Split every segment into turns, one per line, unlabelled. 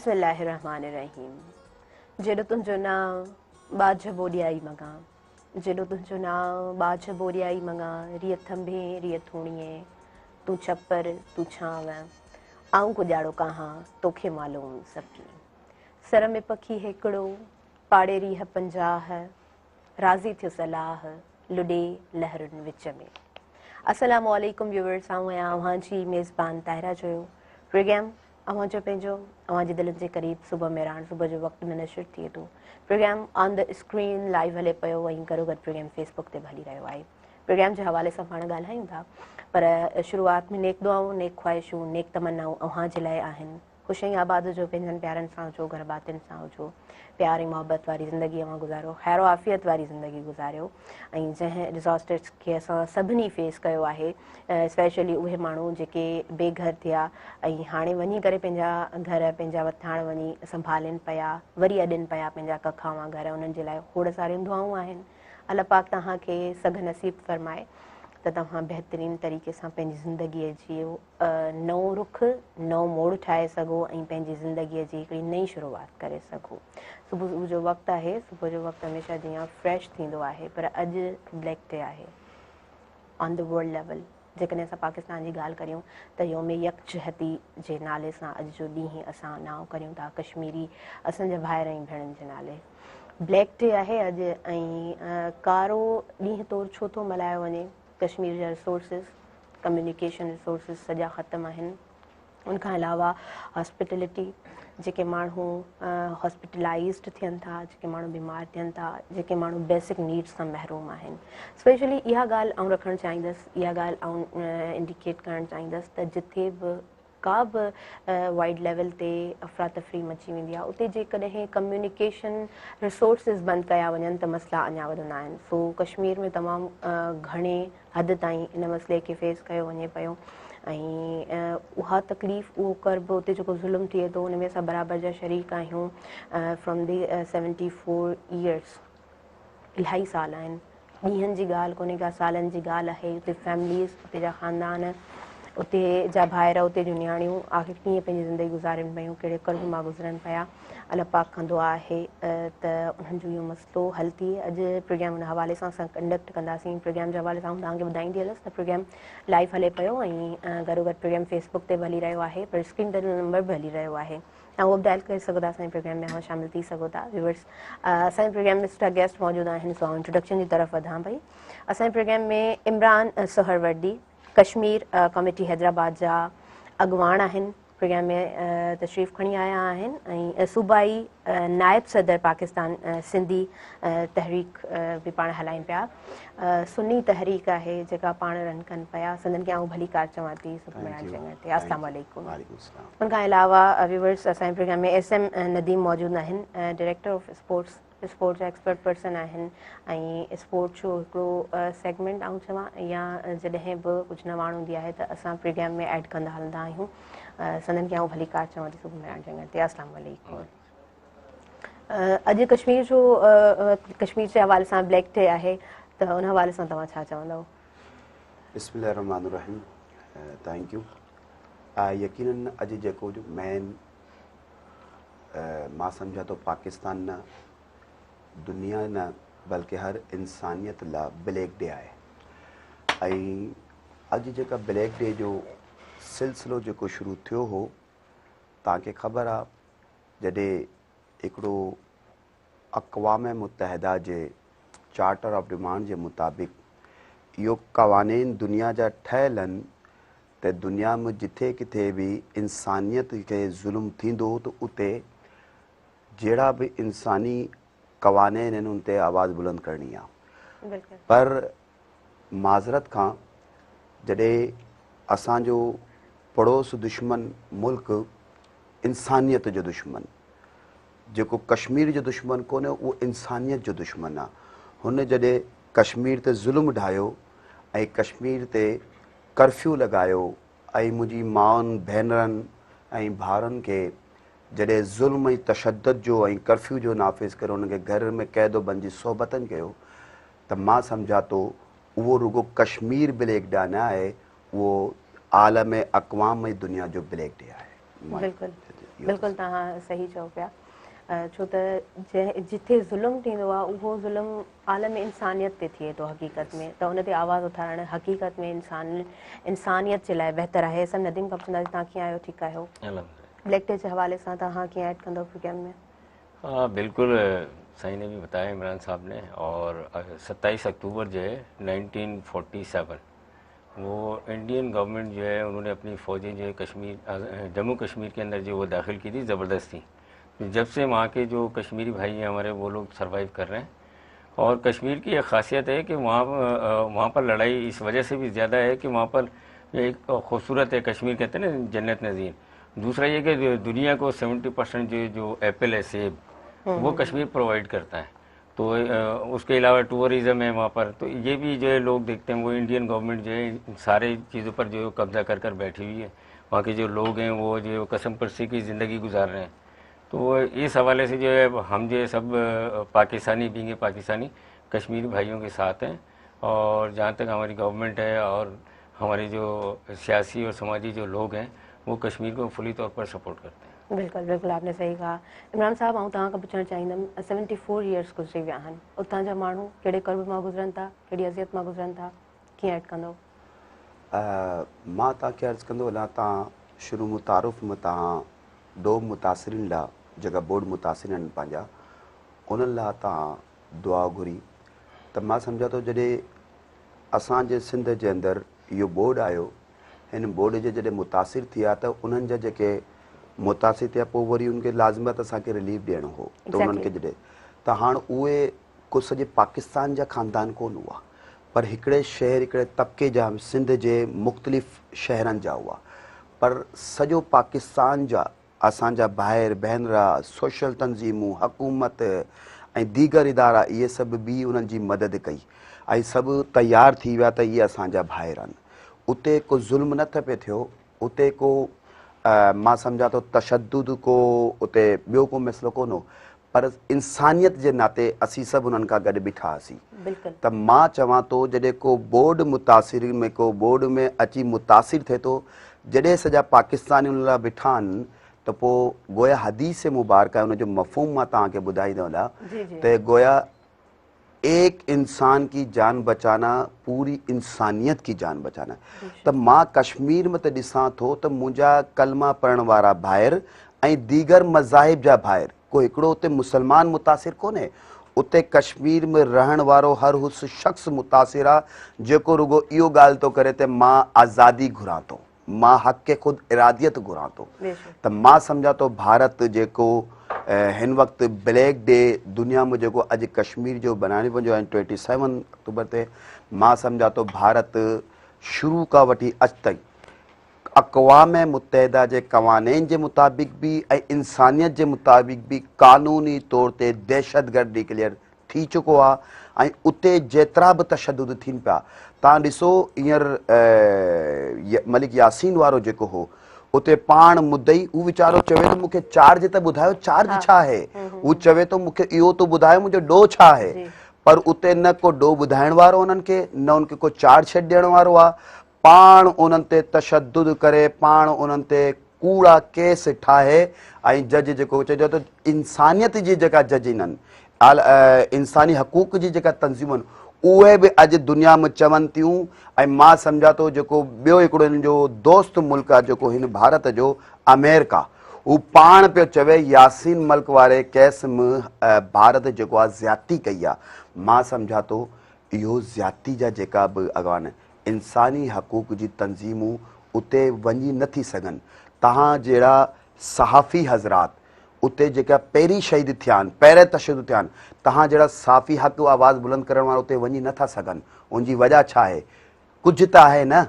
बिस्मिल्लाहिर्रहमानिर्रहीम। जेॾो तुंहिंजो नाम बाझ बोॾियाई मॻां, जेॾो तुंहिंजो नाम बाझ बोॾियाई मॻां, रिय थंभे रिय थूणिए, तूं छपर तूं छांव, आऊं कुॼाड़ो कहां तोखे मालूम सभु। सर में पखी हिकिड़ो पाड़े रीह 50, राज़ी थियो सलाह लुॾे लहरुनि विच में। अस्सलामु अलैकुम व्यूअर्स, आऊं आहियां अव्हांजी मेज़बान ताहिरा जो प्रोग्राम अव्हांजो पंहिंजो अव्हांजी दिलनि जे क़रीब सुबुह में राण सुबुह जो वक़्तु में नशर थिए थो। Programme on the screen live हले पियो ऐं गॾो गॾु प्रोग्राम फेसबुक ते बि हली रहियो आहे। प्रोग्राम जे हवाले सां पाण ॻाल्हायूं था, पर शुरूआत में नेक दुआऊं, नेक ख़्वाहिशूं, नेक तमन्नाऊं अव्हांजे लाइ आहिनि। ख़ुशी आबाद जो, पंहिंजनि प्यारनि सां हुजो, घर भातियुनि सां हुजो, प्यार ऐं मोहबत वारी ज़िंदगी अवां गुज़ारियो, ख़ैर आफ़ियत वारी ज़िंदगी गुज़ारियो। ऐं जंहिं डिज़ास्टर्स खे असां सभिनी फेस कयो आहे, स्पेशली उहे माण्हू जेके बेघर थिया ऐं हाणे वञी करे पंहिंजा घर पंहिंजा वथाण वञी संभालनि पिया, वरी अॾनि पिया पंहिंजा कखावा घर, उन्हनि जे लाइ खोड़ सारियूं दुआऊं आहिनि। अल्लाह पाक तव्हांखे सघ नसीब फ़रमाए त तव्हां बहितरीन तरीक़े सां पंहिंजी ज़िंदगीअ जी नओं रुख, नओं मोड़ ठाहे सघो ऐं पंहिंजी ज़िंदगीअ जी हिकिड़ी नई शुरूआत करे सघो। सुबुह सुबुह जो वक़्तु आहे, सुबुह जो वक़्तु हमेशह जीअं फ्रेश थींदो आहे, पर अॼु ब्लैक डे आहे ऑन द वर्ल्ड लेवल। जेकॾहिं असां पाकिस्तान जी ॻाल्हि करियूं त योम यकजहती जे नाले सां अॼु जो ॾींहुं असां नाओ करियूं था कश्मीरी असांजा भाइर ऐं भेणनि जे नाले। ब्लैक डे आहे अॼु, ऐं कारो ॾींहुं तौरु छो थो मल्हायो वञे? कश्मीर जा रिसोर्सिस, कम्युनिकेशन रिसोर्सिस सॼा ख़तमु आहिनि। उनखां अलावा हॉस्पिटलिटी, जेके माण्हू हॉस्पिटलाइज़्ड थियनि था, जेके माण्हू बीमार थियनि था, जेके माण्हू बेसिक नीड्स सां महरूम आहिनि। स्पेशली इहा ॻाल्हि आउं रखणु चाहींदसि, इहा ॻाल्हि आउं इंडिकेट करणु चाहींदसि त जिथे बि का बि वाइड लेवल ते अफ़रा तफ़री मची वेंदी आहे, उते जेकॾहिं कम्युनिकेशन रिसोर्सिस बंदि कया वञनि त मसइला अञा वधंदा आहिनि। सो कश्मीर में तमामु घणे हद ताईं इन मसइले खे फेस कयो वञे पियो, ऐं उहा तकलीफ़, उहो कर्ब, उते जेको ज़ुल्म थिए थो, उन में असां बराबरि जा शरीक आहियूं। फ्रॉम दी 74 ईयर्स, इलाही साल आहिनि। ॾींहंनि जी ॻाल्हि कोन्हे का, सालनि जी ॻाल्हि आहे। उते फैमिलीज़, उते जा ख़ानदान, उते जा भाइर, उते जूं नियाणियूं आख़िर कीअं पंहिंजी ज़िंदगी गुज़ारनि पियूं, कहिड़े कर्ब मां गुज़रनि पिया। अल्लाह पाक कंदो आहे त उन्हनि जो इहो मसइलो हल थिए। अॼु प्रोग्राम हुन हवाले सां असां कंडक्ट कंदासीं। प्रोग्राम जे हवाले सां तव्हांखे ॿुधाईंदी हलंसि त प्रोग्राम लाइव हले पियो ऐं गॾो गॾु प्रोग्राम फेसबुक ते बि हली रहियो आहे, पर स्क्रीन ते नंबर बि हली रहियो आहे। तव्हां उहो बि डायल करे सघो था, असांजे प्रोग्राम में शामिल थी सघो था। व्यूअर्स, असांजे प्रोग्राम में सुठा गेस्ट मौजूदु आहिनि, सो आउं इंट्रोडक्शन जी तरफ़ वधां पई। असांजे प्रोग्राम में इमरान सहरवर्दी, कश्मीर कमेटी हैदराबाद जा अॻुवाण आहिनि, प्रोग्राम में तशरीफ़ खणी आया आहिनि, ऐं सूबाई नायब सदर पाकिस्तान सिंधी तहरीक बि पाण हलाइनि पिया। सुन्नी तहरीक आहे जेका पाण रन कनि पिया, संदन खे आउं भली कार चवां थी सुखमणाइण चङा ते। अस्सलाम वालेकुम। उनखां अलावा व्यूअर्स, असांजे प्रोग्राम में SM नदीम मौजूदु आहिनि, डायरेक्टर ऑफ स्पोर्ट्स, स्पोर्ट्स जा एक्सपर्ट पर्सन आहिनि, ऐं स्पोर्ट्स जो हिकिड़ो सेगमेंट आउं चवां, या जॾहिं बि कुझु न वाण हूंदी आहे त असां प्रोग्राम में ऐड कंदा हलंदा आहियूं। संदन खे आउं भली कार चवां थी सुखमणाइण चङा ते। अस्सलाम वालेकुम। अॼु कश्मीर जो कश्मीर जे हवाले सां ब्लैक डे आहे, त हुन हवाले सां तव्हां छा चवंदव?
बिस्मिल्लाहिर्रहमानिर्रहीम। Thank U. यकीनन अॼु जेको जो मेन मां सम्झा थो पाकिस्तान न, दुनिया न, बल्कि हर इंसानियत लाइ ब्लैक डे आहे। ऐं अॼु जेका ब्लैक डे जो सिलसिलो जेको शुरू थियो हो, तव्हांखे ख़बर आहे, जॾहिं हिकिड़ो अक़वाम मुतहदा जे चार्टर ऑफ डिमांड जे मुताबिक़ इहो क़वानीन दुनिया जा ठहियल आहिनि त दुनिया में जिथे किथे बि इंसानियत खे ज़ुल्म थींदो त उते जहिड़ा बि इंसानी क़वानीन आहिनि उन ते आवाज़ बुलंद करणी आहे। पर माज़रत खां, जॾहिं असांजो पड़ोस दुश्मन मुल्क इंसानियत जो दुश्मन, जेको कश्मीर जो दुश्मन कोन्हे, उहो इंसानियत जो दुश्मन आहे, हुन जॾहिं कश्मीर ते ज़ुल्म ढायो ऐं कश्मीर ते कर्फ्यू लॻायो ऐं मुंहिंजी माउनि भेनरनि ऐं भाउरनि खे जॾहिं ज़ुल्म ऐं तशद्दुद जो ऐं कर्फ्यू जो नाफ़िज़ करे उनखे घर में क़ैदोबंदी सोहबतनि कयो, त मां सम्झा थो उहो रुगो कश्मीर ब्लैक डे न आहे, उहो आलम अक़वाम ऐं दुनिया जो ब्लैक डे आहे।
बिल्कुलु बिल्कुलु तव्हां सही चओ पिया। छो त जिथे ज़ुल्म थींदो आहे उहो ज़ुल्म आलम इंसानियत ते थिए थो हक़ीक़त में, त उन ते आवाज़ु उथारणु हक़ीक़त में इंसानियत जे लाइ बहितर आहे। सभु नदीम कप चंदासी, तव्हां कीअं आहियो? ठीकु आहियो? ब्लैक डे जे हवाले सां तव्हां कीअं ऐड कंदव प्रोग्राम में?
हाँ बिल्कुल, सही ने भी बताया इमरान साहब ने। और 27 अक्टूबर जो है 1947 वो इंडियन गवर्नमेंट जो है उन्होंने अपनी फ़ौजें जो है कश्मीर जम्मू कश्मीर के अंदर जो वो दाखिल की थी ज़बरदस्ती। जब से वहाँ के जो कश्मीरी भाई हैं हमारे, वो लोग सरवाइव कर रहे हैं। और कश्मीर की एक ख़ासियत है कि वहाँ पर लड़ाई इस वजह से भी ज़्यादा है कि वहाँ पर एक खूबसूरत है, कश्मीर कहते हैं ना जन्नत नज़ीर। दूसरा ये कि दुनिया को 70% जो एप्पल है, सेब, वो कश्मीर प्रोवाइड करता है। तो उसके अलावा टूरिज़म है वहाँ पर, तो ये भी जो है लोग देखते हैं। वो इंडियन गवर्नमेंट जो है सारे चीज़ों पर जो कब्जा कर बैठी हुई है। वहाँ के जो लोग हैं वो जो कसम परसी की ज़िंदगी गुजार रहे हैं। तो इस हवाले से जो है हम जो है सब पाकिस्तानी बींगे पाकिस्तानी कश्मीरी भाइयों के साथ हैं। और जहाँ तक हमारी गवर्नमेंट है और हमारे जो सियासी और समाजी जो लोग हैं वो कश्मीर को फुली तौर पर सपोर्ट करते हैं।
बिल्कुलु बिल्कुलु, आपने सही कहा। इमरान साहब, आउं तव्हां खां पुछणु चाहींदमि, 74 इयर्स गुज़री विया आहिनि, उतां जा माण्हू कहिड़े कर्ब मां गुज़रनि था, कहिड़ी अज़ियत मां गुज़रनि था, कीअं ऐड कंदो?
मां तव्हांखे अर्ज़ु कंदो हलां, तव्हां शुरू मुतारुफ़ में तव्हां दो मुतासिरीन लाइ जेका बोर्ड मुतासिर आहिनि पंहिंजा, उन्हनि लाइ तव्हां दुआ घुरी। त मां सम्झां थो जॾहिं असांजे सिंध जे अंदरि इहो बोर्ड आयो, हिन बोर्ड जे जॾहिं मुतासिर थिया त उन्हनि जा जेके मुतासिर थिया पोइ वरी उनखे लाज़िमत असांखे रिलीफ ॾियणो हो। त उन्हनि खे जॾहिं त हाणे उहे को सॼे पाकिस्तान जा ख़ानदान कोन हुआ, पर हिकिड़े शहर हिकिड़े तबिके जा सिंध जे मुख़्तलिफ़ शहरनि जा हुआ। पर सॼो पाकिस्तान जा असांजा भाइर भेनरा, सोशल तंज़ीमूं, हुकूमत ऐं दीगर इदारा, इहे सभु बि उन्हनि जी मदद कई ऐं सभु तयारु थी विया त इहे असांजा भाइर आहिनि। उते को ज़ुल्म न पियो थियो, उते को मां सम्झां थो तशद्दुद को उते ॿियो को मसइलो कोन हो, पर इंसानियत जे नाते असीं सभु उन्हनि खां गॾु बीठा हुआसीं। त मां चवां थो जॾहिं को बोर्ड मुतासिर में को बोर्ड में अची मुतासिर थिए थो, जॾहिं सॼा पाकिस्तानी उन लाइ बीठा आहिनि, त पोइ गोया हदीस मुबारक आहे, उनजो मफ़हूम मां तव्हांखे ॿुधाईंदो हलां त गोया एक इंसान की जान बचाना पूरी इंसानियत की जान बचाना। त मां कश्मीर में त ॾिसां थो त मुंहिंजा कलमा पढ़ण वारा भाइर ऐं दीगर मज़ाहिब जा भाइर, को हिकिड़ो उते मुसलमान मुतासिर कोन्हे, उते कश्मीर में रहण वारो हर उस शख़्स मुतासिर आहे जेको रुगो इहो ॻाल्हि थो करे त मां आज़ादी घुरां थो, मां हक़ ख़ुदि इरादियत घुरां थो। त मां सम्झां थो भारत जेको हिन वक़्तु ब्लैक डे दुनिया में जेको अॼु कश्मीर जो बनाइण पवंदो आहे 27 अक्टूबर ते, मां सम्झां थो भारत शुरू खां वठी अॼु ताईं अक़वाम मुत्तहिदा जे क़वानीन जे मुताबिक़ बि ऐं इंसानियत जे मुताबिक़ बि क़ानूनी तौर ते दहशतगर्द डिक्लेयर थी चुको आहे। ऐं उते जेतिरा बि तशद्दुद थियनि पिया, तव्हां ॾिसो हींअर मलिक यासीन वारो जेको हो, उते पाण मुदई हू वीचारो चवे थो मूंखे चार्ज त ॿुधायो, चार्ज छा आहे? हू चवे थो मूंखे इहो तो ॿुधायो मुंहिंजो डो छा आहे? पर उते न को डो ॿुधाइण वारो उन्हनि खे, न उनखे को चार्ज शीट ॾियण वारो आहे। पाण उन्हनि ते तशद्दुद करे, पाण उन्हनि ते कूड़ा केस ठाहे, ऐं जज जेको चइजो त इंसानियत जी जेका जज आहिनि, इंसानी हक़ूक़ जी जेका तंज़ीमूं आहिनि, उहे बि अॼु दुनिया में चवनि थियूं। ऐं मां सम्झां थो जेको ॿियो हिकिड़ो हिन जो दोस्त मुल्क आहे जेको हिन भारत जो अमेरिका, हू पाण पियो चवे यासीन मल्क वारे केस में भारत जेको आहे ज़्यादती कई आहे। मां सम्झां थो इहो ज़्यादती जा जेका बि अॻवान इंसानी हक़ूक़ जी तंज़ीमूं उते वञी नथी सघनि। तव्हां जहिड़ा सहाफ़ी हज़रात उते जेका पहिरीं शहीद थिया आहिनि, पहिरें तशद्दुद थिया आहिनि, तव्हां जहिड़ा साफ़ी हक़ आवाज़ बुलंद करण वारा उते वञी नथा सघनि। उनजी वजह छा आहे? कुझु त आहे न,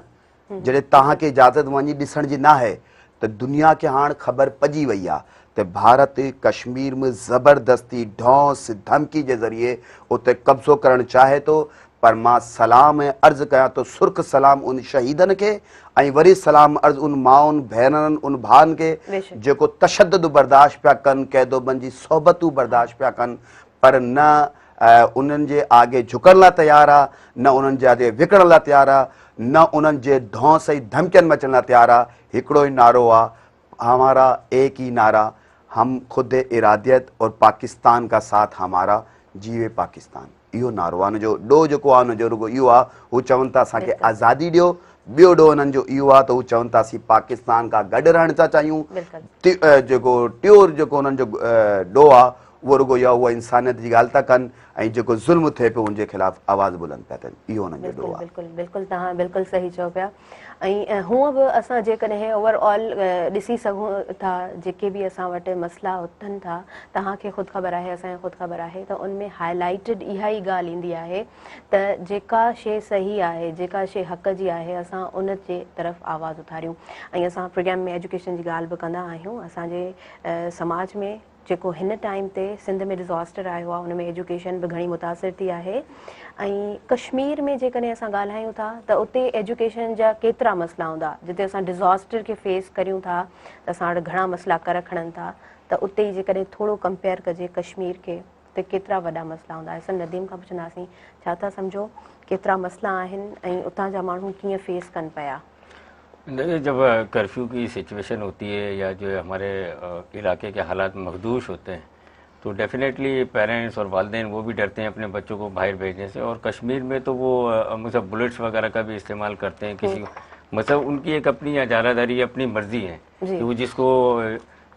जॾहिं तव्हांखे इजाज़त वञी ॾिसण जी न आहे। त दुनिया खे हाणे ख़बर पइजी वई आहे त भारत कश्मीर में ज़बरदस्ती ढौस धमकी जे ज़रिए उते कब्ज़ो करणु चाहे थो। पर मां सलाम ऐं अर्ज़ु कयां थो, सुर्ख़ सलाम उन शहीदनि खे ऐं वरी सलाम अर्ज़ु उन माउनि भेनरनि उन भाउनि खे जेको तशद्दुद बर्दाश्त पिया कनि, क़ैदोबंद जी सोहबतूं बर्दाश्त पिया कनि, पर न उन्हनि जे आगे झुकण लाइ तयारु आहे, न उन्हनि जे आगे विकण लाइ तयारु आहे, न उन्हनि जे धौंस ऐं धमकियुनि में अचण लाइ तयारु आहे। हिकिड़ो ई नारो आहे हमारा एक ही नारा, हम खुद इरादियत और पाकिस्तान का साथ हमारा, जीवे पाकिस्तान। इहो नारो आहे जो डो जेको आहे जो रुगो इहो आहे, हू चवनि था असांखे आज़ादी ॾियो। ॿियो डो हुननि जो इहो आहे त हू चवनि था असीं पाकिस्तान खां गॾु रहणु था चाहियूं। जेको टियों जेको हुननि जो डो आहे उहो रुगो इहा उहा इंसानियत जी ॻाल्हि था कनि ऐं जेको ज़ुल्म थिए पियो उनजे ख़िलाफ़ आवाज़ बुलंद पिया थियनि। इहो हुननि जो डो आहे।
बिल्कुलु बिल्कुलु तव्हां बिल्कुलु सही चओ पिया। ऐं हूअं बि असां जेकॾहिं ओवरऑल ॾिसी सघूं था, जेके बि असां वटि मसइला उथनि था, तव्हांखे ख़ुदि ख़बर आहे, असांखे ख़ुदि ख़बर आहे, त उनमें हाईलाइटेड इहा ई ॻाल्हि ईंदी आहे त जेका शइ सही आहे, जेका शइ हक़ जी आहे, असां उन जे तरफ़ आवाज़ उथारियूं। ऐं असां प्रोग्राम में एजुकेशन जी ॻाल्हि बि कंदा आहियूं। असांजे समाज में जेको हिन टाइम ते सिंध में डिज़ास्टर आयो आहे, उन में एजुकेशन बि घणी मुतासिर थी आहे। ऐं कश्मीर में जेकॾहिं असां ॻाल्हायूं था त उते एजुकेशन जा केतिरा मसइला हूंदा, जिते असां डिज़ास्टर खे फेस करियूं था त असां वटि घणा मसइला कर खणनि था, त उते ई जेकॾहिं थोरो कंपेयर कजे कश्मीर खे, त केतिरा वॾा मसइला हूंदा। असां नदीम खां पुछंदासीं, छा था सम्झो केतिरा मसइला आहिनि ऐं उतां जा माण्हू कीअं फेस कनि पिया?
देखिए, जब कर्फ्यू की सिचुएशन होती है या जो है हमारे इलाके के हालात मखदूश होते हैं, तो डेफिनेटली पेरेंट्स और वालिदैन वो भी डरते हैं अपने बच्चों को बाहर भेजने से। और कश्मीर में तो वो मतलब बुलेट्स वगैरह का भी इस्तेमाल करते हैं। किसी मतलब उनकी एक अपनी इजारादारी, अपनी मर्जी है कि वो जिसको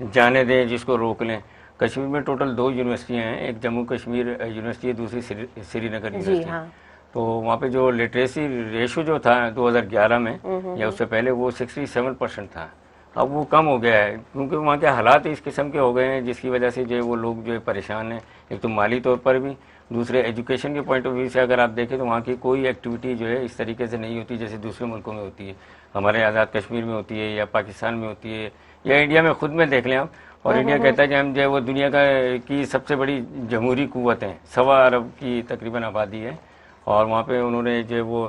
जाने दें, जिसको रोक लें। कश्मीर में टोटल 2 यूनिवर्सिटियाँ हैं, एक जम्मू कश्मीर यूनिवर्सिटी है, दूसरी श्रीनगर यूनिवर्सिटी। तो वहाँ पे जो लिटरेसी रेशो जो था 2011 में या उससे पहले वो 67% था। अब वो कम हो गया है क्योंकि वहाँ के हालात इस किस्म के हो गए हैं जिसकी वजह से जो वो लोग जो है परेशान हैं, एक तो माली तौर पर भी, दूसरे एजुकेशन के पॉइंट ऑफ व्यू से अगर आप देखें तो वहाँ की कोई एक्टिविटी जो है इस तरीके से नहीं होती जैसे दूसरे मुल्कों में होती है। हमारे आज़ाद कश्मीर में होती है या पाकिस्तान में होती है या इंडिया में खुद में देख लें आप। और इंडिया कहता है कि हम जो है वो दुनिया की सबसे बड़ी जमहूरी कुव्वत हैं, 1.25 अरब की तकरीबन आबादी है। और वहाँ पे उन्होंने जो वो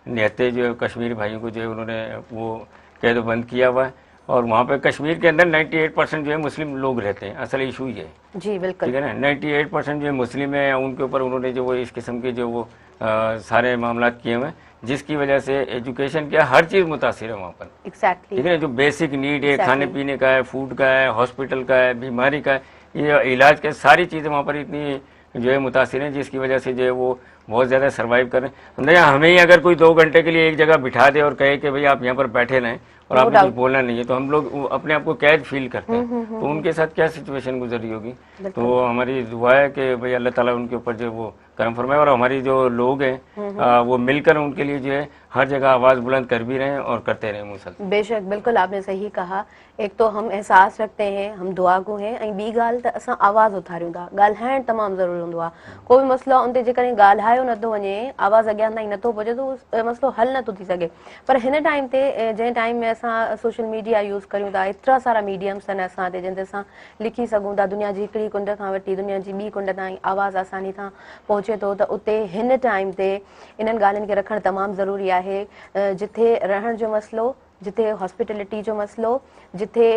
निहत्ते जो कश्मीरी भाइयों को जो है उन्होंने वो कैद बंद किया हुआ है। और वहाँ पे कश्मीर के अंदर 98% जो है मुस्लिम लोग रहते हैं। असल इशू ये है,
जी बिल्कुल,
ठीक है ना। 98% जो है मुस्लिम है, उनके ऊपर उन्होंने जो वो इस किस्म के जो वो सारे मामला किए हुए हैं, जिसकी वजह से एजुकेशन का हर चीज़ मुतासिर है वहाँ पर।
एग्जैक्टली,
ठीक है ना, जो बेसिक नीड है, खाने पीने का है, फूड का है, हॉस्पिटल का है, बीमारी का है, ये इलाज का, सारी चीज़ें वहाँ पर इतनी जो है मुतासिर हैं, जिसकी वजह से जो है वो बहुत ज़्यादा सर्वाइव कर रहे हैं। हमें ही अगर कोई 2 घंटे के लिए एक जगह बिठा दे और कहे कि भाई आप यहाँ पर बैठे रहें और आपने कुछ बोलना नहीं है, तो हम लोग अपने आप को कैद फील करते हैं। तो उनके साथ क्या सिचुएशन गुजर रही होगी। तो हमारी दुआ है कि भाई अल्लाह ताला उनके ऊपर जो वो करम फरमाए और हमारी जो लोग हैं वो मिलकर उनके लिए जो है हर जगह आवाज़ बुलंद कर भी रहे हैं और करते रहें मुसलसल।
बेशक, बिल्कुल आपने सही कहा। एक तो हम एहसास रखते हैं, हम दुआगो हैं, ऐं ॿी ॻाल्हि त असां आवाज़ उथारियूं था। ॻाल्हाइणु तमामु ज़रूरी हूंदो आहे। कोई बि मसइलो उन ते जेकॾहिं ॻाल्हायो नथो वञे, आवाज़ अॻियां ताईं नथो पहुचे, त उहो मसइलो हल नथो थी सघे। पर हिन टाइम ते जंहिं टाइम में असां सोशल मीडिया यूज़ करियूं था, एतिरा सारा मीडियम्स आहिनि असां ते, जिन ते असां लिखी सघूं था। दुनिया जी हिकिड़ी कुंड खां वठी दुनिया जी ॿी कुंड ताईं आवाज़ आसानी सां पहुचे थो। त उते हिन टाइम ते इन्हनि ॻाल्हियुनि खे रखणु तमामु ज़रूरी आहे। जिथे रहण जो मसइलो, जिथे हॉस्पिटलिटी जो मसइलो, जिथे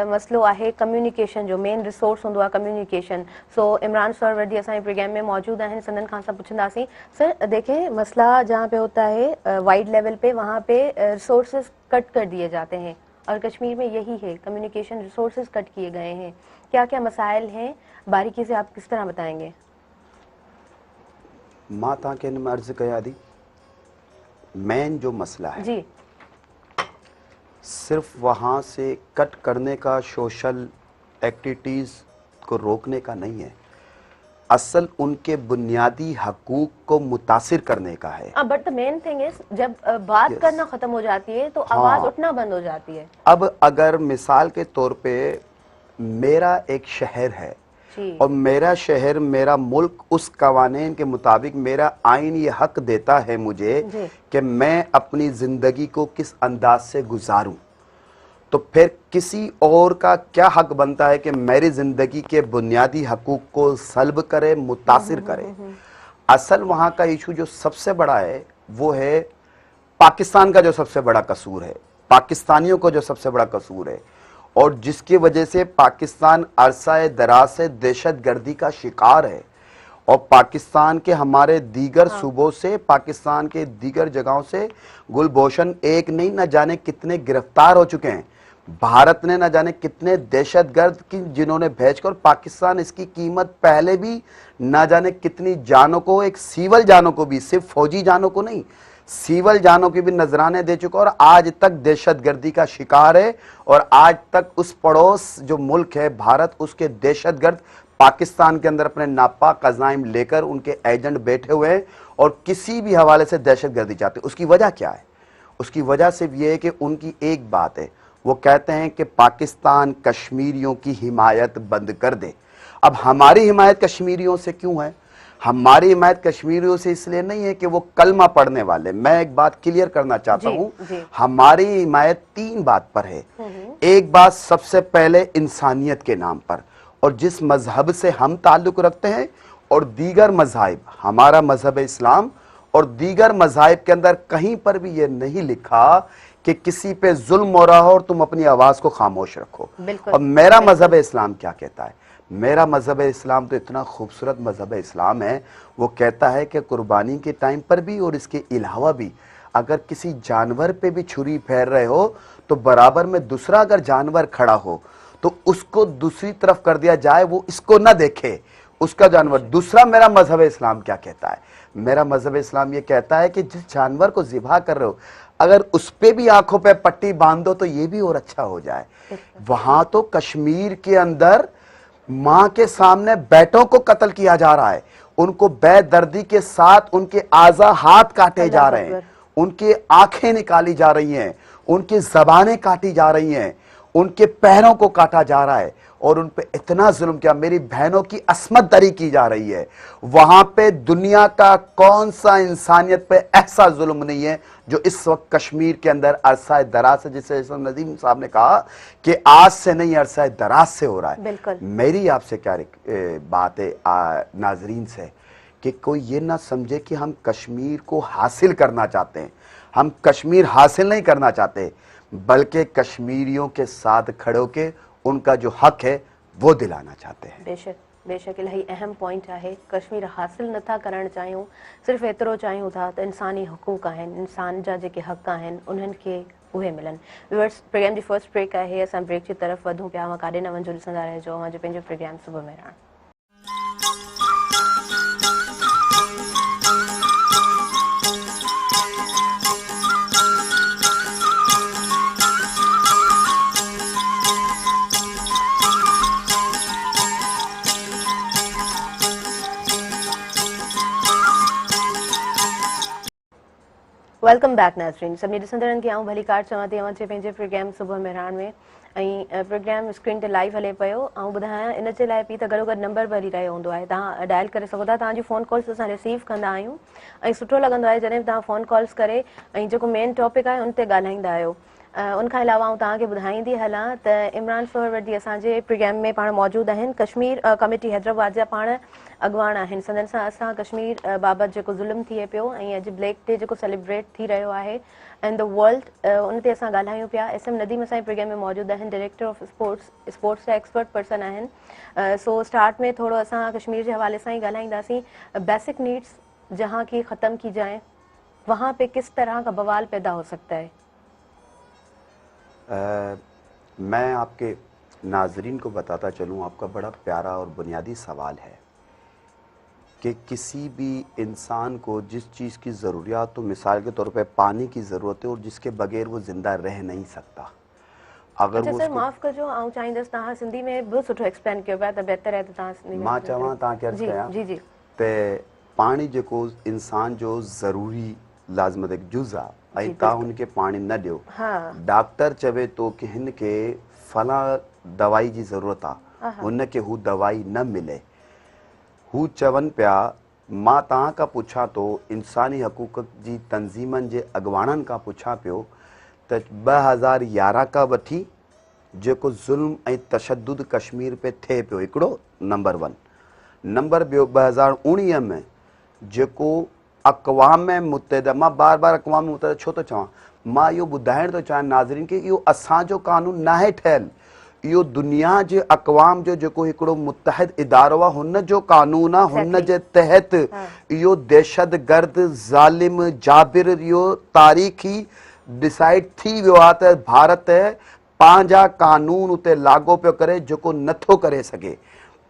मसइलो आहे कम्युनिकेशन जो, मेन रिसोर्स हूंदो आहे कम्युनिकेशन। सो इमरान सर वरदी असांजे प्रोग्राम में मौजूद आहिनि, संदन खां असां पुछंदासीं। सर देखिए, मसला जहाँ पे होता है वाइड लेवल पे, वहाँ पे रिसोर्सेज कट कर दिए जाते हैं और कश्मीर में यही है, कम्युनिकेशन रिसोर्सेज कट किए गए हैं। क्या क्या मसाइल हैं, बारीकी से आप किस तरह बताएंगे?
मां तव्हांखे हिन में अर्ज़ु कयां थी, मेन जो मसला है
जी,
सिर्फ वहाँ से कट करने का, सोशल एक्टिविटीज़ को रोकने का नहीं है, असल उनके बुनियादी हकूक को मुतासिर करने का है।
But the main thing is, जब बात करना खत्म हो जाती है तो आवाज उठना बंद हो जाती है।
अब अगर मिसाल के तौर पे मेरा एक शहर है और मेरा शहर, मेरा मुल्क उस कवानीन के मुताबिक, मेरा आइन ये हक देता है मुझे कि मैं अपनी जिंदगी को किस अंदाज से गुजारूं, तो फिर किसी और का क्या हक बनता है कि मेरी जिंदगी के बुनियादी हकूक को सल्ब करे, मुतासिर करे। असल वहाँ का इशू जो सबसे बड़ा है वो है पाकिस्तान का, जो सबसे बड़ा कसूर है, पाकिस्तानियों को जो सबसे बड़ा कसूर है, और जिसकी वजह से पाकिस्तान अरसा दराज से दहशतगर्दी का शिकार है। और पाकिस्तान के हमारे दीगर सूबों से, पाकिस्तान के दीगर जगहों से गुलभूषण एक नहीं, न जाने कितने गिरफ्तार हो चुके हैं। भारत ने न जाने कितने दहशतगर्द की जिन्होंने भेजकर, पाकिस्तान इसकी कीमत पहले भी न जाने कितनी जानों को, एक सिविल जानों को भी, सिर्फ फौजी जानों को नहीं, सिविल जानों की भी नजराने दे चुका और आज तक दहशतगर्दी का शिकार है। और आज तक उस पड़ोस जो मुल्क है भारत, उसके दहशतगर्द पाकिस्तान के अंदर अपने नापाक अज़ाइम लेकर उनके एजेंट बैठे हुए हैं और किसी भी हवाले से दहशतगर्दी चाहते हैं। उसकी वजह क्या है? उसकी वजह सिर्फ यह है कि उनकी एक बात है, वो कहते हैं कि पाकिस्तान कश्मीरियों की हिमायत बंद कर दे। अब हमारी हिमायत कश्मीरियों से क्यों है? हमारी हिमायत कश्मीरियों से इसलिए नहीं है कि वो कलमा पढ़ने वाले। मैं एक बात क्लियर करना चाहता हूं, हमारी हिमायत 3 बात पर है। एक बात सबसे पहले इंसानियत के नाम पर, और जिस मजहब से हम ताल्लुक रखते हैं, और दीगर मजहब, हमारा मजहब इस्लाम, और दीगर मजहब के अंदर कहीं पर भी ये नहीं लिखा कि किसी पे जुल्म हो रहा हो और तुम अपनी आवाज को खामोश रखो। और मेरा मजहब इस्लाम क्या कहता है? मेरा मजहब इस्लाम तो इतना खूबसूरत मजहब इस्लाम है, वो कहता है कि कुर्बानी के टाइम पर भी और इसके अलावा भी अगर किसी जानवर पे भी छुरी फेर रहे हो तो बराबर में दूसरा अगर जानवर खड़ा हो तो उसको दूसरी तरफ कर दिया जाए, वो इसको ना देखे उसका जानवर। दूसरा मेरा मजहब इस्लाम क्या कहता है? मेरा मजहब इस्लाम ये कहता है कि जिस जानवर को ज़िबा कर रहे हो अगर उस पे भी आंखों पे पट्टी बांध दो तो ये भी और अच्छा हो जाए। वहां तो कश्मीर के अंदर मां के सामने बेटों को कत्ल किया जा रहा है, उनको बेदर्दी के साथ उनके आजा हाथ काटे जा रहे हैं, उनकी आंखें निकाली जा रही हैं, उनकी जबानें काटी जा रही हैं, उनके पैरों को काटा जा रहा है और उन पे इतना जुल्म किया, मेरी बहनों की असमत दरी की जा रही है। वहां पे दुनिया का कौन सा इंसानियत पे ऐसा जुल्म नहीं है जो इस वक्त कश्मीर के अंदर अरसा दराज से, जिसे नदीम साहब ने कहा कि आज से नहीं अरसा दराज से हो रहा है। मेरी आपसे क्या बात है नाजरीन से कि कोई ये ना समझे कि हम कश्मीर को हासिल करना चाहते हैं। हम कश्मीर हासिल नहीं करना चाहते, बल्कि कश्मीरियों के साथ खड़े होके उनका जो हक है वो दिलाना चाहते हैं।
बेशक बेशक इलाही अहम पॉइंट है। कश्मीर हासिल नथा करण चाहियूं, सिर्फ एतिरो चाहियूं था त इंसानी हुकूक आहिनि, इंसान जा जेके हक़ आहिनि उन्हनि खे उहे मिलनि। व्यूअर्स, प्रोग्राम जी फर्स्ट ब्रेक आहे, असां ब्रेक जी तरफ़ वधूं पिया। मां काॾे न वञो, ॾिसंदा रहिजो अॼु पंहिंजो प्रोग्राम सुबुह में रहण। वेलकम बैक नाज़रीन। सभिनी ॾिसंदड़नि खे आऊं भली कार चवां थी अचे पंहिंजे प्रोग्राम सुबुह मेहरान में, ऐं प्रोग्राम स्क्रीन ते लाइव हले पियो। ऐं ॿुधायां इन जे लाइ बि त गॾो गॾु नंबर भरी रहियो हूंदो आहे, तव्हां डायल करे सघो था। तव्हांजी फ़ोन कॉल्स असां रिसीव कंदा आहियूं ऐं सुठो लॻंदो आहे जॾहिं तव्हां फ़ोन कॉल्स करे ऐं जेको मेन टॉपिक आहे उन ते ॻाल्हाईंदा आहियो। उनखां अलावा आऊं तव्हांखे ॿुधाईंदी हलां त इमरान फरवर्दी असांजे प्रोग्राम में पाण मौजूदु आहिनि। कश्मीर कमेटी हैदराबाद जा पाण अॻुवान आहिनि। संदन सां असां कश्मीर बाबति जेको ज़ुल्म थिए पियो ऐं अॼु ब्लैक डे जेको सेलिब्रेट थी रहियो आहे इन द वर्ल्ड, उन ते असां ॻाल्हायूं पिया। एस एम नदीम असांजे प्रोग्राम में मौजूदु आहिनि, डायरेक्टर ऑफ स्पोर्ट्स जा एक्सपर्ट पर्सन आहिनि। सो स्टार्ट में थोरो असां कश्मीर जे हवाले सां ई ॻाल्हाईंदासीं। बेसिक नीड्स जहाँ की ख़त्म की जाए, वहाँ पे किस तरह का बवाल पैदा हो सकता है?
मैं आपके नाजरीन को बताता चलूँ, आपका बड़ा प्यारा और बुनियादी सवाल है कि किसी भी इंसान को जिस चीज़ की ज़रूरियात, तो मिसाल के तौर पे पानी की ज़रूरत है और जिसके बगैर वो ज़िंदा रह नहीं सकता। अगर
अच्छा
वो
सर माफ़ कजो, आऊं चाहींदसि तव्हां सिंधी में बहुत सुठो एक्सप्लेन कयो पिया, त बहितर आहे त तव्हां सिंधी में
मां चवां तव्हांखे अर्ज़ु कयां
जी जी
त पाणी जेको इंसान जो ज़रूरी लाज़मत एक जुज़ आहे ऐं तव्हां हुनखे पाणी न ॾियो, डॉक्टर चवे थो कि हिन खे फलां दवाई जी ज़रूरत आहे, हुनखे हू दवाई न मिले, हू चवनि पिया मां तव्हां खां पुछां थो, इंसानी हक़ूक़ जी तंज़ीमनि जे अॻुवाणनि खां पुछां पियो त 2011 खां वठी जेको ज़ुल्म ऐं तशद्दुद कश्मीर पे थिए पियो, हिकिड़ो नंबर 1। नंबर ॿियो 2019 में जेको अक़वाम मुत्तहिदा, मां बार बार अक़वाम मुत्तहिदा छो थो चवां, मां इहो ॿुधाइण थो चाहियां नाज़रीन खे इहो असांजो कानून न आहे ठहियलु, इहो दुनिया जे अक़वाम जो जेको हिकिड़ो मुत्तहिद इदारो आहे हुन जो कानून आहे। हुन जे तहत इहो दहशतगर्द ज़ालिम जाबिर इहो तारीख़ी डिसाइड थी वियो आहे त भारत पंहिंजा कानून उते लागू पियो करे जेको नथो करे सघे।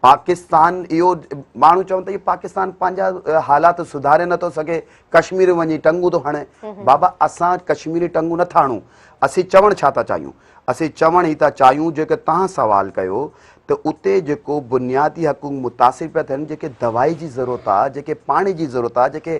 पाकिस्तान इहो माण्हू चवनि था पाकिस्तान पंहिंजा हालात सुधारे नथो सघे, कश्मीर वञी टंगू थो हणे। बाबा असां कश्मीरी टंगू नथा हणूं, असीं चवणु छा था चाहियूं? असीं चवणु ई था चाहियूं जेके तव्हां सवाल कयो त उते जेको बुनियादी हक़ूक़ मुतासिर पिया थियनि, जेके दवाई जी ज़रूरत आहे, जेके पाणी जी ज़रूरत आहे, जेके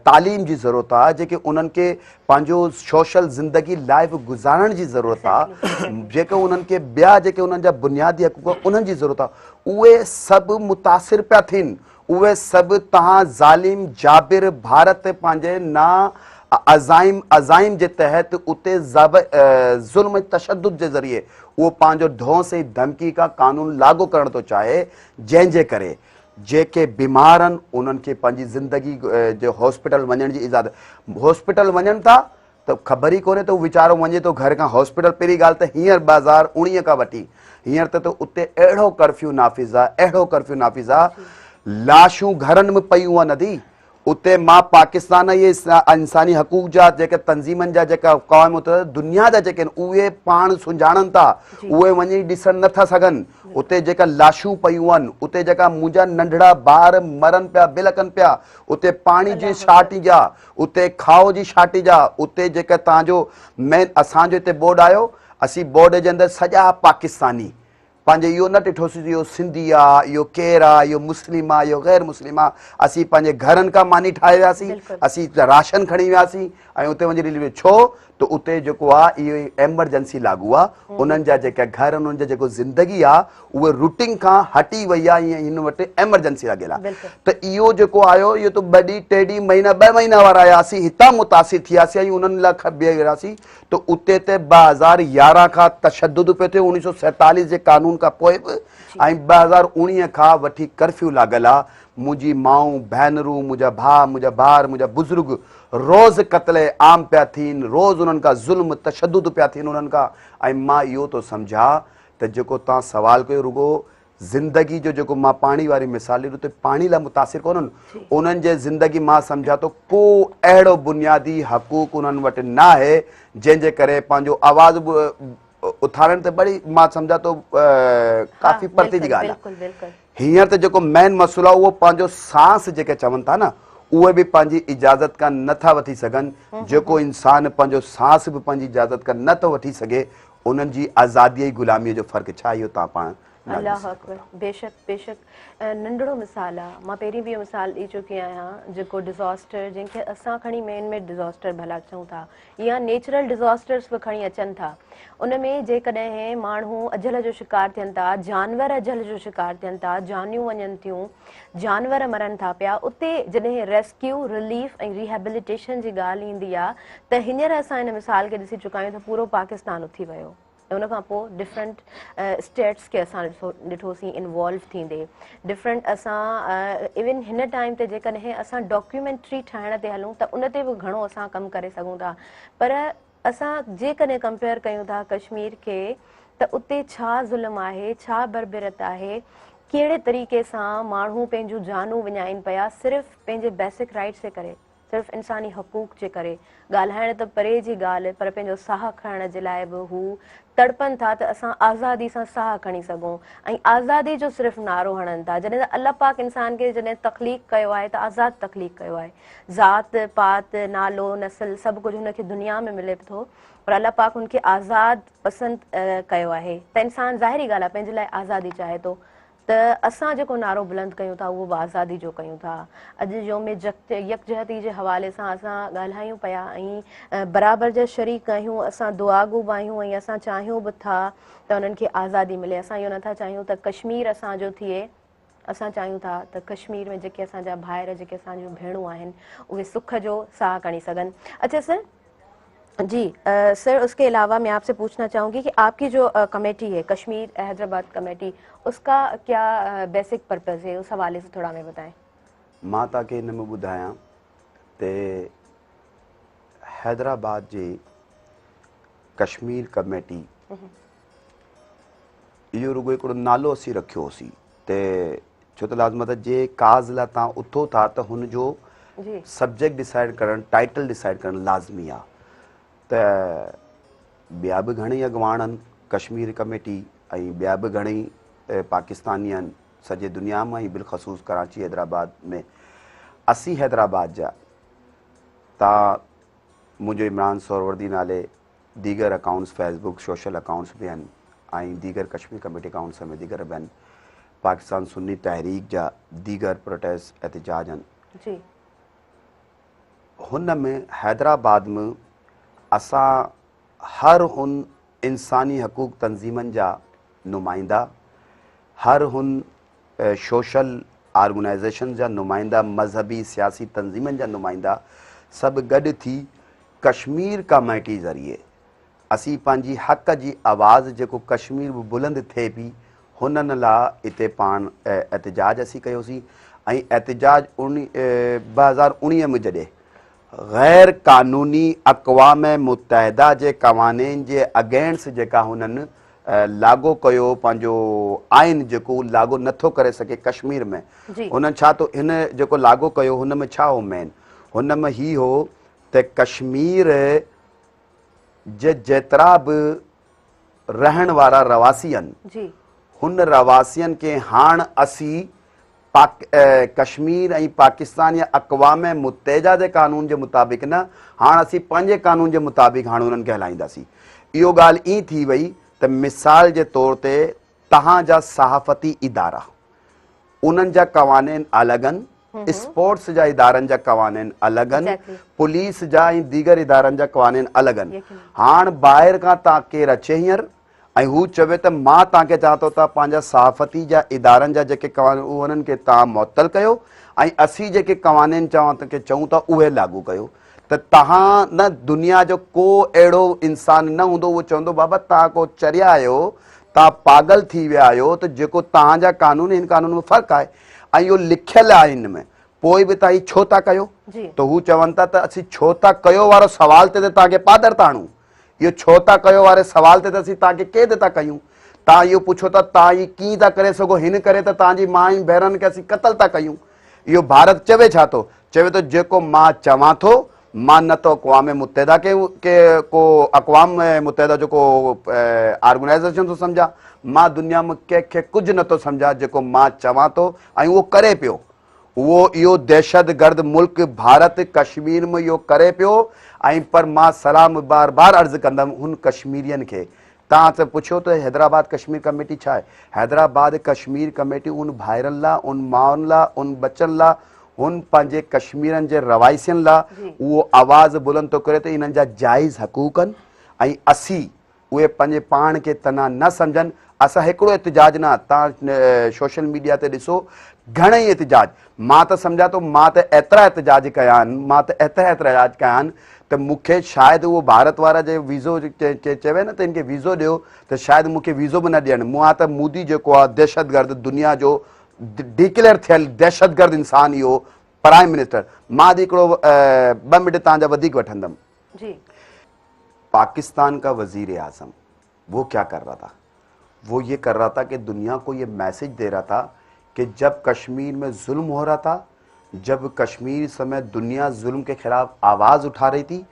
तालीम जी ज़रूरत आहे, जेके उन्हनि खे पंहिंजो सोशल ज़िंदगी लाइफ गुज़ारण जी ज़रूरत आहे, जेके उन्हनि खे ॿिया जेके उन्हनि जा बुनियादी हक़ूक़ उन्हनि जी ज़रूरत आहे, उहे सभु मुतासिर पिया थियनि। उहे सभु तव्हां ज़ालिम जाबिर भारत पंहिंजे ना अज़ाइम जे तहत उते ज़ुल्म तशद्दुद जे ज़रिए उहो पंहिंजो धौंस ऐं धमकी का कानून लागू करण थो चाहे, जंहिंजे करे जेके बीमार आहिनि उन्हनि खे पंहिंजी ज़िंदगी जो हॉस्पिटल वञण जी इजाज़त, हॉस्पिटल वञनि था त ख़बर ई कोन्हे त उहो वीचारो वञे थो घर खां हॉस्पिटल। पहिरीं ॻाल्हि त हींअर 2019 खां वठी हींअर त उते अहिड़ो कर्फ्यू नाफ़िज़ आहे, अहिड़ो कर्फ्यू नाफ़िज़ आहे, लाशूं घरनि में पयूं आहिनि। नदी उते मां पाकिस्तान ये इंसानी हक़ूक़ जा जेके तंज़ीमनि जा जेका क़ौम दुनिया जा जेके उहे पाण सुञाणनि था, उहे वञी ॾिसण नथा सघनि। उते जेका लाशूं पयूं आहिनि, उते जेका मुंहिंजा नंढड़ा ॿार मरनि पिया, बिलकनि पिया, उते पाणी जी शार्टेज आहे, उते खाओ जी शार्टेज आहे, उते जेका तव्हांजो मेन असांजो हिते बोर्ड आयो, असीं बोर्ड जे अंदरि सॼा पाकिस्तानी पंहिंजे इहो न ॾिठोसीं इहो सिंधी आहे, इहो केरु आहे, इहो मुस्लिम आहे, इहो ग़ैर मुस्लिम आहे। असीं पंहिंजे घरनि खां मानी ठाहे वियासीं, असीं राशन खणी वियासीं ऐं उते वञी रिलीव छो त उते जेको आहे इहो एमरजेंसी लागू आहे। उन्हनि जा जेका घर उन्हनि जा जेको ज़िंदगी आहे उहे रूटीन खां हटी वई आहे, ईअं हिन वटि एमरजेंसी लॻियल आहे। त इहो जेको आयो इहो त 2 ॾींहं 3 ॾींहं महीना 2 महीना वारा आयासीं, हितां मुतासिर थियासीं ऐं उन्हनि लाइ बीह वियासीं। त उते ते 2011 खां तशद्दुद पियो थिए, 1947 जे कानून खां पोइ बि, ऐं 2019 खां वठी कर्फ्यू लागल आहे। मुंहिंजी माऊं भेनरूं, मुंहिंजा भाउ, मुंहिंजा ॿार, मुंहिंजा बुज़ुर्ग रोज़ क़त्ल आम पिया थियनि, रोज़ उन्हनि खां ज़ुल्म तशद्दुद पिया थियनि उन्हनि खां। ऐं मां इहो थो सम्झा त जेको तव्हां सवाल कयो रुगो ज़िंदगी जो जेको मां पाणी वारी मिसाल ॾिनो त पाणी लाइ मुतासिर कोन्हनि, उन्हनि जे ज़िंदगी मां सम्झा थो को अहिड़ो बुनियादी हक़ूक़ उन्हनि वटि न आहे जंहिंजे करे पंहिंजो आवाज़ उथारण ते बड़ी मां सम्झा थो काफ़ी परते जी ॻाल्हि आहे। हींअर त जेको मेन मसइलो आहे उहो पंहिंजो सांस जेके चवनि था न, उहे बि पंहिंजी इजाज़त खां नथा वठी सघनि। जेको इंसान पंहिंजो सांस बि पंहिंजी इजाज़त खां नथो वठी सघे, उन्हनि जी आज़ादी ऐं ग़ुलामीअ जो फ़र्क़ु छा, इहो तव्हां पाण
अल्लाह अकबर। बेशक बेशक नंढड़ो मिसाल आहे। मां पहिरीं बि इहो मिसाल ॾेई चुकी आहियां, जेको डिज़ास्टर जंहिंखे असां खणी मेन में डिज़ास्टर भला चऊं था, या नेचुरल डिज़ास्टर्स बि खणी अचनि था, उन में जेकॾहिं माण्हू अजल जो शिकार थियनि था, जानवर अजल जो शिकार थियनि था, जानियूं वञनि थियूं, जानवर मरनि था पिया, उते जॾहिं रेस्क्यू रिलीफ ऐं रिहेबिलिटेशन जी ॻाल्हि ईंदी आहे त हींअर असां हिन मिसाल खे ॾिसी चुका आहियूं त पूरो पाकिस्तान उथी वियो। उन खां पोइ डिफरेंट स्टेट्स खे असां ॾिठोसीं इन्वॉल्व थींदे, डिफरेंट असां इवन हिन टाइम ते जेकॾहिं असां डॉक्यूमेंट्री ठाहिण ते हलूं त उन ते बि घणो असां कमु करे सघूं था। पर असां जेकॾहिं कंपेयर कयूं था कश्मीर खे त उते छा ज़ुल्म आहे, छा बरबिरत आहे, कहिड़े तरीक़े सां माण्हू पंहिंजूं जानूं विञाइनि पिया सिर्फ़ु पंहिंजे बेसिक राइट्स जे करे, सिर्फ़ु इंसानी हक़ूक़ जे करे। ॻाल्हाइण त परे जी ॻाल्हि, पर पंहिंजो साहु खणण जे लाइ बि हू तड़पनि था त असां आज़ादी सां साहु खणी सघूं, ऐं आज़ादी जो सिर्फ़ु नारो हणनि था। जॾहिं त अल्लाह पाक इंसान खे जॾहिं तख़लीक़ कयो आहे त आज़ादु तख़लीक़ कयो आहे, ज़ात पात नालो नसल सभु कुझु हुनखे दुनिया में मिले थो, पर अल्लाह पाक हुनखे आज़ादु पसंदि कयो आहे। त इंसानु ज़ाहिरी ॻाल्हि आहे पंहिंजे लाइ आज़ादी चाहे थो, त असां जेको नारो बुलंद कयूं था उहो बि आज़ादी जो कयूं था। अॼु जो में यकजहती जे हवाले सां असां ॻाल्हायूं पिया ऐं बराबरि जा शरीक आहियूं, असां दुआगो बि आहियूं ऐं असां चाहियूं बि था त उन्हनि खे आज़ादी मिले। असां इहो नथा चाहियूं त कश्मीर असांजो थिए, असां चाहियूं था त कश्मीर में जेके असांजा भाइर, जेके असांजूं भेणूं आहिनि, उहे सुख जो साहु खणी सघनि। अच्छा सर जी, सर उसके अलावा मैं आपसे पूछना चाहूँगी कि आपकी जो कमेटी है कश्मीर हैदराबाद कमेटी, उसका क्या बेसिक पर्पज़ है, उस हवाले से थोड़ा हमें बताएं।
मां तव्हांखे हिन में ॿुधायां त हैदराबाद जी कश्मीर कमेटी इहो रुगो हिकिड़ो नालो असीं रखियो होसीं त छो त लाज़मत जे काज़ लाइ तव्हां उथो था त हुनजो सब्जेक्ट डिसाइड करणु, टाइटल डिसाइड करणु लाज़मी आहे। त ॿिया बि घणेई अॻवान आहिनि कश्मीर कमेटी ऐं ॿिया बि घणेई पाकिस्तानी आहिनि सॼे दुनिया में, ऐं बिलख़सूस कराची हैदराबाद में। असी हैदराबाद जा तव्हां मुंहिंजो इमरान सोहरवर्दी नाले दीगर अकाउंट्स फेसबुक सोशल अकाउंट्स बि आहिनि ऐं दीगर कश्मीर कमेटी अकाउंट्स में दीगर बि आहिनि। पाकिस्तान सुन्नी तहरीक जा दीगर प्रोटेस्ट एहतजाज आहिनि
जी।
हुन में हैदराबाद में असां हर हुन इंसानी हक़ूक़ तंज़ीमनि जा नुमाइंदा, हर हुन सोशल ऑर्गेनाइजेशन जा नुमाइंदा, मजहबी सियासी तंज़ीमनि जा नुमाइंदा सभु गॾु थी कश्मीर कमेटी ज़रिए असी पंहिंजी हक़ जी आवाज़ जेको कश्मीर में बुलंद थिए पई हुननि लाइ हिते पाण एहतजाज असीं कयोसीं। ऐं एहतजाज 2019 में जॾहिं गैर कानूनी अक़वाम मुतहदा जे क़वानीन जे अगेंस्ट जेका हुननि लागू कयो पंहिंजो आइन जेको लागू नथो करे सघे कश्मीर में, हुननि छा तो हिन जेको लागू कयो हुन में छा हो मेन, हुन में ही हो त कश्मीर जे जेतिरा बि रहण वारा रवासी आहिनि हुन रवासियनि खे हाणे असीं कश्मीर ऐं पाकिस्तान या अक़वाम मुतहदा जे कानून जे मुताबिक़ न, हाणे असीं पंहिंजे कानून जे मुताबिक़ हाणे हुननि खे हलाईंदासीं। इहो ॻाल्हि ईअं थी वई त मिसाल जे तौर ते तव्हांजा सहाफ़ती इदारा उन्हनि जा क़वानीन अलॻि आहिनि, स्पोर्ट्स जा इदारनि जा क़वानीन अलॻि आहिनि, पुलिस जा ऐं दीगर इदारनि जा क़वानीन अलॻि आहिनि। हाणे ॿाहिरि खां तव्हां केरु अचे हींअर ऐं हू चवे त मां तव्हांखे चवां थो त पंहिंजा सहाफ़ती जा इदारनि जा जेके क़वानीन उन्हनि खे तव्हां मुअत्तल कयो ऐं असीं जेके क़वानीन चऊं था उहे लागू कयो। त तव्हां न दुनिया जो को अहिड़ो इंसान न हूंदो उहो चवंदो बाबा तव्हां को चरिया आहियो, तव्हां पागल थी विया आहियो, त जेको तव्हांजा कानून हिन कानून में फ़र्क़ु आहे ऐं इहो लिखियलु आहे हिन में, पोइ बि तव्हां हीउ छो था कयो? त हू चवनि था त असीं छो था कयो वारो सवाल ते तव्हांखे पादर था आणूं, इहो छो था कयो वारे सवाल ते त असीं तव्हांखे क़ैद था कयूं। तव्हां इहो पुछो था तव्हां हीअ कीअं था करे सघो, हिन करे त तव्हांजी माउ ऐं भेनरुनि खे असीं क़तल था कयूं। इहो भारत चवे छा थो, चवे थो जेको मां चवां थो मां न त अक़वाम मुतहदा के को अक़वाम मुतहदा जेको ऑर्गेनाइज़ेशन थो सम्झां, मां दुनिया में कंहिंखे कुझु नथो सम्झां, जेको मां चवां थो ऐं उहो करे पियो, उहो इहो दहशत गर्द मुल्क भारत कश्मीर में इहो करे पियो। ऐं पर मां सलाम बार बार अर्ज़ु कंदुमि हुन कश्मीरियुनि खे। तव्हां त पुछो त हैदराबाद कश्मीर कमेटी छा आहे? हैदराबाद कश्मीर कमेटी उन भाइरनि लाइ, उन माउनि लाइ, उन बचनि लाइ, हुन पंहिंजे कश्मीरनि जे रवाइसियुनि लाइ उहो आवाज़ बुलंद थो करे त इन्हनि जा जाइज़ हक़ूक़ आहिनि ऐं असीं उहे पंहिंजे पाण खे तना न सम्झनि। असां हिकिड़ो एहतजाज न, तव्हां सोशल मीडिया ते ॾिसो घणेई एहतजाज, मां त सम्झां थो मां त एतिरा एहतजाज कया आहिनि, मां त एतिरा एहतजाज कया आहिनि त मूंखे शायदि उहो भारत वारा जे वीज़ो चवे न त हिनखे वीज़ो ॾियो त शायदि मूंखे वीज़ो बि न ॾियनि। मूं त मोदी जेको आहे दहशतगर्द दुनिया जो डिक्लेयर थियल दहशतगर्द इंसान, इहो प्राइम मिनिस्टर, मां अॼु हिकिड़ो 2 मिनट तव्हांजा वधीक वठंदुमि। पाकिस्तान का वजीर आज़म वो क्या कर रहा था, वो ये कर रहा था कि दुनिया को ये मैसेज दे रहा था कि जब कश्मीर में जुल्म हो रहा था, जब कश्मीर समेत दुनिया जुल्म के खिलाफ आवाज़ उठा रही थी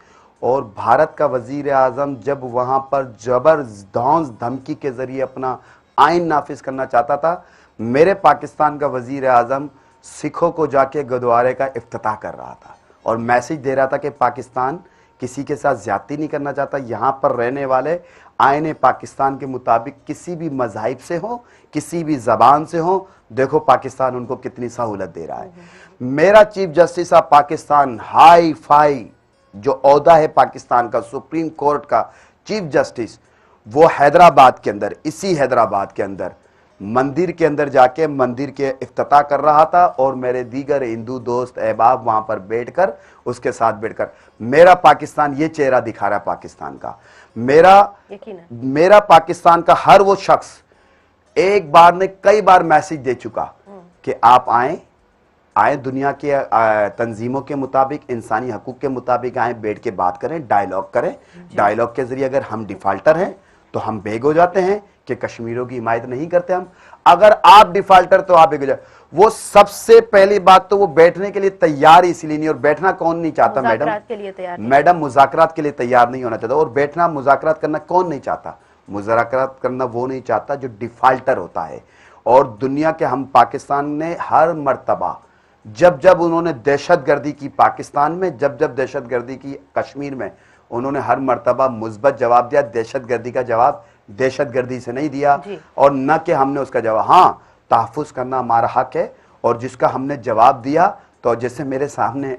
और भारत का वजीर आज़म जब वहाँ पर जबरदस्त धमकी के ज़रिए अपना आइन नाफिज करना चाहता था, मेरे पाकिस्तान का वजीर आज़म सिखों को जाके गुरुद्वारे का इफ्तिताह कर रहा था और मैसेज दे रहा था कि पाकिस्तान किसी के साथ ज्यादती नहीं करना चाहता, यहाँ पर रहने वाले आईने पाकिस्तान के मुताबिक किसी भी मज़हब से हो, किसी भी ज़बान से हो, देखो पाकिस्तान उनको कितनी सहूलत दे रहा है। मेरा chief justice of Pakistan, hi-fi जो ओहदा है पाकिस्तान का, सुप्रीम कोर्ट का चीफ जस्टिस, वो हैदराबाद के अंदर, इसी हैदराबाद के अंदर मंदिर के अंदर जाके मंदिर के इफ्तिताह कर रहा था और मेरे दीगर हिंदू दोस्त अहबाब वहां पर बैठकर उसके साथ बैठकर मेरा पाकिस्तान ये चेहरा दिखा रहा है पाकिस्तान का। मेरा पाकिस्तान का हर वो शख्स एक बार ने कई बार मैसेज दे चुका कि आप आए दुनिया के तंजीमों के मुताबिक, इंसानी हकूक के मुताबिक आए, बैठ के बात करें, डायलॉग करें। डायलॉग के जरिए अगर हम डिफाल्टर हैं तो हम बेग हो जाते हैं कि कश्मीरियों की हिमायत नहीं करते हम? अगर आप डिफाल्टर तो आप एक वो सबसे पहली बात तो वो बैठने के लिए तैयार इसलिए नहीं, और बैठना कौन नहीं चाहता मैडम?
मुज़ाकरात के लिए तैयार नहीं।
मैडम मुज़ाकरात के लिए तैयार नहीं होना चाहता, और बैठना मुज़ाकरात करना कौन नहीं चाहता? मुज़ाकरात करना वो नहीं चाहता जो डिफाल्टर होता है। और दुनिया के हम पाकिस्तान ने हर मर्तबा जब जब उन्होंने दहशतगर्दी की पाकिस्तान में, जब जब दहशतगर्दी की कश्मीर में, उन्होंने हर मर्तबा मुस्बत जवाब दिया। दहशतगर्दी का जवाब दहशतगर्दी से नहीं दिया, और न कि हमने उसका जवाब, हाँ तहफ़्फ़ुज़ करना हमारा हक है, और जिसका हमने जवाब दिया, तो जैसे मेरे सामने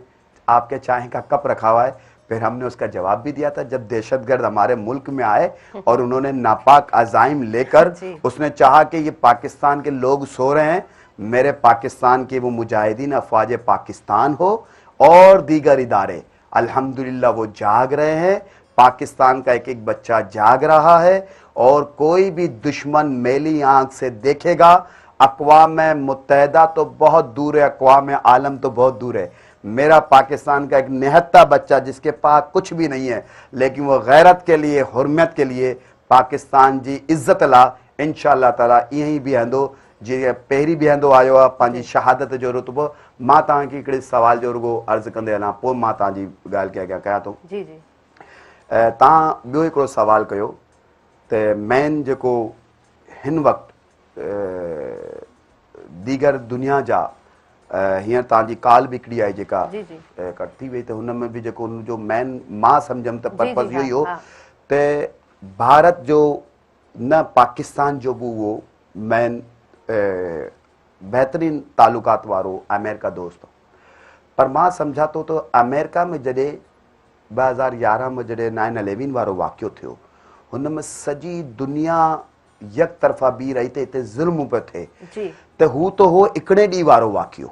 आपके चाय का कप रखा हुआ है, फिर हमने उसका जवाब भी दिया था जब दहशतगर्द हमारे मुल्क में आए और उन्होंने नापाक अज़ाइम लेकर, उसने चाहा कि ये पाकिस्तान के लोग सो रहे हैं, मेरे पाकिस्तान के वो मुजाहिदीन अफवाज पाकिस्तान हो और दीगर इदारे, अल्हम्दुलिल्लाह वो जाग रहे हैं। पाकिस्तान का एक एक बच्चा जाग रहा है, और कोई भी दुश्मन मेली आंख से देखेगा, अक़वाम मुत्तहिदा तो बहुत दूर है, अक़वाम आलम तो बहुत दूर है, मेरा पाकिस्तान का एक निहत्ता बच्चा जिसके पास कुछ भी नहीं है, लेकिन वो गैरत के लिए, हुर्मत के लिए पाकिस्तान जी इज्जत ला, इंशाअल्लाह ताला यहीं बीहंदो, जी पहिरीं बीहंदो आयो आहे पंहिंजी शहादत जो रुतबो। मां तव्हांखे हिकिड़े सवाल जो रुगो अर्ज़ु कंदे हलां, पोइ मां तव्हांजी ॻाल्हि खे अॻियां कयां थो।
जी जी।
तव्हां ॿियो हिकिड़ो सवाल कयो त मेन जेको हिन वक़्तु दीगर दुनिया जा हींअर तव्हांजी कॉल बि हिकिड़ी आहे जेका कट थी वई, त हुन में बि जेको हुनजो मेन मां सम्झमि त पर्पज़ इहो ई हो त भारत जो न पाकिस्तान जो बि उहो मेन बहितरीन तालुकात वारो अमेरिका दोस्त हो। पर मां सम्झा थो त अमेरिका में जॾहिं 2011 में जॾहिं 9/11 वारो वाक़ियो थियो, हुन में सॼी दुनिया यक तरफ़ा बी रही त हिते ज़ुल्म पियो थिए, त हू त हो हिकिड़े ॾींहुं वारो वाक़ियो।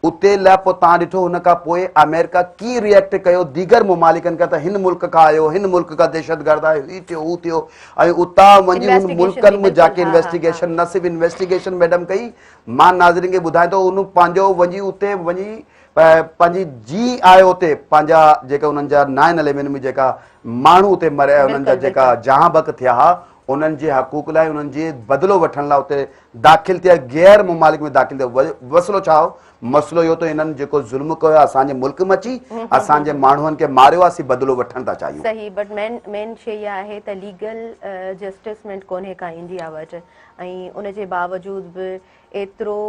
उते लाइ पोइ तव्हां ॾिठो हुन खां पोइ अमेरिका कीअं रिएक्ट कयो दीगर मुमालिकनि खां, त हिन मुल्क खां आयो, हिन मुल्क खां दहशतगर्द आयो, हीउ थियो हू थियो, ऐं उतां वञी हुन मुल्कनि में जाके इन्वेस्टिगेशन, न सिर्फ़ु इन्वेस्टिगेशन मैडम कई, मां नाज़रीन खे ॿुधायां थो, उन पंहिंजो वञी उते वञी पंहिंजी जी आयो उते, पंहिंजा जेका उन्हनि जा 9/11 में जेका माण्हू उते मरिया, उन्हनि जा जेका जहां बक थिया हा, उन्हनि जे हक़ूक़ लाइ, उन्हनि जे बदिलो वठण लाइ उते दाख़िल थिया, गैर मुमालिक में दाख़िल थिया। मसलो छा हो? मसलो इहो त हिननि जेको ज़ुल्म कयो असांजे मुल्क में अची, असांजे माण्हुनि खे मारियो आहे, असीं बदिलो वठण था चाहियूं।
सही, बट मेन शइ इहा आहे त लीगल जस्टिसमेंट कोन्हे का इंडिया वटि, ऐं उन जे बावजूद बि एतिरो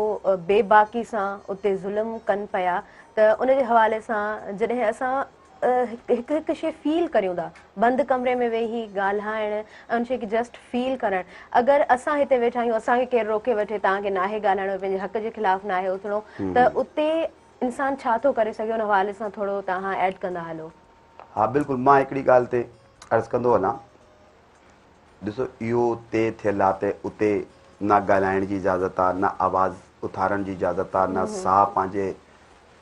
बेबाकी सां उते ज़ुल्म कनि पिया, त उन जे हवाले सां जॾहिं असां हिकु हिकु शइ फील करियूं था, बंदि कमरे में वेही ॻाल्हाइण ऐं उन शइ खे जस्ट फील करणु, अगरि असां हिते वेठा आहियूं, असांखे केरु रोके वठे, तव्हांखे नाहे ॻाल्हाइणो, पंहिंजे हक़ जे ख़िलाफ़ु नाहे उथणो, त उते इंसानु छा थो करे सघे, उन हवाले सां थोरो तव्हां ऐड कंदा हलो।
हा बिल्कुलु, मां हिकिड़ी ॻाल्हि ते अर्ज़ु कंदो हलां। ॾिसो, इहो तय थियल आहे त उते न ॻाल्हाइण जी इजाज़त आहे, न आवाज़ उथारण जी इजाज़त आहे, न साह पंहिंजे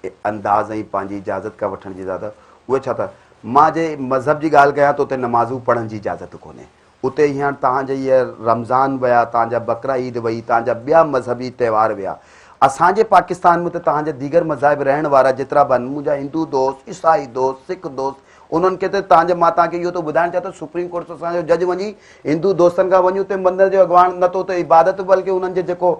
अंदाज़ ऐं पंहिंजी इजाज़त खां वठण जी इजाज़त। उहे छा था, मां जे मज़हब जी ॻाल्हि कयां त उते नमाज़ूं पढ़ण जी इजाज़त कोन्हे। उते हींअर तव्हांजे हीअ रमज़ान विया, तव्हांजा बकरा ईद वई, तव्हांजा ॿिया मज़हबी त्योहार विया। असांजे पाकिस्तान में त तव्हांजा दीगर मज़हब रहण वारा जेतिरा बि आहिनि, मुंहिंजा हिंदू दोस्त, ईसाई दोस्त, सिख दोस्त, उन्हनि खे त तव्हांजे, मां तव्हांखे इहो थो ॿुधाइणु चाहियां त सुप्रीम कोर्ट असांजो जज वञी हिंदू दोस्तनि खां वञी उते मंदर जो अॻवान नथो त इबादत, बल्कि उन्हनि जे जेको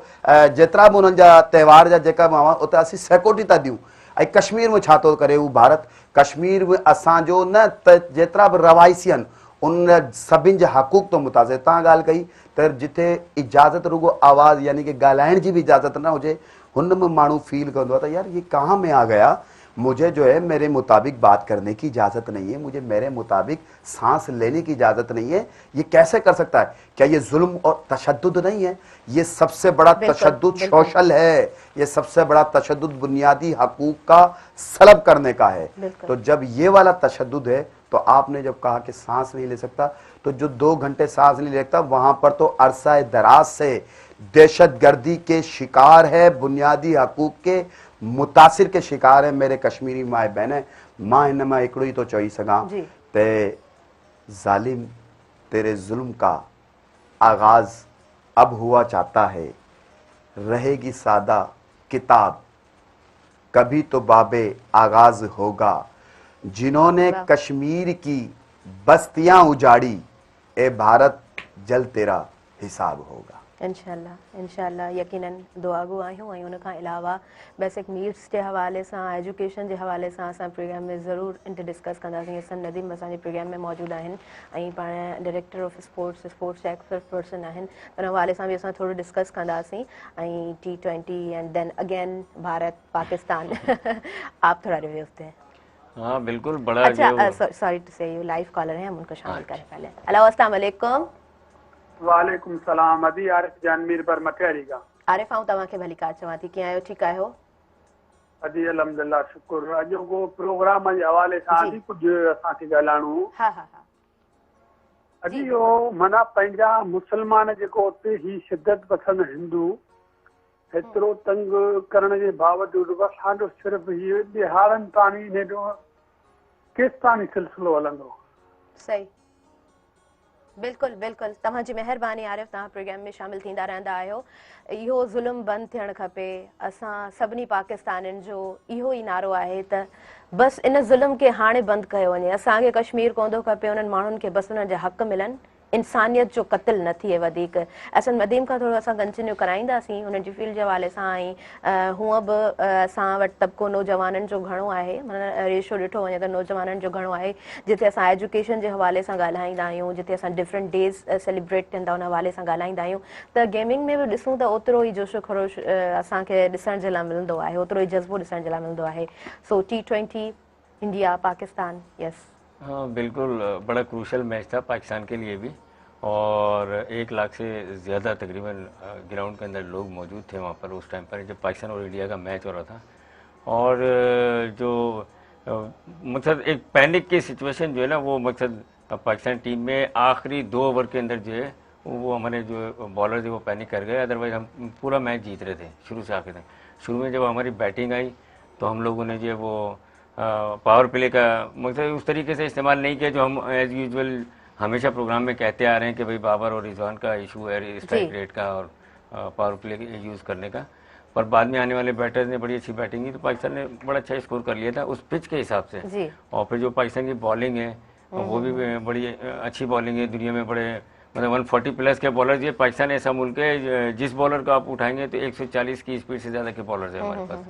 जेतिरा बि उन्हनि जा त्योहार जा जेका मां उते असीं सिक्योरिटी था ॾियूं। ऐं कश्मीर में छा थो करे हू भारत? कश्मीर में असांजो न त जेतिरा बि रवाइसी आहिनि उन सभिनि जे हक़ूक़ तो मुतासिर। तव्हां ॻाल्हि कई त जिथे इजाज़त रुगो आवाज़ यानी कि ॻाल्हाइण जी बि इजाज़त न हुजे, हुन में माण्हू फील कंदो आहे त यार ये कहाँ में आ गया, मुझे जो है मेरे मुताबिक बात करने की इजाज़त नहीं है, मुझे मेरे मुताबिक सांस लेने की इजाज़त नहीं है, ये कैसे कर सकता है? क्या ये जुल्म और तशद्दुद नहीं है? ये सबसे बड़ा तशद्दुद सोशल है, ये सबसे बड़ा तशद्दुद बुनियादी हकूक़ का सलब करने का है। तो जब ये वाला तशद्दुद है, तो आपने जब कहा कि सांस नहीं ले सकता, तो जो 2 घंटे सांस नहीं ले सकता, वहां पर तो अरसा दराज से दहशतगर्दी के शिकार है, बुनियादी हकूक़ के मुतासिर के शिकार है मेरे कश्मीरी माए बहने। मां इन में हिकिड़ो ई तो चई सघां त जालिम तेरे जुल्म का आगाज अब हुआ चाहता है, रहेगी सादा किताब कभी तो बाबे आगाज होगा, जिन्होंने कश्मीर की बस्तियां उजाड़ी, ए भारत जल तेरा हिसाब होगा।
इंशाल्लाह इंशाल्लाह यकीनन दुआगो आहियूं ऐं उन खां अलावा बेसिक नीड्स जे हवाले सां एजुकेशन जे हवाले सां असां प्रोग्राम में ज़रूरु इंटर डिस्कस कंदासीं। असन नदीम असांजे प्रोग्राम में मौजूदु आहिनि ऐं पाण डायरेक्टर ऑफ स्पोर्ट्स जा एक्सपर्ट पर्सन आहिनि, उन हवाले सां बि असां थोरो डिस्कस कंदासीं ऐं T20 and than again Bharat Pakistan आप थोड़ा रिव्यू दें।
हाँ बिल्कुल बड़ा
अच्छा सॉरी टू से यू लाइव कॉलर हैं, हम उनको शामिल करें पहले। हेलो अस्सलाम वालेकुम।
वालेकुम सलाम। अदी आरिफ जानमीर पर मटियारी का।
आरिफ आऊं तव्हांखे भली कार चवां थी, कीअं आहियो? ठीकु आहियो?
अदी अल्हम्दुलिल्लाह शुक्र। अॼु को प्रोग्राम जे हवाले सां
जी।
अॼु कुझु असांखे ॻाल्हाइणो हो।
हा हा हा
अॼु इहो माना पंहिंजा मुस्लमान जेको उते ही शिदत पसंद हिंदू हेतिरो तंग करण जे बावजूदि बि असांजो सिर्फ़ु हीअ बिहारनि ताणी हेॾो केसिताणी सिलसिलो हलंदो।
सही बिल्कुलु बिल्कुलु, तव्हांजी महिरबानी आरिफ, तव्हां प्रोग्राम में शामिल थींदा रहंदा आहियो। इहो ज़ुल्म बंदि थियणु खपे। असां सभिनी पाकिस्तानियुनि जो इहो ई नारो आहे त बसि इन ज़ुल्म खे हाणे बंदि कयो वञे। असांखे कश्मीर कोंदो खपे, उन्हनि माण्हुनि खे बसि उन्हनि जा हक़ मिलनि, इंसानियत जो क़त्ल न थिए वधीक। असां नदीम खां थोरो असां कंटिन्यू कराईंदासीं हुननि जी फील्ड जे हवाले सां। ऐं हूअं बि असां वटि तबिको नौजवाननि जो घणो आहे, माना रेशो ॾिठो वञे त नौजवाननि जो घणो आहे। जिते असां एजुकेशन जे हवाले सां ॻाल्हाईंदा आहियूं, जिते असां डिफरेंट डेज़ सेलिब्रेट थियनि था उन हवाले सां ॻाल्हाईंदा आहियूं, त गेमिंग में बि ॾिसूं त ओतिरो ई जोशो ख़रोश असांखे ॾिसण जे लाइ मिलंदो आहे, ओतिरो ई जज़्बो ॾिसण जे लाइ मिलंदो आहे। सो T20 इंडिया पाकिस्तान, यस।
हाँ बिल्कुल बड़ा क्रूशल मैच था पाकिस्तान के लिए भी, और 1 लाख से ज़्यादा तकरीबन ग्राउंड के अंदर लोग मौजूद थे वहाँ पर उस टाइम पर जब पाकिस्तान और इंडिया का मैच हो रहा था। और जो मकसद एक पैनिक की सिचुएशन जो है ना, वो मकसद पाकिस्तान टीम में आखिरी 2 ओवर के अंदर जो है वो हमारे जो बॉलर थे वो पैनिक कर गए, अदरवाइज़ हम पूरा मैच जीत रहे थे शुरू से आखिर तक। शुरू में जब हमारी बैटिंग आई तो हम लोगों ने जो वो पावर प्ले का मतलब उस तरीके से इस्तेमाल नहीं किया जो हम एज़ यूजुअल हमेशा प्रोग्राम में कहते आ रहे हैं कि भाई बाबर और रिजवान का इशू है स्ट्राइक रेट का और पावर प्ले यूज़ करने का। पर बाद में आने वाले बैटर्स ने बड़ी अच्छी बैटिंग की तो पाकिस्तान ने बड़ा अच्छा स्कोर कर लिया था उस पिच के हिसाब से। और फिर जो पाकिस्तान की बॉलिंग है वो भी बड़ी अच्छी बॉलिंग है। दुनिया में बड़े मतलब 140 प्लस के बॉलर, ये पाकिस्तान ऐसा मुल्क है जिस बॉलर को आप उठाएंगे तो 140 की स्पीड से ज़्यादा के बॉलर्स हैं हमारे पास।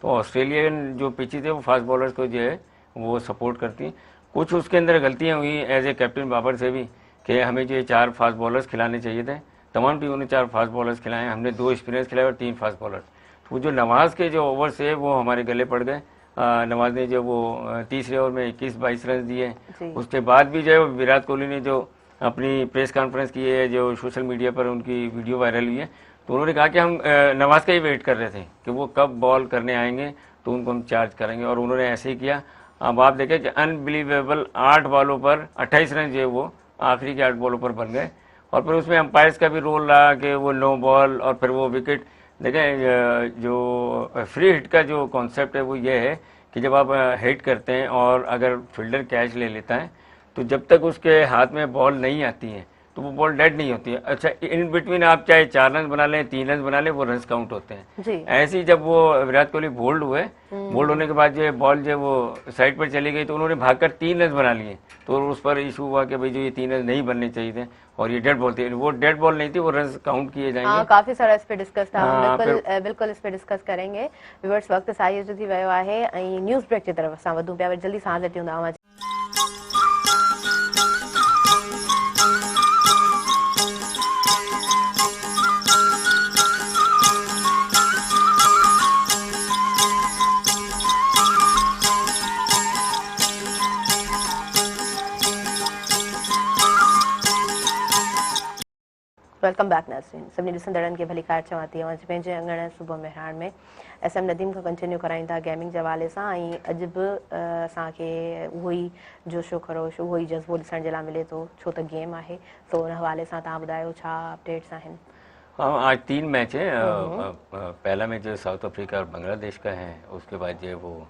तो ऑस्ट्रेलियन जो पिचेज है वो फास्ट बॉलर्स को जो है वो सपोर्ट करती हैं। कुछ उसके अंदर गलतियाँ हुई एज ए कैप्टन बाबर से भी कि हमें जो 4 फास्ट बॉलर्स खिलाने चाहिए थे। तमाम टीमों ने 4 फास्ट बॉलर्स खिलाए, हमने 2 स्पिनर्स खिलाए और 3 फास्ट बॉलर्स। तो जो नवाज़ के जो ओवर्स है वो हमारे गले पड़ गए। नवाज ने जो वो तीसरे ओवर में 21-22 रन दिए। उसके बाद भी जो है विराट कोहली ने जो अपनी प्रेस कॉन्फ्रेंस की है, जो सोशल मीडिया पर उनकी वीडियो वायरल हुई है, तो उन्होंने कहा कि हम नवाज का ही वेट कर रहे थे कि वो कब बॉल करने आएंगे तो उनको हम चार्ज करेंगे, और उन्होंने ऐसे ही किया। अब आप देखें कि अनबिलीवेबल 8 बॉलों पर 28 रन जो है वो आखिरी के 8 बॉलों पर बन गए। और फिर उसमें अंपायर्स का भी रोल रहा कि वो नो बॉल और फिर वो विकेट। देखें जो फ्री हिट का जो कॉन्सेप्ट है वो ये है कि जब आप हिट करते हैं और अगर फील्डर कैच ले लेता है तो जब तक उसके हाथ में बॉल नहीं आती है तो वो बॉल डेड नहीं होती है। अच्छा, इन बिटवीन आप चाहे 4 रन बना लें, 3 रन बना लें, वो रन काउंट होते हैं। ऐसे ही जब वो विराट कोहली बोल्ड हुए, बोल्ड होने के बाद जो बॉल जो वो साइड पर चली गई तो उन्होंने भागकर 3 रन बना लिए। तो उस पर इशू हुआ कि भाई जो ये 3 रन नहीं बनने चाहिए थे और ये डेड बॉल थी। वो डेड बॉल नहीं थी, वो रन काउंट किए जाएंगे।
काफी सारा इस पे डिस्कस था, हम बिल्कुल इस पे डिस्कस करेंगे। व्यूअर्स वक्त साई जो थी वियो आहे ऐं न्यूज़ ब्रेक की तरफ असां वधूं पिया, जल्दी सां हाज़िर थियूं आवाज़। वेलकम बैक नाज़रीन, सभिनी ॾिसंदड़नि खे भली ख़ैर चवां थी। अॼु पंहिंजे अंगण सुबुह मेहरान में SM नदीम खां कंटिन्यू करायूं था गेमिंग जे हवाले सां। ऐं अॼु बि असांखे उहो ई जोशो ख़रोश, उहो ई जज़्बो ॾिसण जे लाइ मिले थो, छो त गेम आहे। तो उन हवाले सां तव्हां ॿुधायो छा अपडेट्स आहिनि?
हाँ, आज 3 मैच हैं। पहला मैच जो साउथ अफ्रीका और बांग्लादेश का है, उसके बाद जो है वो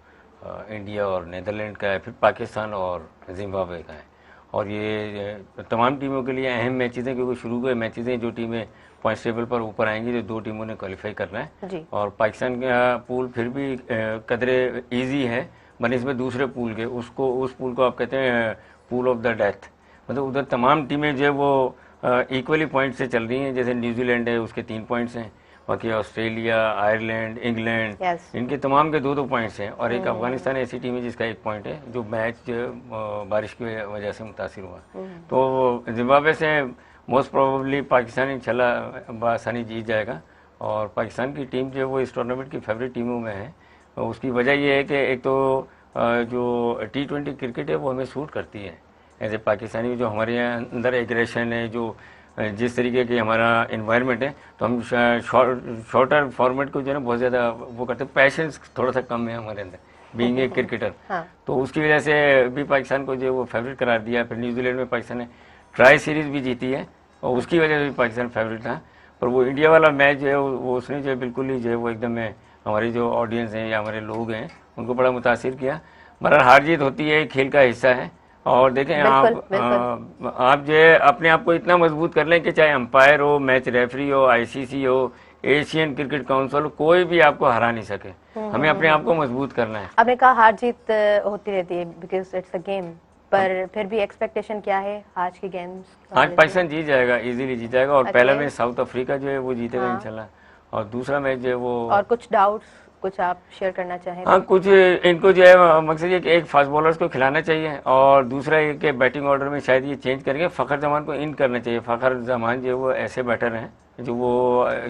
इंडिया और नीदरलैंड का है, फिर पाकिस्तान और जिम्बाब्वे का है। और ये तमाम टीमों के लिए अहम मैचेस हैं क्योंकि शुरू के मैचेस हैं जो टीमें पॉइंट्स टेबल पर ऊपर आएंगी, जो 2 टीमों ने क्वालिफाई करना है। और पाकिस्तान का पूल फिर भी कदरे इजी है बनिस्बत दूसरे पूल के। उस पूल को आप कहते हैं पूल ऑफ द डेथ, मतलब उधर तमाम टीमें जो है वो इक्वली पॉइंट से चल रही हैं। जैसे न्यूजीलैंड है उसके 3 पॉइंट्स हैं, बाकी ऑस्ट्रेलिया, आयरलैंड, इंग्लैंड
Yes.
इनके तमाम के 2-2 पॉइंट्स हैं, और एक अफगानिस्तान ऐसी टीम है जिसका 1 पॉइंट है, जो मैच बारिश की वजह से मुतासिर हुआ। तो जिम्बाब्वे से मोस्ट प्रोबेबली पाकिस्तान इंशाल्लाह बआसानी जीत जाएगा, और पाकिस्तान की टीम जो है वो इस टूर्नामेंट की फेवरेट टीमों में है। उसकी वजह ये है कि एक तो जो T20 क्रिकेट है वो हमें सूट करती है एज ए पाकिस्तानी, जो हमारे यहाँ अंदर एग्रेशन है, जो जिस तरीके की हमारा इन्वायरमेंट है, तो हम शॉर्टर फॉर्मेट को जो है ना बहुत ज़्यादा वो करते हैं, पैशंस थोड़ा सा कम है हमारे अंदर बीइंग ए क्रिकेटर। तो उसकी वजह से भी पाकिस्तान को जो वो फेवरेट करार दिया। फिर न्यूजीलैंड में पाकिस्तान ने ट्राई सीरीज़ भी जीती है, और उसकी वजह से भी पाकिस्तान फेवरेट था। पर वो इंडिया वाला मैच जो है वो उसने जो है बिल्कुल ही जो है वो एकदम हमारी जो ऑडियंस हैं या हमारे लोग हैं उनको बड़ा मुतासिर किया। मगर हार जीत होती है, खेल का हिस्सा है। और देखें आप जो है अपने आप को इतना मजबूत कर लें कि चाहे अंपायर हो, मैच रेफरी हो, ICC हो, एशियन क्रिकेट काउंसिल हो, कोई भी आपको हरा नहीं सके। हमें अपने आप को मजबूत करना है।
आपने कहा हार जीत होती रहती है बिकॉज इट्स अ गेम, पर फिर भी एक्सपेक्टेशन क्या है आज के गेम्स?
आज पाकिस्तान जीत जाएगा, इजीली जीत जाएगा, और पहला मैच साउथ अफ्रीका जो है वो जीतेगा इंशाल्लाह, और दूसरा मैच जो है वो।
और कुछ डाउट्स कुछ आप शेयर करना चाहें?
हाँ, कुछ इनको जो है मकसद ये कि एक फास्ट बॉलर्स को खिलाना चाहिए, और दूसरा ये कि बैटिंग ऑर्डर में शायद ये चेंज करेंगे, फ़खर जमान को इन करना चाहिए। फ़खर जमान जो है वो ऐसे बैटर हैं जो वो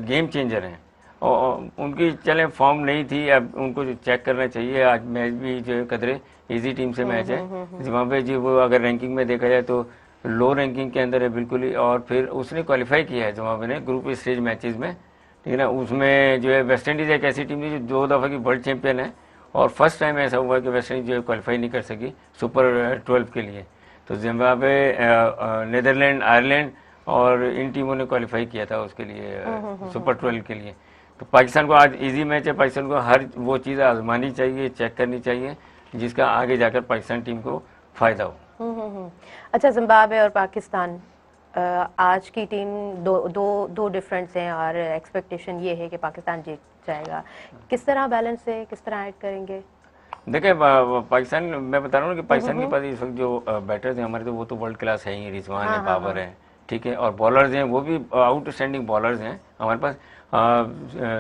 गेम चेंजर हैं, और उनकी चलें फॉर्म नहीं थी, अब उनको जो चेक करना चाहिए। आज मैच भी जो है कदरे इजी टीम से मैच है। जिम्बाब्वे जी वो अगर रैंकिंग में देखा जाए तो लो रैंकिंग के अंदर है बिल्कुल ही, और फिर उसने क्वालिफाई किया है जिम्बाब्वे ने ग्रुप स्टेज मैचेस में, ठीक है ना। उसमें जो है वेस्ट इंडीज़ एक ऐसी टीम थी जो 2 दफ़ा की वर्ल्ड चैंपियन है, और फर्स्ट टाइम ऐसा हुआ कि वेस्ट इंडीज जो है क्वालिफाई नहीं कर सकी सुपर 12 के लिए। तो जिम्बाब्वे, नीदरलैंड, आयरलैंड और इन टीमों ने क्वालिफाई किया था उसके लिए सुपर 12 के लिए। तो पाकिस्तान को आज इजी मैच है, पाकिस्तान को हर वो चीज़ आजमानी चाहिए, चेक करनी चाहिए जिसका आगे जाकर पाकिस्तान टीम को फ़ायदा हो।
अच्छा, जिम्बाब्वे और पाकिस्तान आज की टीम दो डिफरेंट्स हैं, और एक्सपेक्टेशन ये है कि पाकिस्तान जीत जाएगा। किस तरह बैलेंस है, किस तरह ऐड करेंगे?
देखिए पाकिस्तान, मैं बता रहा हूँ कि पाकिस्तान के पास इस वक्त जो बैटर्स हैं हमारे, तो वो तो वर्ल्ड क्लास है ही, रिजवान है, बाबर है, ठीक है, और बॉलर्स हैं वो भी आउटस्टैंडिंग बॉलर्स हैं हमारे पास।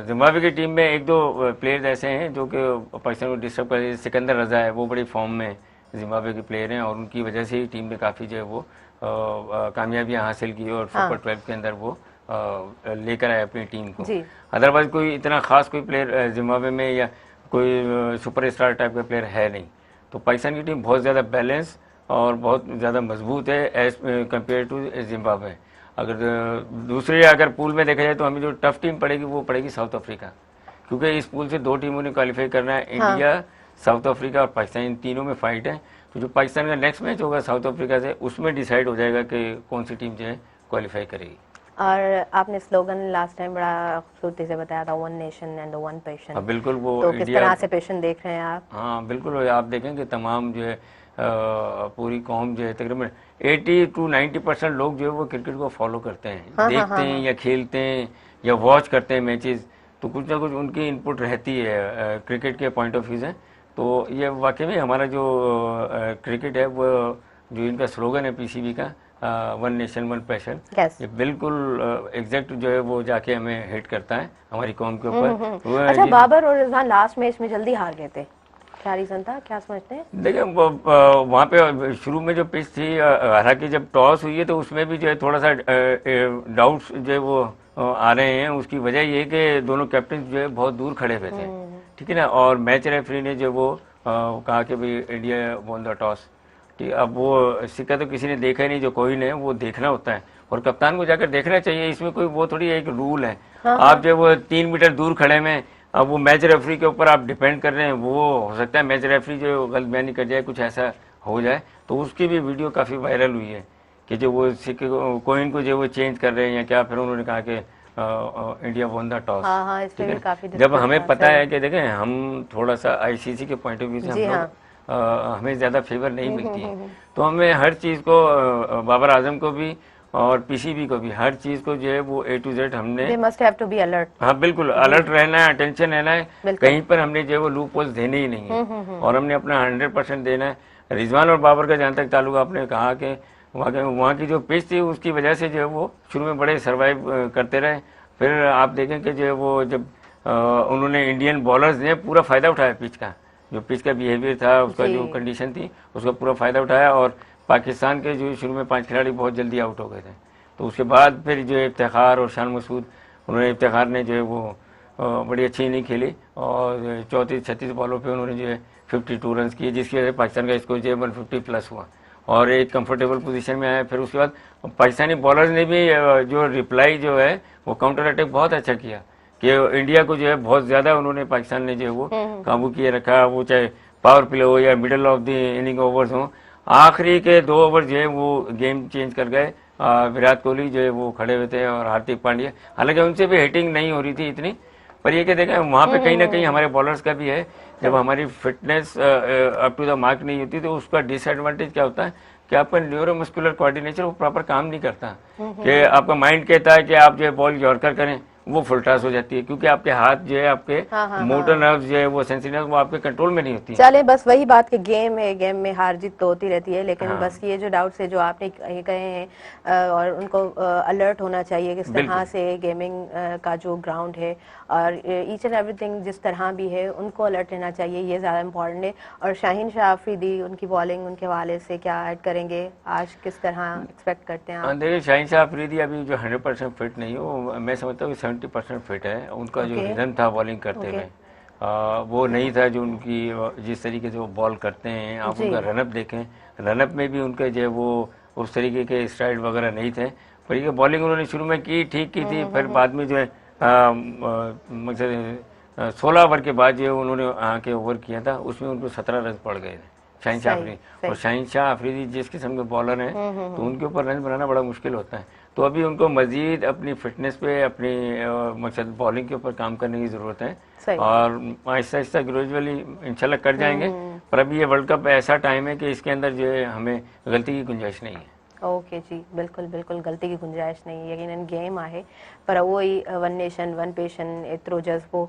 जिम्बाब्वे की टीम में 1-2 प्लेयर्स ऐसे हैं जो कि पाकिस्तान को डिस्टर्ब कर, सिकंदर रजा है, वो बड़ी फॉर्म में जिम्बाब्वे के प्लेयर हैं, और उनकी वजह से ही टीम ने काफ़ी जो है वो कामयाबियाँ हासिल की, और सुपर 12 के अंदर वो लेकर आए अपनी टीम को। अदरवाइज कोई इतना खास कोई प्लेयर जिम्बाब्वे में या कोई सुपर स्टार टाइप का प्लेयर है नहीं। तो पाकिस्तान की टीम बहुत ज़्यादा बैलेंस और बहुत ज़्यादा मजबूत है एज कम्पेयर टू जिम्बाब्वे। अगर दूसरे अगर पूल में देखा जाए तो हमें जो टफ टीम पड़ेगी वो पड़ेगी साउथ अफ्रीका, क्योंकि इस पूल से 2 टीमों ने क्वालिफाई करना है, इंडिया, साउथ अफ्रीका और पाकिस्तान, इन तीनों में फाइट है। तो जो पाकिस्तान का नेक्स्ट मैच होगा साउथ अफ्रीका से, उसमें डिसाइड हो जाएगा कि कौन सी टीम जो है क्वालिफाई करेगी।
और आपने स्लोगन लास्ट टाइम बड़ा खूबसूरती से बताया था, 1 नेशन एंड 1 पेशेंट।
बिल्कुल, वो
तो किस तरह से पेशेंट देख रहे हैं आप?
हाँ बिल्कुल, आप देखें कि तमाम जो है पूरी कौम जो है तकरीबन 80 to 90% लोग जो है वो क्रिकेट को फॉलो करते हैं, देखते हैं या खेलते हैं या वॉच करते हैं मैचेस, तो कुछ ना कुछ उनकी इनपुट रहती है क्रिकेट के पॉइंट ऑफ व्यू से। तो ये वाकई में हमारा जो क्रिकेट है वो जो इनका स्लोगन है PCB का, 1 नेशन 1 पैशन, ये बिल्कुल एग्जैक्ट जो है वो जाके हमें हिट करता है हमारी कौम के ऊपर।
अच्छा, बाबर और रिजवान लास्ट मैच में जल्दी हार गए थे, क्या रीजन था, क्या समझते हैं?
देखिए वहाँ पे शुरू में जो पिच थी, हालांकि जब टॉस हुई है तो उसमें भी जो है थोड़ा सा डाउट्स जो है वो आ रहे हैं। उसकी वजह ये कि दोनों कैप्टन जो है बहुत दूर खड़े हुए थे, ठीक है ना, और मैच रेफरी ने जो वो कहा कि भाई इंडिया वॉन द टॉस, ठीक। अब वो सिक्का तो किसी ने देखा ही नहीं, जो कोई ने वो देखना होता है और कप्तान को जाकर देखना चाहिए। इसमें कोई वो थोड़ी एक रूल है, आप जो वो 3 मीटर दूर खड़े में, अब वो मैच रेफरी के ऊपर आप डिपेंड कर रहे हैं, वो हो सकता है मैच रेफरी जो गलत बयानी कर जाए, कुछ ऐसा हो जाए। तो उसकी भी वीडियो काफ़ी वायरल हुई है कि जो वो सिक्के कोइन को जो वो चेंज कर रहे हैं या क्या, फिर उन्होंने कहा कि इंडिया वॉन द टॉस। जब हमें पता है कि देखें हम थोड़ा सा ICC के पॉइंट ऑफ व्यू से हम लोग हमें ज़्यादा फेवर नहीं मिलती है, तो हमें हर चीज़ को, बाबर आजम को भी और PCB को भी, हर चीज़ को जो है वो A to Z हमने
They must have to be alert।
हाँ बिल्कुल, अलर्ट रहना है, अटेंशन रहना है, कहीं पर हमने जो है वो लूप होल्स देने ही नहीं है और हमने अपना 100% देना है। रिजवान और बाबर का जहाँ तक ताल्लुक, आपने कहा कि वहाँ की जो पिच थी उसकी वजह से जो है वो शुरू में बड़े सर्वाइव करते रहे। फिर आप देखें कि जो है वो जब उन्होंने इंडियन बॉलर्स ने पूरा फ़ायदा उठाया पिच का, जो पिच का बिहेवियर था, उसका जो कंडीशन थी, उसका पूरा फ़ायदा उठाया। और पाकिस्तान के जो शुरू में 5 खिलाड़ी बहुत जल्दी आउट हो गए थे। तो उसके बाद फिर जो है इफ्तिखार और शान मसूद, उन्होंने इफ्तिखार ने जो है वो बड़ी अच्छी इनिंग खेली और 34-36 बॉलों पे उन्होंने जो है 52 रन किए, जिसकी वजह से पाकिस्तान का स्कोर जो है 150 प्लस हुआ और एक कंफर्टेबल पोजीशन में आया। फिर उसके बाद पाकिस्तानी बॉलर्स ने भी जो रिप्लाई जो है वो काउंटर अटैक बहुत अच्छा किया कि इंडिया को जो है बहुत ज़्यादा उन्होंने पाकिस्तान ने जो है वो काबू किए रखा, वो चाहे पावर प्ले हो या middle of the inning overs हो। आखिरी के 2 ओवर जो है वो गेम चेंज कर गए। विराट कोहली जो है वो खड़े हुए थे और हार्दिक पांड्या, हालांकि उनसे भी हिटिंग नहीं हो रही थी इतनी, पर ये कि देखें वहाँ पे कहीं ना कहीं हमारे बॉलर्स का भी है। जब हमारी fitness up to the mark नहीं होती तो उसका डिसएडवांटेज क्या होता है कि आपका न्यूरोमस्कुलर कोऑर्डिनेशन वो प्रॉपर काम नहीं करता, कि आपका माइंड कहता है कि आप जो है बॉल यॉर्कर करें, वो फुल टॉस हो जाती है क्योंकि आपके हाथ जो है, आपके मोटर नर्व्स जो है, वो सेंसिटिव नर्व्स वो आपके कंट्रोल में नहीं होती है।
चले बस वही बात कि गेम है, गेम में हार जीत तो होती रहती है, लेकिन बस ये जो डाउट्स है जो आपने कहे हैं और उनको अलर्ट होना चाहिए किस तरह से गेमिंग का जो ग्राउंड है और ईच एंड एवरीथिंग जिस तरह भी है उनको अलर्ट रहना चाहिए, ये ज़्यादा इम्पोर्टेंट है। और शाहीन शाह अफरीदी, उनकी बॉलिंग, उनके हवाले से क्या ऐड करेंगे, आज किस तरह एक्सपेक्ट करते हैं आप?
देखिए शाहीन शाह अफरीदी अभी जो 100% फिट नहीं हो, मैं समझता हूँ 70% फिट है। उनका जो रिदम था बॉलिंग करते हुए वो नहीं था जो उनकी जिस तरीके से वो बॉल करते हैं। आप उनका रनअप देखें, रनअप में भी उनके जो वो उस तरीके के स्ट्राइड वगैरह नहीं थे। पर ये बॉलिंग उन्होंने शुरू में की, ठीक की थी, फिर बाद में जो है 16 ओवर के बाद जो उन्होंने आके ओवर किया था उसमें उनको 17 रन पड़ गए थे शाहीन शाह अफरीदी। और शाहीन शाह अफरीदी जिस किस्म के बॉलर हैं तो उनके ऊपर रन बनाना बड़ा मुश्किल होता है। तो अभी उनको मजीद अपनी फिटनेस पे, अपनी मकसद बॉलिंग के ऊपर काम करने की ज़रूरत है और आहिस्ता आहिस्ता ग्रेजुअली इंशाल्लाह कर जाएंगे। पर अभी ये वर्ल्ड कप ऐसा टाइम है कि इसके अंदर जो है हमें गलती की गुंजाइश नहीं है।
ओके जी, बिल्कुल बिल्कुल गलती की गुंजाइश नहीं, यकीनन गेम आहे, पर उहो ई वन नेशन वन पेशन एतिरो जज़्बो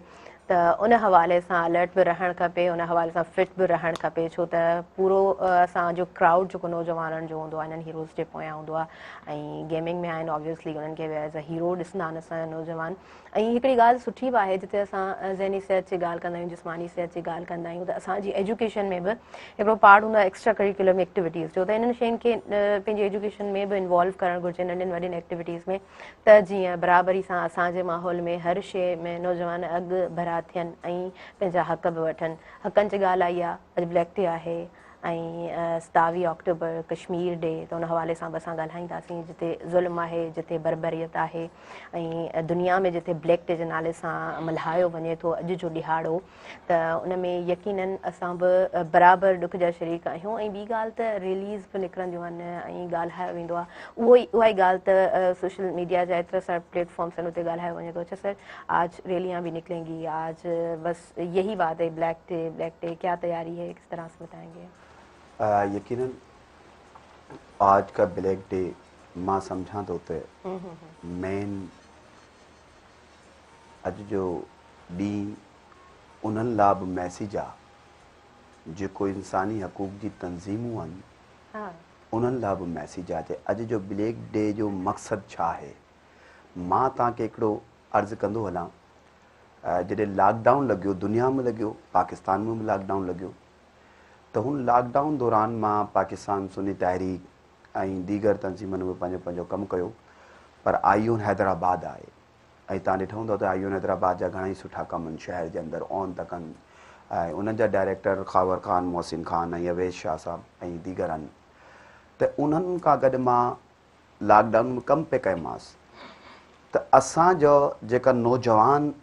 त उन हवाले सां अलर्ट बि रहणु खपे, उन हवाले सां फिट बि रहणु खपे, छो त पूरो असांजो क्राउड जेको नौजवाननि जो हूंदो आहे इन्हनि हीरोज़ जे पोयां हूंदो आहे ऐं गेमिंग में आहिनि, ऑब्वियसली उन्हनि खे एज़ अ हीरो ॾिसंदा आहिनि असांजा नौजवान। ऐं हिकिड़ी ॻाल्हि सुठी बि आहे जिते असां ज़हनी सिहत जी ॻाल्हि कंदा आहियूं, जिस्मानी सिहत जी ॻाल्हि कंदा आहियूं, त असांजी एजुकेशन में बि हिकिड़ो पार्ट हूंदो आहे एक्स्ट्रा करिकुलम एक्टिविटीज़ जो, त इन्हनि शयुनि खे पंहिंजी एजुकेशन में बि इन्वॉल्व करणु घुरिजे नंढियुनि वॾियुनि एक्टिविटीज़ में, त जीअं बराबरी सां असांजे माहौल में हर शइ में नौजवान अॻु भरा थियनि ऐं पंहिंजा हक़ बि वठनि। हक़नि जी ॻाल्हि आई आहे, अॼु ब्लैक डे आहे ऐं 27 अक्टूबर कश्मीर डे, त उन हवाले सां बि असां ॻाल्हाईंदासीं जिते ज़ुल्म आहे, जिते बर्बरियत आहे ऐं दुनिया में जिते ब्लैक डे जे नाले सां मल्हायो वञे थो अॼु जो ॾिहाड़ो, त उन में यकीनन असां बि बराबरि ॾुख जा शरीक आहियूं। ऐं ॿी ॻाल्हि त रिलीज़ बि निकिरंदियूं आहिनि ऐं ॻाल्हायो वेंदो आहे, उहा ई ॻाल्हि त सोशल मीडिया जा एतिरा सारा प्लेटफॉर्म्स आहिनि उते ॻाल्हायो वञे थो, अच्छा सर आज रैलियाँ भी निकलेंगी, आज बस यही बात है ब्लैक डे क्या तैयारी है, किस तरह से बताएंगे?
यकीनन आज का ब्लैक डे मां समझा तो ते मेन अज जो डी उन्हनि लाइ बि मैसेज आहे जेको इंसानी हक़ूक़ जी तंज़ीमूं आहिनि उन्हनि लाइ बि मैसेज आहे। अॼु जो ब्लैक डे जो मक़सदु छा आहे, मां तव्हांखे हिकिड़ो अर्ज़ु कंदो हलां। जॾहिं लॉकडाउन लॻियो, दुनिया में लॻियो, पाकिस्तान में बि लॉकडाउन लॻियो, त हुन लॉकडाउन दौरान मां पाकिस्तान सुन्नी तहरीक ऐं दीगर तंज़ीमनि में पंहिंजो पंहिंजो कमु कयो, पर आईयून हैदराबाद आहे ऐं तव्हां ॾिठो हूंदो त आईयून हैदराबाद जा घणेई सुठा कम आहिनि शहर जे अंदरि ऑन था कनि ऐं उन्हनि जा डायरेक्टर ख़ावर ख़ान, मोहसिन ख़ान ऐं अवैस शाह साहब ऐं दीगर आहिनि। त उन्हनि खां गॾु मां लॉकडाउन में कमु पे कयोमांसि त असांजो जेका नौजवान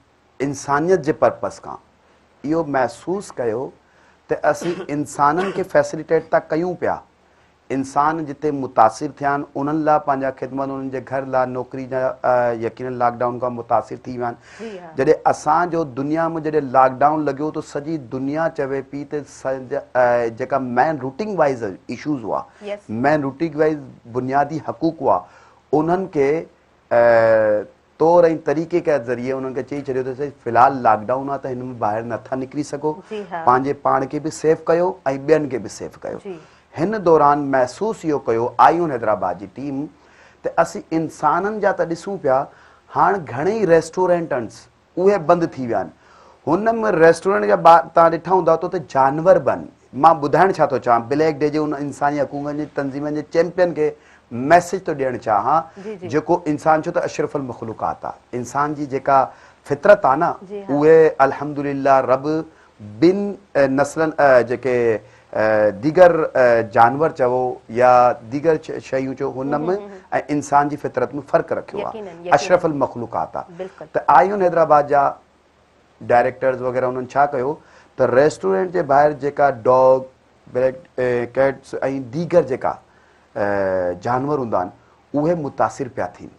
इंसानियत जे पर्पज़ खां इहो महसूसु कयो त असीं इंसाननि खे फैसिलिटेट था कयूं पिया। इंसान जिते मुतासिर थिया आहिनि उन्हनि लाइ पंहिंजा ख़िदमत, उन्हनि जे घर लाइ नौकिरी जा यकीनन लॉकडाउन खां मुतासिर थी विया आहिनि। जॾहिं असांजो दुनिया में जॾहिं लॉकडाउन लॻियो त सॼी दुनिया चवे पई त जेका मेन रूटीन वाइज़ इशूज़ हुआ, मेन रूटीन वाइज़ बुनियादी हक़ूक़ हुआ, उन्हनि खे तौर ऐं तरीक़े के ज़रिए उन्हनि खे चई छॾियो त फ़िलहालु लॉकडाउन आहे त हिन में ॿाहिरि नथा निकिरी सघो, पंहिंजे पाण खे बि सेफ कयो ऐं ॿियनि खे बि सेफ कयो। हिन दौरान महसूस इहो कयो आयूं हैदराबाद जी टीम त असीं इंसाननि जा त ॾिसूं पिया हाणे घणेई रेस्टोरेंट्स उहे बंदि थी विया आहिनि हुन में रेस्टोरेंट जा तव्हां ॾिठा हूंदा त उते जानवर बि आहिनि मां ॿुधाइणु छा थो चाहियां ब्लैक डे जे उन इंसानी हक़ूक़नि जी तंज़ीमनि जे चैंपियन खे मैसेज थो ॾियणु चाहियां जेको इंसान छो त अशरफुल मख़लूक़ात आहे इंसान जी जेका फितरत आहे न उहे अल्हम्दुलिल्लाह रब ॿिनि नस्लनि जेके दीगर जानवर चवो या दीगर शयूं चओ हुन में ऐं इंसान जी फितरत में फ़र्क़ु रखियो आहे अशरफुल मख़लूक़ात आहे त आयूं हैदराबाद जा डायरेक्टर्स वग़ैरह उन्हनि छा कयो त रेस्टोरेंट जे ॿाहिरि जेका डॉग ब्लैक कैट्स ऐं दीगर जेका जानवर हूंदा आहिनि उहे मुतासिर पिया थियनि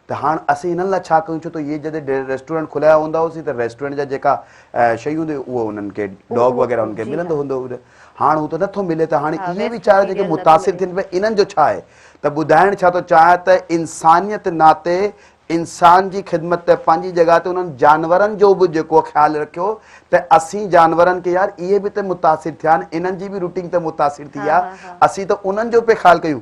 त हाणे असीं हिननि लाइ छा कयूं छो त इहे जॾहिं रेस्टोरेंट खुलिया हूंदा हुआसीं त रेस्टोरेंट जा जेका शयूं हूंदी उहो उन्हनि खे डॉग वग़ैरह उन्हनि खे मिलंदो हूंदो हाणे हू त नथो मिले त हाणे इहे वीचारा जेके मुतासिर थियनि पिया इन्हनि जो छा आहे त ॿुधाइणु छा थो चाहियां त इंसानियत नाते इंसान जी ख़िदमत पंहिंजी जॻह ते उन्हनि जानवरनि जो बि जेको ख़्यालु रखियो त असीं जानवरनि खे यार इहे बि त मुतासिर थिया आहिनि इन्हनि जी बि रूटीन त मुतासिर थी आहे असीं त उन्हनि जो पिया ख़्यालु कयूं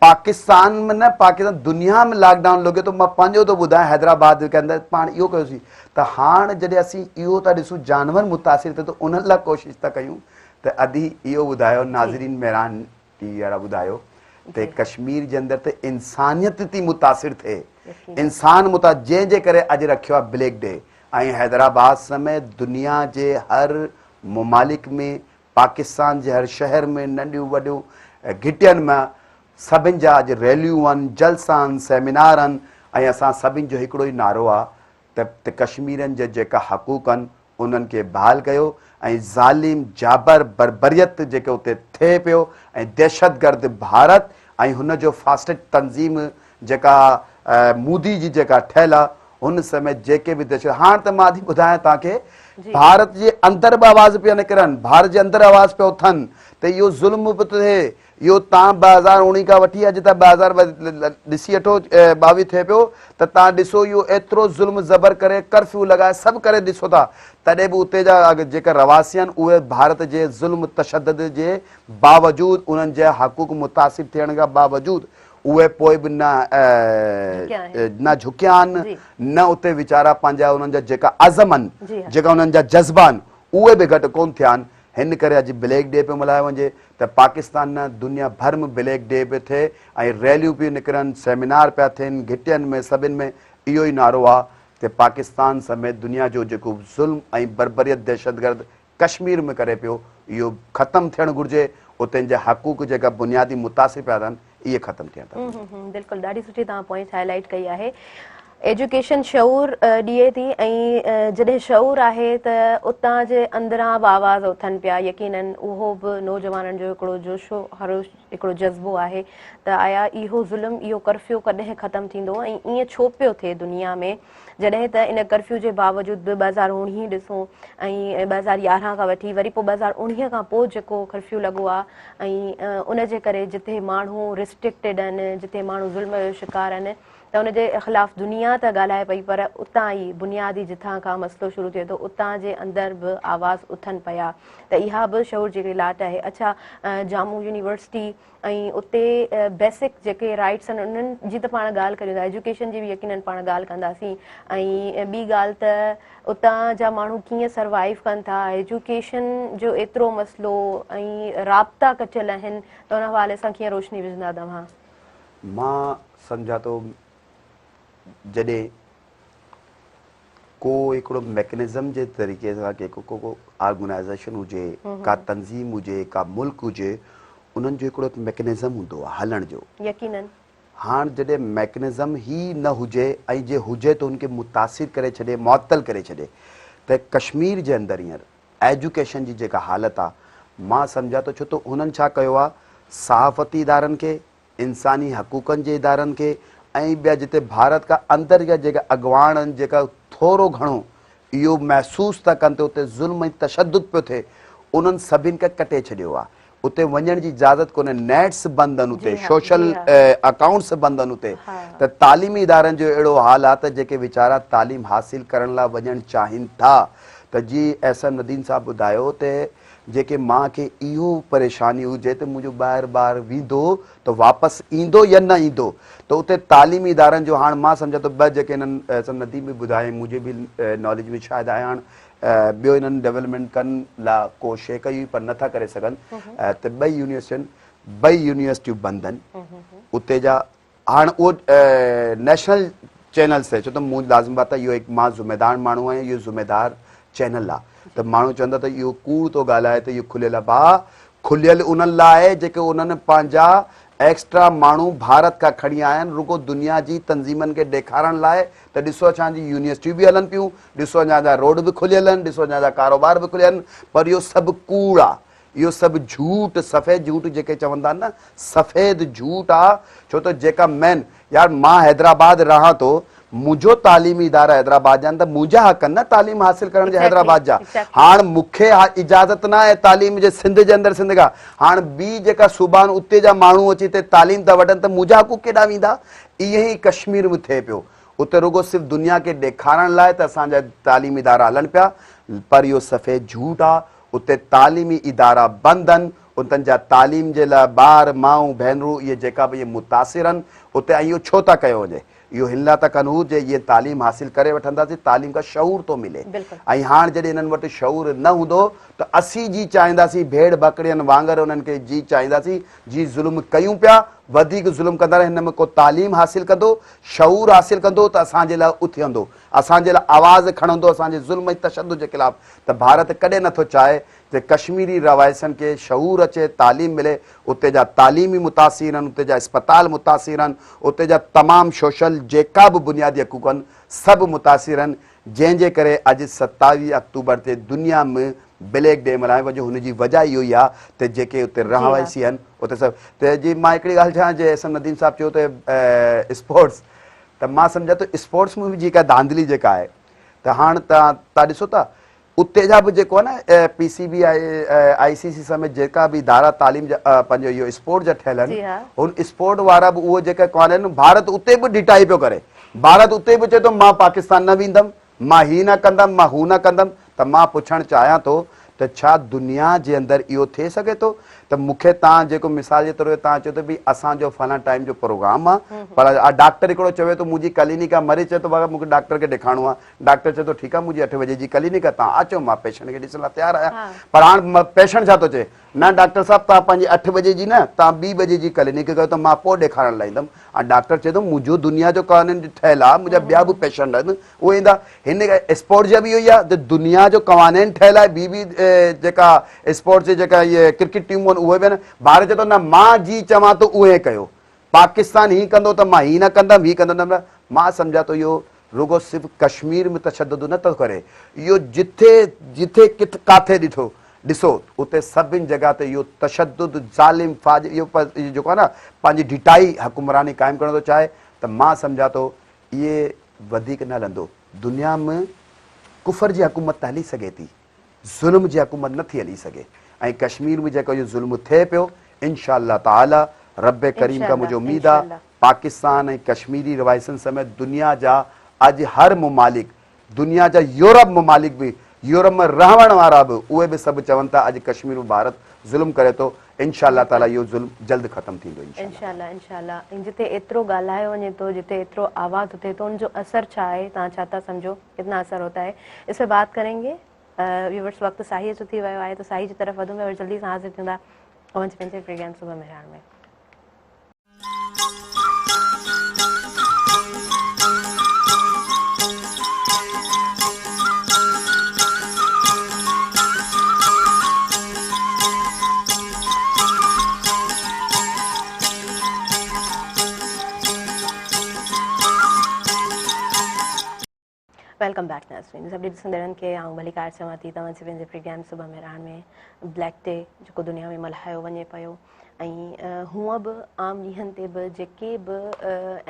पाकिस्तान में न पाकिस्तान दुनिया में लॉकडाउन लॻे थो मां पंहिंजो थो ॿुधायां हैदराबाद के अंदरि पाण इहो कयोसीं त हाणे जॾहिं असीं इहो था ॾिसूं जानवर मुतासिर थिए त उन्हनि लाइ कोशिशि था कयूं त अधी इहो ॿुधायो नाज़रीन मेहरान टी वारा ॿुधायो त कश्मीर जे अंदरि त इंसानियत थी मुतासिर थिए इंसान जंहिंजे करे अॼु रखियो आहे ब्लैक डे ऐं हैदराबाद समेत दुनिया जे हर मुमालिक में पाकिस्तान जे हर शहर में नंढियूं वॾियूं घिटियनि में सभिनि जा अॼु रैलियूं आहिनि जलसा आहिनि सेमिनार आहिनि ऐं असां सभिनि जो हिकिड़ो ई नारो आहे त कश्मीरनि जा जेका हक़ूक़ आहिनि उन्हनि खे बहाल कयो ऐं ज़ालिम जाबर बरबरियत जेके उते थिए पियो ऐं दहशतगर्द भारत ऐं हुन जो फास्टेड तंज़ीम जेका मोदी जी जेका ठहियलु आहे हुन समय जेके बि दहशत हाणे त मां थी ॿुधायां तव्हांखे भारत जे अंदरि बि आवाज़ पिया निकिरनि भारत जे अंदरि आवाज़ पियो उथनि त इहो ज़ुल्म बि थिए इहो तव्हां 2019 खां वठी अॼु त 2000 ॾिसी वठो 22 थिए पियो त तव्हां ॾिसो इहो एतिरो ज़ुल्म ज़बर करे कर्फ्यू लॻाए सभु करे ॾिसो था तॾहिं बि उते जा जेका रवासी आहिनि उहे भारत जे ज़ुल्म तशदद जे बावजूदु उन्हनि जे हक़ूक़ मुतासिर थियण खां बावजूदु उहे पोइ बि न झुकिया आहिनि न उते वीचारा पंहिंजा उन्हनि जा जेका अज़म आहिनि जेका उन्हनि जा जज़्बा आहिनि उहे बि घटि कोन थिया आहिनि हिन करे अॼु ब्लैक डे पियो मल्हायो वञे त पाकिस्तान न दुनिया भर में ब्लैक डे पियो थिए ऐं रैलियूं पियूं निकिरनि सेमिनार पिया थियनि घिटियनि में सभिनि में इहो ई नारो आहे त पाकिस्तान समेत दुनिया जो जेको ज़ुल्म ऐं बरबरियत दहशतगर्द कश्मीर में करे पियो इहो ख़तमु थियणु घुरिजे उते जा हक़ूक़ जेका बुनियादी मुतासिर पिया थियनि इहे ख़तमु थियनि था
बिल्कुलु ॾाढी सुठी तव्हां पॉइंट हाईलाइट कई आहे एजुकेशन शऊर ॾिए थी ऐं जॾहिं शऊर आहे त उतां जे अंदरां बि आवाज़ उथनि पिया यकीनन उहो बि नौजवाननि जो हिकिड़ो जोशो हरो हिकिड़ो जज़्बो आहे त आया इहो ज़ुल्म इहो कर्फ्यू कॾहिं ख़तमु थींदो ऐं ईअं छो पियो थिए दुनिया में जॾहिं त इन कर्फ्यू जे बावजूदि बि 2019 ॾिसूं ऐं 2011 खां वठी वरी पोइ 2019 खां पोइ जेको कर्फ्यू लॻो आहे ऐं उन जे करे जिथे माण्हू रिस्ट्रिक्टेड आहिनि जिथे माण्हू ज़ुल्म जो शिकार आहिनि त उनजे ख़िलाफ़ दुनिया त ॻाल्हाए पई पर उतां ई बुनियादी जिथां खां मसइलो शुरू थिए थो उतां जे अंदरि बि आवाज़ उथनि पिया त इहा बि शऊर जी लाट आहे अच्छा जामू यूनिवर्सिटी ऐं उते बेसिक जेके राइट्स आहिनि उन्हनि जी त पाण ॻाल्हि करियूं था एजुकेशन जी बि यकीननि पाण ॻाल्हि कंदासीं ऐं ॿी ॻाल्हि त उतां जा माण्हू कीअं सर्वाइव कनि था एजुकेशन जो एतिरो मसइलो ऐं राब्ता कचियल आहिनि त उन हवाले सां कीअं रोशनी विझंदा तव्हां
मां सम्झा थो जॾहिं को हिकिड़ो मैकेनिज़म जे तरीक़े सां को ऑर्गेनाइज़ेशन हुजे का तंज़ीम हुजे का मुल्क हुजे उन्हनि जो हिकिड़ो मैकेनिज़म हूंदो आहे हलण जो
यकीनन
हाणे जॾहिं मैकेनिज़म ई न हुजे ऐं जे हुजे त उनखे मुतासिर करे छॾे मुअत्तल करे छॾे त कश्मीर जे अंदरि हींअर एजुकेशन जी जेका हालत आहे मां सम्झा थो छो त हुननि छा कयो आहे सहाफ़ती इदारनि खे इंसानी हक़ूक़नि जे इदारनि खे ऐं ॿिया जिते भारत खां अंदरि जा जेका अॻवान आहिनि जेका थोरो घणो इहो महसूसु था कनि त उते ज़ुल्म ऐं तशदुद पियो थिए उन्हनि सभिनि खे कटे छॾियो आहे उते वञण जी इजाज़त कोन्हे नेट्स बंदि आहिनि उते सोशल अकाउंट्स बंदि आहिनि उते त तालीमी इदारनि जो अहिड़ो हाल आहे त जेके वीचारा तालीम हासिल करण लाइ वञणु चाहिनि था त जी एहसन नदीम साहब ॿुधायो त जेके मां खे इहो परेशानी हुजे त मुंहिंजो ॿाहिरि ॿार वेंदो त वापसि ईंदो या न ईंदो, त उते तालीमी इदारनि जो हाणे मां सम्झा थो ॿ जेके हिननि नदी में ॿुधाए मुंहिंजे बि नॉलेज में शायदि आहे हाणे ॿियो हिननि डेवलपमेंट कनि लाइ कोशिशि कई पर नथा करे सघनि, त ॿई यूनिवर्सिटियूं बंदि आहिनि उते जा। हाणे उहो नेशनल चैनल्स ते छो त मूं लाज़िम बात आहे इहो हिकु मां ज़िम्मेदार माण्हू आहियां, इहो ज़िम्मेदार चैनल आहे, त माण्हू चवंदा त इहो कूड़ थो ॻाल्हाए त इहो खुलियल आहे। भाउ खुलियल उन्हनि लाइ जेके उन्हनि पंहिंजा एक्स्ट्रा माण्हू भारत खां खणी आया आहिनि रुगो दुनिया जी तंज़ीमनि खे ॾेखारण लाइ, त ॾिसो असांजी यूनिवर्सिटियूं बि हलनि पियूं, ॾिसो अञा जा रोड बि खुलियल आहिनि, ॾिसो अञा जा कारोबार बि खुलियल आहिनि, पर इहो सभु कूड़ आहे, इहो सभु झूठ सफ़ेद झूठ जेके चवंदा आहिनि न सफ़ेद झूठ आहे। छो त जेका मेन यार मां हैदराबाद रहां थो, मुंहिंजो तालीमी इदारा हैदराबाद जा आहिनि त मुंहिंजा हक़ न तालीम हासिल करण जे हैदराबाद जा। हाणे मूंखे इजाज़त न आहे तालीम जे सिंध जे अंदरि सिंध खां, हाणे ॿी जेका सूबा आहिनि उते जा माण्हू अची हिते तालीम था वठनि त मुंहिंजा हक़ केॾा वेंदा। ईअं ई कश्मीर में थिए पियो, उते रुगो सिर्फ़ु दुनिया खे ॾेखारण लाइ त असांजा तालीमी इदारा हलनि पिया, पर इहो सफ़ेद झूठ आहे। उते तालीमी इदारा बंदि आहिनि, उन्हनि जा तालीम जे लाइ ॿार माऊं भेनरूं इहे जेका बि इहे मुतासिर आहिनि उते, ऐं इहो छो था कयो वञे, इहो हिन लाइ था कनि जे इहे तालीम हासिल करे वठंदासीं, तालीम खां शऊर थो मिले। ऐं हाणे जॾहिं हिननि वटि शऊर न हूंदो त असीं जी चाहींदासीं भेड़ बकरियुनि वांगुरु उन्हनि खे जी चाहींदासीं, जी ज़ुल्म कयूं पिया वधीक ज़ुल्म कंदा हिन में को तालीम हासिल कंदो, शऊर हासिल कंदो त असांजे लाइ उथंदो, असांजे लाइ आवाज़ खणंदो असांजे ज़ुल्म ऐं तशद्दुद जे ख़िलाफ़। त भारत कॾहिं नथो चाहे त कश्मीरी रवायसनि खे शऊर अचे, तालीम मिले, उते जा तालीमी मुतासिर आहिनि, उते जा अस्पताल मुतासिर आहिनि, उते जा तमामु सोशल जेका बि बुनियादी हक़ूक़ आहिनि सभु मुतासिर आहिनि, जंहिंजे करे अॼु 27 अक्टूबर ते दुनिया में ब्लैक डे मल्हायो वञे। हुनजी वजह इहो ई आहे त जेके उते रहवासी आहिनि उते सभु त जी मां हिकिड़ी ॻाल्हि चवां, जे अहसन नदीम साहिबु चयो त स्पोर्ट्स, त मां सम्झा थो स्पोर्ट्स में बि जेका धांधली जेका आहे, त हाणे तव्हां ॾिसो था उते जा बि जेको आहे न PCB ICC समेत जेका बि इदारा तालीम जा पंहिंजो इहो स्पोर्ट जा ठहियल आहिनि, हुन स्पोर्ट वारा बि उहो जेका कोन आहिनि, भारत उते बि डिटाई पियो करे, भारत उते बि चए थो मां पाकिस्तान न वेंदुमि, मां ही न कंदुमि, मां हू न कंदुमि। त मां पुछणु चाहियां थो त छा दुनिया जे अंदरि इहो थिए सघे थो त मूंखे तव्हां जेको मिसाल जे तौर ते तव्हां चओ त भई असांजो फलां टाइम जो प्रोग्राम आहे, पर डॉक्टर हिकिड़ो चवे थो मुंहिंजी क्लिनिक आहे, मरीज़ चए थो बाबा मूंखे डॉक्टर खे ॾेखारिणो आहे, डॉक्टर चए थो ठीकु आहे मुंहिंजी 8 बजे जी क्लिनिक आहे, तव्हां अचो मां पेशेंट खे ॾिसण लाइ तयारु आहियां। पर हाणे पेशेंट छा थो चए, न डॉक्टर साहिबु तव्हां पंहिंजी 8 बजे जी न, तव्हां 2 बजे जी क्लिनिक कयो त मां पोइ ॾेखारण लाइ ईंदुमि। ऐं डॉक्टर चए थो मुंहिंजो दुनिया जो क़वानीन ठहियलु आहे, मुंहिंजा ॿिया बि पेशेंट आहिनि उहे ईंदा। हिन स्पोर्ट जा बि इहो ई आहे त दुनिया जो क़वानीन ठहियलु आहे, ॿी जेका स्पोर्ट्स जी जेका इहे क्रिकेट टीमूं आहिनि उहे बि आहिनि। भारत चए थो न मां जी चवां थो उहे कयो, पाकिस्तान हीअ कंदो त मां हीअ न कंदुमि, हीअ कंदुमि। मां सम्झा थो इहो रुगो सिर्फ़ु कश्मीर में तशद्दुद न थो करे, इहो जिथे जिथे किथे ॾिसो उते सभिनी जॻह ते इहो तशद्दुद ज़ालिम फाजिर इहो जेको आहे न पंहिंजी डिटाई हुकुमरानी क़ाइमु करणु थो चाहे, त मां सम्झा थो इहे वधीक न हलंदो। दुनिया में कुफर जी हुकूमत त हली सघे थी, ज़ुल्म जी हुकूमत नथी हली सघे, ऐं कश्मीर में जेको इहो ज़ुल्म थिए पियो इंशाअल्लाह ताला रब करीम खां मुंहिंजो उमेद आहे पाकिस्तान ऐं कश्मीरी रवायसनि समेत दुनिया जा अॼु हर मुमालिक, दुनिया जा यूरोप मुमालिक बि, यूरोप में रहण वारा बि उहे बि सभु चवनि था अॼु कश्मीर में भारत ज़ुल्म करे थो। इंशाअल्लाह ताला इहो ज़ुल्म जल्द ख़त्म थींदो
इंशाअल्लाह इंशाअल्लाह। ऐं जिते एतिरो ॻाल्हायो वञे थो, जिते एतिरो आवाज़ उठे थो, उनजो असर छा आहे, तव्हां छा था सम्झो, कितना असर होता है, इस पर बात करेंगे। व्यूअर्स वक्त साही जो थी वियो आहे, तो साही जी तरफ़ वधूं और जल्दी सां हाज़िर थींदा पंहिंजे पंहिंजे प्रोग्राम सुबह मेहरान में। वेलकम बैक नाज़रीन, सभी ॾिसंदड़नि खे आऊं भलीकार चवां थी तव्हांजे पंहिंजे प्रोग्राम सुबह मेहरान में ब्लैक डे जेको दुनिया में मल्हायो वञे पियो, ऐं हूअं बि आम ॾींहंनि ते बि जेके बि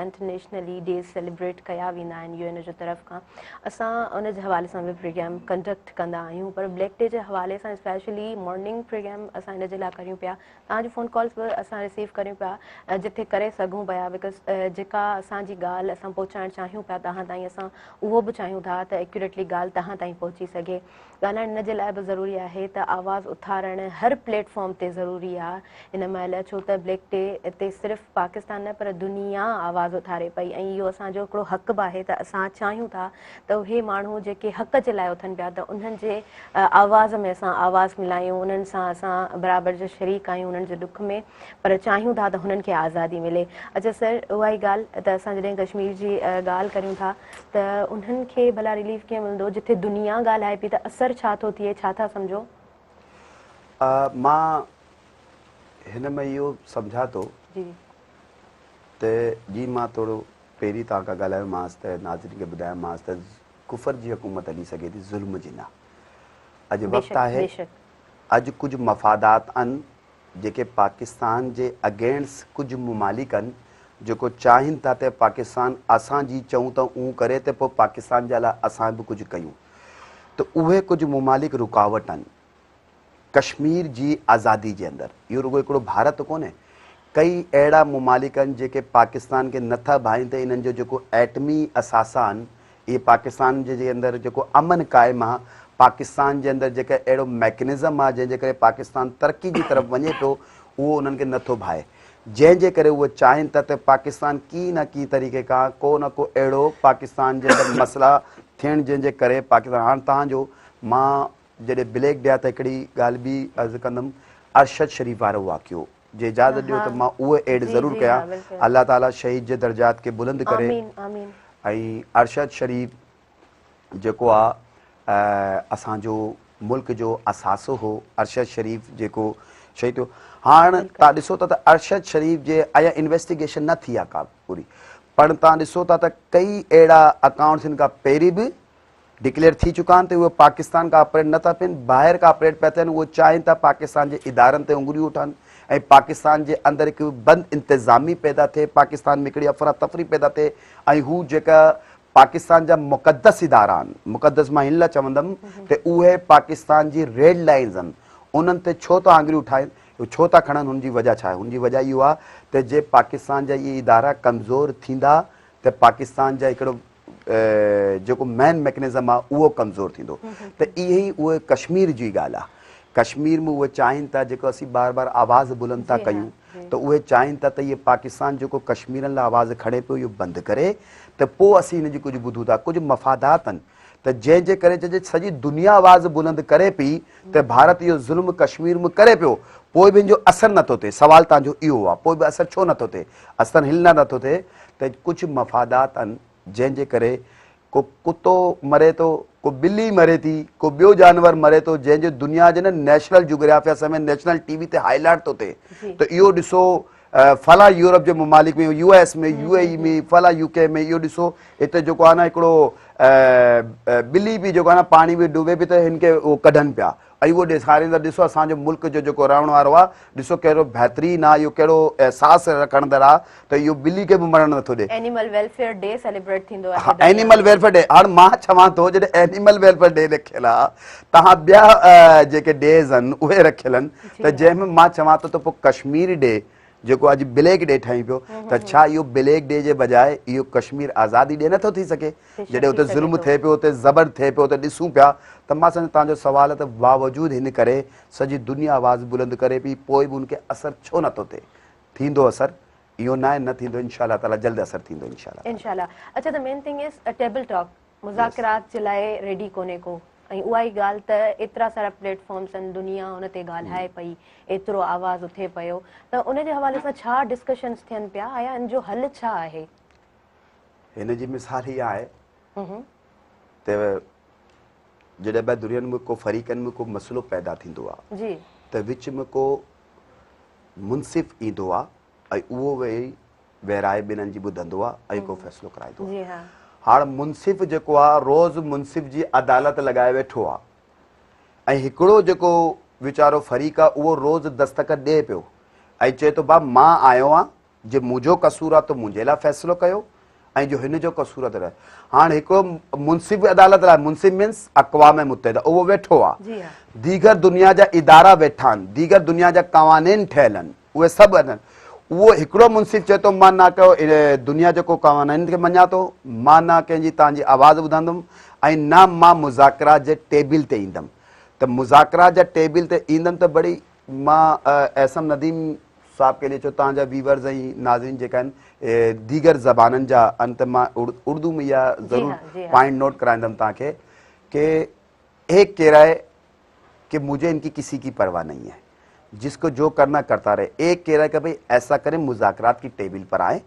इंटरनेशनली डेज़ सेलिब्रेट कया वेंदा आहिनि UN जो तरफ़ खां, असां उन जे हवाले सां बि प्रोग्राम कंडक्ट कंदा आहियूं। पर ब्लैक डे जे हवाले सां स्पेशली मॉर्निंग प्रोग्राम असां इन जे लाइ करियूं पिया, तव्हांजी फ़ोन कॉल्स बि असां रिसीव करियूं पिया जिथे करे सघूं पिया, बिकॉज़ जेका असांजी ॻाल्हि असां पहुचाइणु चाहियूं पिया तव्हां ताईं, असां उहो बि चाहियूं था त एक्यूरेटली ॻाल्हि तव्हां ताईं पहुची सघे। ॻाल्हाइणु इन जे लाइ बि ज़रूरी आहे त आवाज़ु उथारणु हर प्लेटफॉर्म ते ज़रूरी आहे हिन महिल, छो त ब्लैक डे ते सिर्फ़ु पाकिस्तान न पर दुनिया आवाज़ु उथारे पई, ऐं इहो असांजो हिकिड़ो हक़ बि आहे त असां चाहियूं था त उहे माण्हू जेके हक़ जे लाइ उथनि पिया त उन्हनि जे आवाज़ में असां आवाज़ु मिलायूं, उन्हनि सां असां बराबरि जो शरीक आहियूं उन्हनि जे दुख में, पर चाहियूं था त हुननि खे आज़ादी मिले। अच्छा सर, उहा ई ॻाल्हि त असां जॾहिं कश्मीर जी ॻाल्हि करियूं था त उन्हनि खे भला रिलीफ कीअं मिलंदो जिथे दुनिया ॻाल्हाए पई, त असरु छा थो थिए, छा था सम्झो?
मां हिन में इहो सम्झा थो त जीअं मां थोरो पहिरीं तव्हां खां ॻाल्हायोमांसि त नाज़रीन खे ॿुधायोमांसि त कुफर जी हुकूमत हली सघे थी, ज़ुल्म जी न। अॼु वक़्तु आहे, अॼु कुझु मफ़ादात आहिनि जेके पाकिस्तान जे अगेंस्ट कुझु ममालिक आहिनि जेको चाहिनि था त पाकिस्तान असांजी चऊं त उहो करे त पोइ पाकिस्तान जे लाइ असां बि कुझु कयूं, त उहे कुझु ममालिक रुकावट आहिनि कश्मीर जी आज़ादी जे अंदरि। इहो रुगो हिकिड़ो भारत कोन्हे, कई अहिड़ा ममालिक आहिनि जेके पाकिस्तान खे नथा भाइनि त इन्हनि जो जेको एटमी असासा आहिनि, इहे पाकिस्तान जे अंदरि जेको अमन क़ाइमु आहे, पाकिस्तान जे अंदरि जेका अहिड़ो मैकेनिज़म आहे जंहिंजे करे पाकिस्तान तरक़ी जी तरफ़ वञे पियो, उहो उन्हनि खे नथो भाए, जंहिंजे करे उहे चाहिनि था त पाकिस्तान की न की तरीक़े खां को न को अहिड़ो पाकिस्तान जे अंदरि मसइला थियणु जंहिंजे करे पाकिस्तान। हाणे तव्हांजो मां जॾहिं ब्लैक डे आहे त हिकिड़ी ॻाल्हि बि अर्ज़ु कंदुमि, अरशद शरीफ़ वारो वाक़ियो जे इजाज़त ॾियो त मां उहो एड ज़रूरु कयां। अलाह ताला शहीद जे दर्जात खे बुलंद करे। ऐं अरशद शरीफ़ जेको आहे असांजो मुल्क जो असासो हो, अरशद शरीफ़ जेको शहीद थियो। हाणे तव्हां ॾिसो था त अरशद शरीफ़ जे अञा इन्वेस्टिगेशन न थी आहे का पूरी, पर तव्हां ॾिसो था त कई अहिड़ा अकाउंट्स हिन खां पहिरीं बि डिक्लेयर थी चुका आहिनि त उहे पाकिस्तान खां ऑपरेट नथा थियनि, ॿाहिरि खां ऑपरेट पिया थियनि। उहे चाहिनि था पाकिस्तान जे इदारनि ते उंगलियूं उठाइनि ऐं पाकिस्तान जे अंदरि हिकु बंदि इंतिज़ामी पैदा थिए, पाकिस्तान में हिकिड़ी अफ़रा तफ़री पैदा थिए, ऐं हू जेका पाकिस्तान जा मुक़दस इदारा आहिनि, मुक़दस मां हिन लाइ चवंदुमि त उहे पाकिस्तान जी रेड लाइन्स आहिनि, उन्हनि ते छो था आङुरियूं उठाइनि, छो था खणनि, हुनजी वजह छा आहे? हुनजी वजह इहो आहे त जे पाकिस्तान जा इहे इदारा कमज़ोर थींदा त पाकिस्तान जा हिकिड़ो जेको मेन मैकेनिज़म आहे उहो कमज़ोर थींदो। त इहे ई उहे कश्मीर जी ॻाल्हि आहे, कश्मीर में उहे चाहिनि था जेको असीं बार बार आवाज़ बुलंद था कयूं, त उहे चाहिनि था त इहे पाकिस्तान जेको कश्मीरनि लाइ आवाज़ खणे पियो इहो बंदि करे, त पोइ असीं हिन जी कुझु ॿुधूं था। कुझु मफ़ादात आहिनि त जंहिंजे करे जंहिंजे सॼी दुनिया आवाज़ बुलंद करे पई त भारत इहो ज़ुल्म कश्मीर में करे पियो, पोइ बि हिन जो असरु नथो थिए। सवाल तव्हांजो इहो आहे, पोइ बि असरु छो नथो थिए? असरु हिन लाइ नथो थिए त कुझु मफ़ादात आहिनि जंहिंजे करे को कुतो मरे थो, को ॿिली मरे थी, को ॿियो जानवर मरे थो, जंहिंजो दुनिया जे न नेशनल जियोग्राफिया समय नेशनल टीवी ते हाईलाइट थो थिए। त इहो ॾिसो फला यूरोप जे ममालिक में, US में, UAE में, फला UK में, इहो ॾिसो हिते जेको आहे न हिकिड़ो ॿिली बि जेको आहे न पाणी में डुबे बि त हिन खे उहो कढनि पिया, ऐं उहो ॾेखारींदा ॾिसो असांजो मुल्क जो जेको रहण वारो आहे, ॾिसो कहिड़ो बहितरीनु आहे, इहो कहिड़ो एहसासु रखंदड़ आहे त इहो ॿिली खे बि मरणु नथो ॾे।
एनिमल वेलफेयर डे सेलिब्रेट थींदो आहे।
हा, एनिमल वेलफेयर डे। हाणे मां चवां थो जॾहिं एनिमल वेलफेयर डे रखियल आहे, तव्हां ॿिया जेके डेज़ आहिनि उहे रखियल आहिनि, त जंहिंमें मां चवां थो त पोइ कश्मीर डे जेको अॼु ब्लैक डे ठही पियो, त छा इहो ब्लैक डे जे बजाए इहो कश्मीर आज़ादी डे नथो थी सघे? जॾहिं हुते ज़ुल्म थिए पियो, हुते ज़बर थिए पियो, हुते ॾिसूं पिया, त मां सम्झो तव्हांजो सुवाल आहे त बावजूदि हिन करे सॼी दुनिया आवाज़ बुलंद करे पई, पोइ बि उनखे असरु छो नथो थिए? थींदो असरु, इहो न आहे न थींदो, इंशाअल्लाह ताला जल्द असरु थींदो इंशाअल्लाह।
अच्छा, त main thing is table talk, मुज़ाकरात जे लाइ रेडी कोन्हे को, ऐं उहा ई ॻाल्हि त एतिरा सारा प्लेटफॉर्म्स आहिनि, दुनिया उन ते ॻाल्हाए पई, एतिरो आवाज़ उथे पियो, त उन जे हवाले सां छा डिस्कशन्स थियनि पिया या इन जो हल छा आहे?
हिन जी मिसाल इहा आहे त जॾहिं ॿ दुनियनि में को फरीक़नि में को मसइलो पैदा थींदो आहे त विच में को मुनसिफ़ ईंदो आहे ऐं उहो वेही वेराए ॿिन्हनि जी ॿुधंदो आहे ऐं को फ़ैसिलो कराईंदो आहे। हाणे मुनसिफ़ जेको आहे रोज़ मुनसिफ़ जी अदालत लॻाए वेठो आहे ऐं हिकिड़ो जेको वीचारो फरीक़ आहे उहो रोज़ दस्तखत ॾिए पियो ऐं चए थो भाउ मां आयो आहियां, जे मुंहिंजो कसूर आहे त मुंहिंजे लाइ फ़ैसिलो कयो, ऐं जो हिन जो कसूर आहे त रहे। हाणे हिकिड़ो मुंसिफ़ अदालत लाइ, मुंसिफ़ मीन्स अक़वाम मुत्तहिदा, उहो वेठो आहे,
जी हाँ।
दीगर दुनिया जा इदारा वेठा आहिनि, दीगर दुनिया जा क़वानीन ठहियल आहिनि, उहे सभु आहिनि। उहो हिकिड़ो मुंसिफ़ चए थो मां ना कयो दुनिया जेको क़वानीन खे मञा थो, मां ना कंहिंजी तव्हांजी आवाज़ ॿुधंदुमि, ऐं न मां मुज़ाकरात जे टेबिल ते ईंदुमि। त मुज़ाकरात जा टेबिल ते ईंदुमि त बड़ी मां एहसन नदीम साहब के लिए जो तव्हांजा वीवर्स ऐं नाज़रीन जेका आहिनि दीगर ज़बाननि जा अंत मां उर्दू में इहा ज़रूरु पॉइंट नोट कराईंदुमि तव्हांखे कि एक कह रहा है कि मुझे इनकी किसी की परवाह नहीं है, जिसको जो करना करता रहे। एक कह रहा है कि भाई ऐसा करें, मुज़ाकरात की टेबल पर आए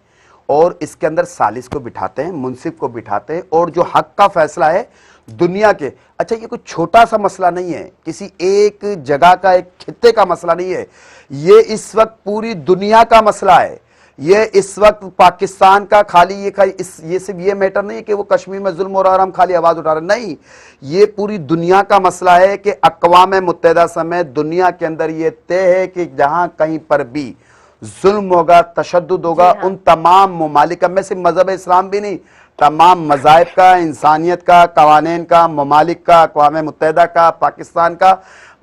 और इसके अंदर सालिस को बिठाते हैं, मुंसिफ को बिठाते हैं, और जो हक का फैसला है दुनिया के, अच्छा ये कोई छोटा सा मसला नहीं है, किसी एक जगह का एक खित्ते का मसला नहीं है, ये इस वक्त पूरी दुनिया का मसला है। ये इस वक्त पाकिस्तान का खाली ये सिर्फ ये मैटर नहीं है कि वो कश्मीर में जुल्म हो रहा है, हम खाली आवाज उठा रहे, नहीं, ये पूरी दुनिया का मसला है कि अक़वाम मुत्तहिदा समेत दुनिया के अंदर ये तय है कि जहां कहीं पर भी जुल्म होगा, तशद्दुद होगा, उन तमाम ममालिक में सिर्फ मजहब इस्लाम भी नहीं, तमाम मज़ाहिब का, इंसानियत का, कवानीन का, ममालिक का, अक़वाम मुत्तहिदा का, पाकिस्तान का,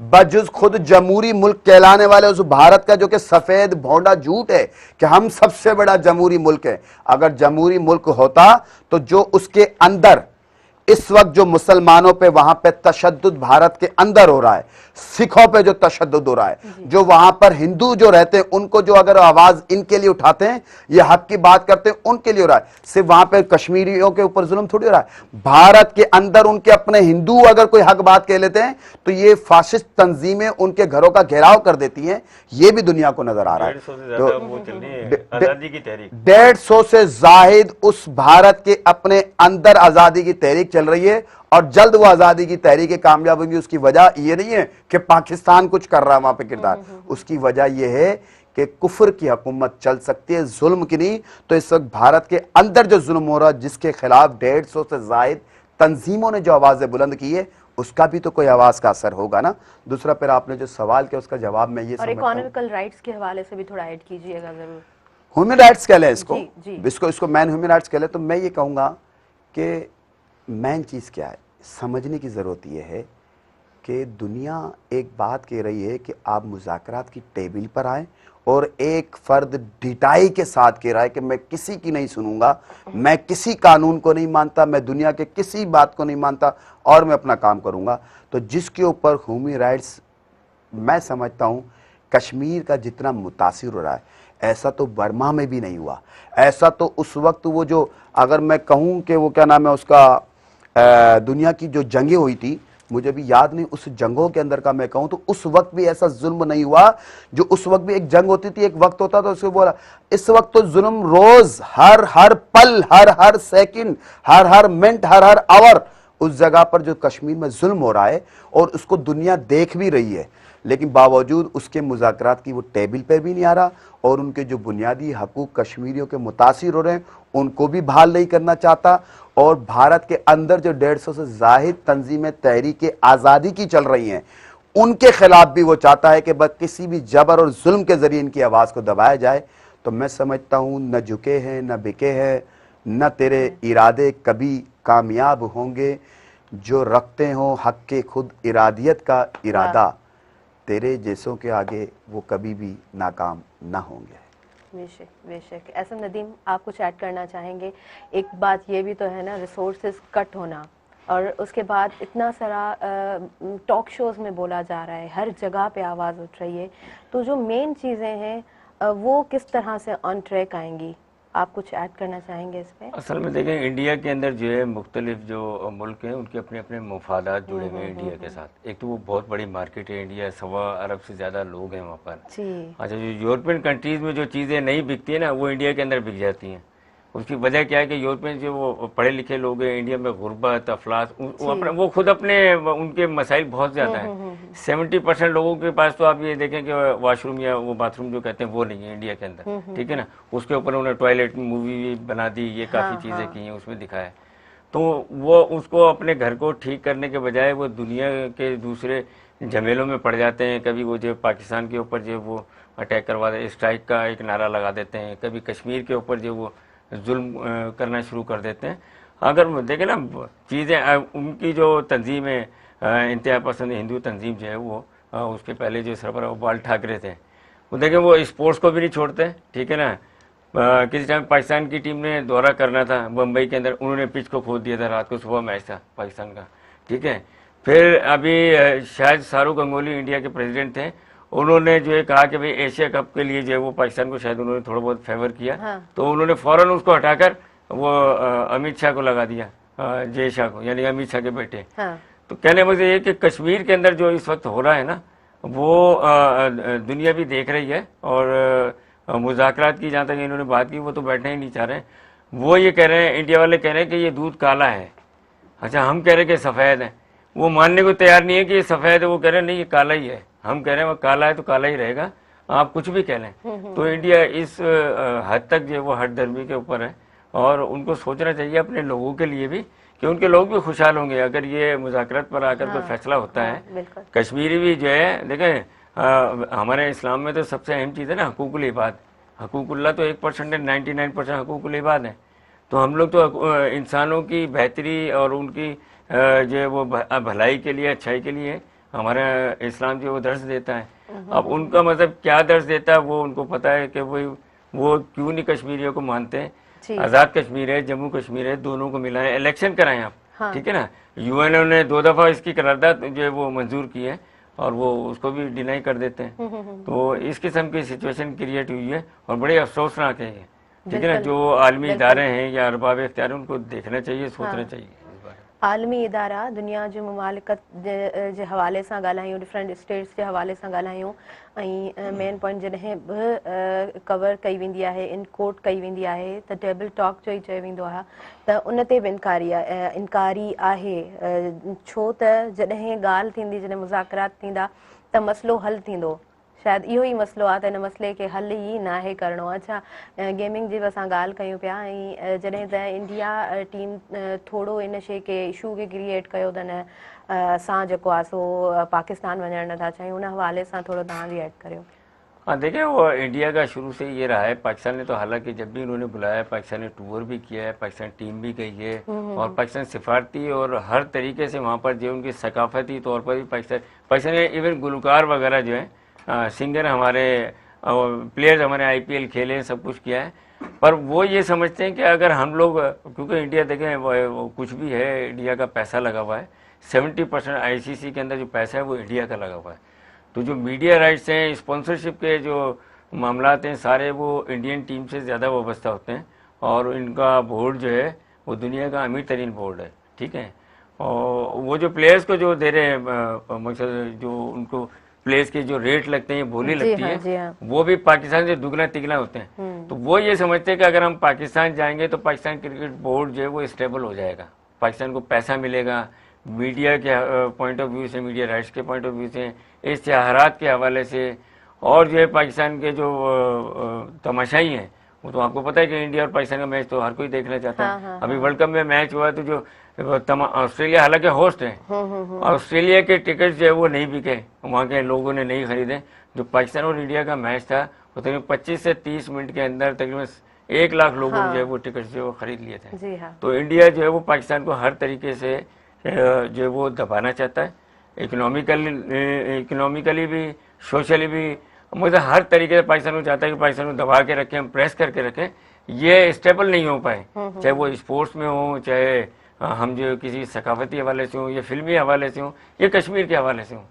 बजुज़ खुद जमहूरी मुल्क कहलाने वाले उस भारत का, जो कि सफ़ेद भौंडा झूठ है कि हम सबसे बड़ा जमहूरी मुल्क है। अगर जमहूरी मुल्क होता तो जो उसके अंदर इस वक्त जो मुसलमानों पे वहां पे तशद्दुद भारत के अंदर हो रहा है, सिखों पे जो तशद्दुद हो रहा है, जो वहां पर हिंदू जो रहते हैं उनको जो अगर आवाज इनके लिए उठाते हैं, ये हक की बात करते हैं, उनके लिए हो रहा है। सिर्फ वहां पे कश्मीरियों के ऊपर जुल्म थोड़ी हो रहा है, भारत के अंदर उनके अपने हिंदू अगर कोई हक बात कह लेते हैं तो ये फाशिस्ट तंजीमें उनके घरों का घेराव कर देती हैं। ये भी दुनिया को नजर आ रहा है। 150 से जाहिद उस भारत के अपने अंदर आजादी की तहरीक चल रही है, और जल्द वो आजादी की तहरीक कामयाब होगी। उसकी वजह ये नहीं है कि पाकिस्तान कुछ कर रहा है वहां पे किरदार, उसकी वजह यह है कि कुफर की हुकूमत चल सकती है, जुल्म की नहीं। तो इस वक्त भारत के अंदर जो जुल्म हो रहा है, जिसके खिलाफ 150 से जाहिद तंजीमों ने जो आवाजें बुलंद की है, उसका भी तो कोई आवाज का असर होगा ना। दूसरा, फिर आपने जो सवाल किया उसका जवाब मैं ये
और इकोनॉमिकल राइट्स के हवाले से भी थोड़ा ऐड कीजिएगा जरूर।
ह्यूमन राइट्स कह लें इसको,
जी,
इसको मैन ह्यूमन राइट्स कह लें, तो मैं ये कहूँगा कि मैन चीज़ क्या है, समझने की ज़रूरत यह है कि दुनिया एक बात कह रही है कि आप मुज़ाकरात की टेबल पर आएँ, और एक फ़र्द डिटाई के साथ कह रहा है कि मैं किसी की नहीं सुनूंगा, मैं किसी कानून को नहीं मानता, मैं दुनिया के किसी बात को नहीं मानता, और मैं अपना काम करूंगा। तो जिसके ऊपर ह्यूमन राइट्स, मैं समझता हूँ कश्मीर का जितना मुतासिर हो रहा है, ऐसा तो बर्मा में भी नहीं हुआ। ऐसा तो उस वक्त वो जो, अगर मैं कहूँ कि वो क्या नाम है उसका, दुनिया की जो जंगें हुई थी, मुझे भी याद नहीं, उस जंगों के अंदर का मैं कहूं तो उस वक्त भी ऐसा जुल्म नहीं हुआ। जो उस वक्त भी एक जंग होती थी, एक वक्त होता था, उसको बोला, इस वक्त तो जुल्म रोज, हर पल, हर सेकंड, हर मिनट, हर आवर उस जगह पर जो कश्मीर में जुल्म हो रहा है, और उसको दुनिया देख भी रही है, लेकिन बावजूद उसके मुज़ाकरात की वो टेबल पर भी नहीं आ रहा, और उनके जो बुनियादी हकूक कश्मीरियों के मुतासिर हो रहे हैं उनको भी बहाल नहीं करना चाहता। और भारत के अंदर जो 150 से जाहिद तंजीमें तहरीक आज़ादी की चल रही हैं, उनके खिलाफ भी वो चाहता है कि बस किसी भी जबर और जुल्म के जरिए इनकी आवाज़ को दबाया जाए। तो मैं समझता हूँ न झुके हैं न बिके हैं, न तेरे इरादे कभी कामयाब होंगे, जो रखते हों हक के खुद इरादियत का इरादा, तेरे जैसों के आगे वो कभी भी नाकाम ना होंगे।
बेशक बेशक। एहसन नदीम, आप कुछ ऐड करना चाहेंगे? एक बात ये भी तो है ना, रिसोर्सेज कट होना, और उसके बाद इतना सारा टॉक शोज़ में बोला जा रहा है, हर जगह पे आवाज़ उठ रही है, तो जो मेन चीज़ें हैं वो किस तरह से ऑन ट्रैक आएंगी? आप कुछ ऐड करना चाहेंगे इस पर?
असल में देखें, इंडिया के अंदर जो है मुख्तलिफ जो मुल्क हैं उनके अपने अपने मफादात जुड़े हुए हैं इंडिया के साथ। एक तो वो बहुत बड़ी मार्केट है इंडिया, 1.25 अरब से ज़्यादा लोग हैं वहाँ पर। अच्छा, जो यूरोपियन कंट्रीज़ में जो चीज़ें नहीं बिकती है ना, वो इंडिया के अंदर बिक जाती हैं। उसकी वजह क्या है कि यूरोपियन जो वो पढ़े लिखे लोग हैं, इंडिया में गुर्बत, अफलास, वो खुद अपने उनके मसाइल बहुत ज़्यादा हैं। 70% लोगों के पास तो आप ये देखें कि वॉशरूम या वो बाथरूम जो कहते हैं वो नहीं है इंडिया के अंदर, ठीक है ना। उसके ऊपर उन्होंने टॉयलेट मूवी भी बना दी, ये काफ़ी चीज़ें की हैं, उसमें दिखाया है। तो वो उसको अपने घर को ठीक करने के बजाय वो दुनिया के दूसरे झमेलों में पड़ जाते हैं। कभी वो जो पाकिस्तान के ऊपर जो वो अटैक करवा दे, स्ट्राइक का एक नारा लगा देते हैं, कभी कश्मीर के ऊपर जो वो जुल्म करना शुरू कर देते हैं। अगर देखें ना चीज़ें, उनकी जो तंजीम है इंतहा पसंद हिंदू तंजीम जो है वो उसके पहले जो सरबराह बाल ठाकरे थे, वो देखें वो स्पोर्ट्स को भी नहीं छोड़ते, ठीक है ना। किसी टाइम पाकिस्तान की टीम ने दौरा करना था बम्बई के अंदर, उन्होंने पिच को खोद दिया था, रात को सुबह मैच था पाकिस्तान का, ठीक है। फिर अभी शायद शाहरुख गंगोली इंडिया के प्रेसिडेंट थे, उन्होंने जो है कहा कि भाई एशिया कप के लिए जो है वो पाकिस्तान को शायद उन्होंने थोड़ा बहुत फेवर किया,
हाँ।
तो उन्होंने फ़ौरन उसको हटाकर वो अमित शाह को लगा दिया, जय शाह को, यानी अमित शाह के बेटे।
हाँ।
तो कहने मुझे ये कि कश्मीर के अंदर जो इस वक्त हो रहा है ना, वो दुनिया भी देख रही है। और मुज़ाकरात की जहाँ तक इन्होंने बात की, वो तो बैठना ही नहीं चाह रहे हैं। वो ये कह रहे हैं, इंडिया वाले कह रहे हैं कि ये दूध काला है, अच्छा हम कह रहे हैं कि सफ़ेद है। वो मानने को तैयार नहीं है कि ये सफ़ेद है, वो कह रहे हैं नहीं ये काला ही है। हम कह रहे हैं वो काला है तो काला ही रहेगा, आप कुछ भी कह लें। तो इंडिया इस हद तक जो वो हठधर्मी के ऊपर है, और उनको सोचना चाहिए अपने लोगों के लिए भी कि उनके लोग भी खुशहाल होंगे अगर ये मुज़ाकरात पर आकर कोई फैसला होता है। कश्मीरी भी जो है देखें, हमारे इस्लाम में तो सबसे अहम चीज़ है ना हकूकुल इबाद। हकूकुल्लाह तो 1% है, 99% हकूकुल इबाद है। तो हम लोग तो इंसानों की बेहतरी और उनकी जो है वो भलाई के लिए, अच्छाई के लिए हमारा इस्लाम जो वो दर्ज देता है। अब उनका मतलब क्या दर्ज देता है वो उनको पता है कि वो क्यों नहीं कश्मीरियों को मानते हैं। आज़ाद कश्मीर है, जम्मू कश्मीर है, दोनों को मिलाएं, इलेक्शन कराएं आप, हाँ। ठीक है ना। यूएनओ ने 2 दफ़ा इसकी करारदाद जो है वो मंजूर की है और वो उसको भी डिनाई कर देते हैं। तो इस किस्म की सिचुएशन क्रिएट हुई है और बड़े अफसोसनाक है ये, ठीक है ना। जो आलमी इदारे हैं या अरबाब इख्तियार उनको देखना चाहिए, सोचना चाहिए।
आलमी इदारा दुनिया जो ममालिकत जे हवाले सां ॻाल्हायूं, डिफरेंट स्टेट्स जे हवाले सां ॻाल्हायूं, ऐं मेन पॉइंट जॾहिं बि कवर कई वेंदी आहे, इन कोट कई वेंदी आहे, त टेबल टॉक जो ई चयो वेंदो आहे, त उन ते बि इनकारी आहे। छो त जॾहिं ॻाल्हि थींदी, जॾहिं मुज़ाकरात थींदा त मसइलो हल थींदो। शायदि इहो ई मसइलो आहे त हिन मसइले खे हल ई न आहे करिणो। अच्छा, गेमिंग जी बि असां ॻाल्हि कयूं पिया, ऐं जॾहिं त इंडिया टीम थोरो इन शइ खे इशू खे क्रिएट कयो त न असां जेको आहे सो पाकिस्तान वञणु नथा चाहियूं, उन हवाले सां थोरो तव्हां बि ऐड करियो।
हाँ देखिए, वो इंडिया का शुरू से ये रहा है। पाकिस्तान ने तो हालांकि जब भी उन्होंने बुलाया, पाकिस्तान ने टूर भी किया है, पाकिस्तान टीम भी गई है और पाकिस्तान सिफारती और हर तरीके से वहाँ पर जो उनकी सकाफती तौर पर भी पाकिस्तान ने इवन गुलकार वगैरह जो है, सिंगर हमारे प्लेयर्स हमारे IPL खेले, सब कुछ किया है। पर वो ये समझते हैं कि अगर हम लोग, क्योंकि इंडिया देखें वो कुछ भी है, इंडिया का पैसा लगा हुआ है, 70% ICC के अंदर जो पैसा है वो इंडिया का लगा हुआ है। तो जो मीडिया राइट्स हैं, स्पॉन्सरशिप के जो मामलात हैं, सारे वो इंडियन टीम से ज़्यादा वाबस्ता होते हैं। और इनका बोर्ड जो है वो दुनिया का अमीर तरीन बोर्ड है, ठीक है। और वो जो प्लेयर्स को जो दे रहे हैं, मकसद जो उनको प्लेयर्स के जो रेट लगते हैं, बोली लगती है, वो भी पाकिस्तान से दुगना तिगना होते हैं। तो वो ये समझते हैं कि अगर हम पाकिस्तान जाएंगे तो पाकिस्तान क्रिकेट बोर्ड जो है वो स्टेबल हो जाएगा, पाकिस्तान को पैसा मिलेगा, मीडिया के पॉइंट ऑफ व्यू से, मीडिया राइट्स के पॉइंट ऑफ व्यू से, इश्तिहारात के हवाले से, और जो है पाकिस्तान के जो तमाशाई हैं, वो तो आपको पता है कि इंडिया और पाकिस्तान का मैच तो हर कोई देखना चाहता है। अभी वर्ल्ड कप में मैच हुआ तो जो ऑस्ट्रेलिया हालांकि होस्ट है, ऑस्ट्रेलिया के टिकट जो है वो नहीं बिके, वहाँ के लोगों ने नहीं खरीदे। जो पाकिस्तान और इंडिया का मैच था वो तकरीबन 25 से 30 मिनट के अंदर तकरीबन 1 लाख लोगों ने जो है वो टिकट जो है वो खरीद लिए थे। तो इंडिया जो है वो पाकिस्तान को हर तरीके से जो है वो दबाना चाहता है, इकोनॉमिकली भी, सोशली भी, मतलब हर तरीके से पाकिस्तान को चाहता है कि पाकिस्तान को दबा के रखें, हम प्रेस करके रखें, ये स्टेबल नहीं हो पाए, चाहे वो स्पोर्ट्स में हो, चाहे हम जो किसी सकाफती हवाले से हो या फिल्मी हवाले से हो या कश्मीर के हवाले से हो।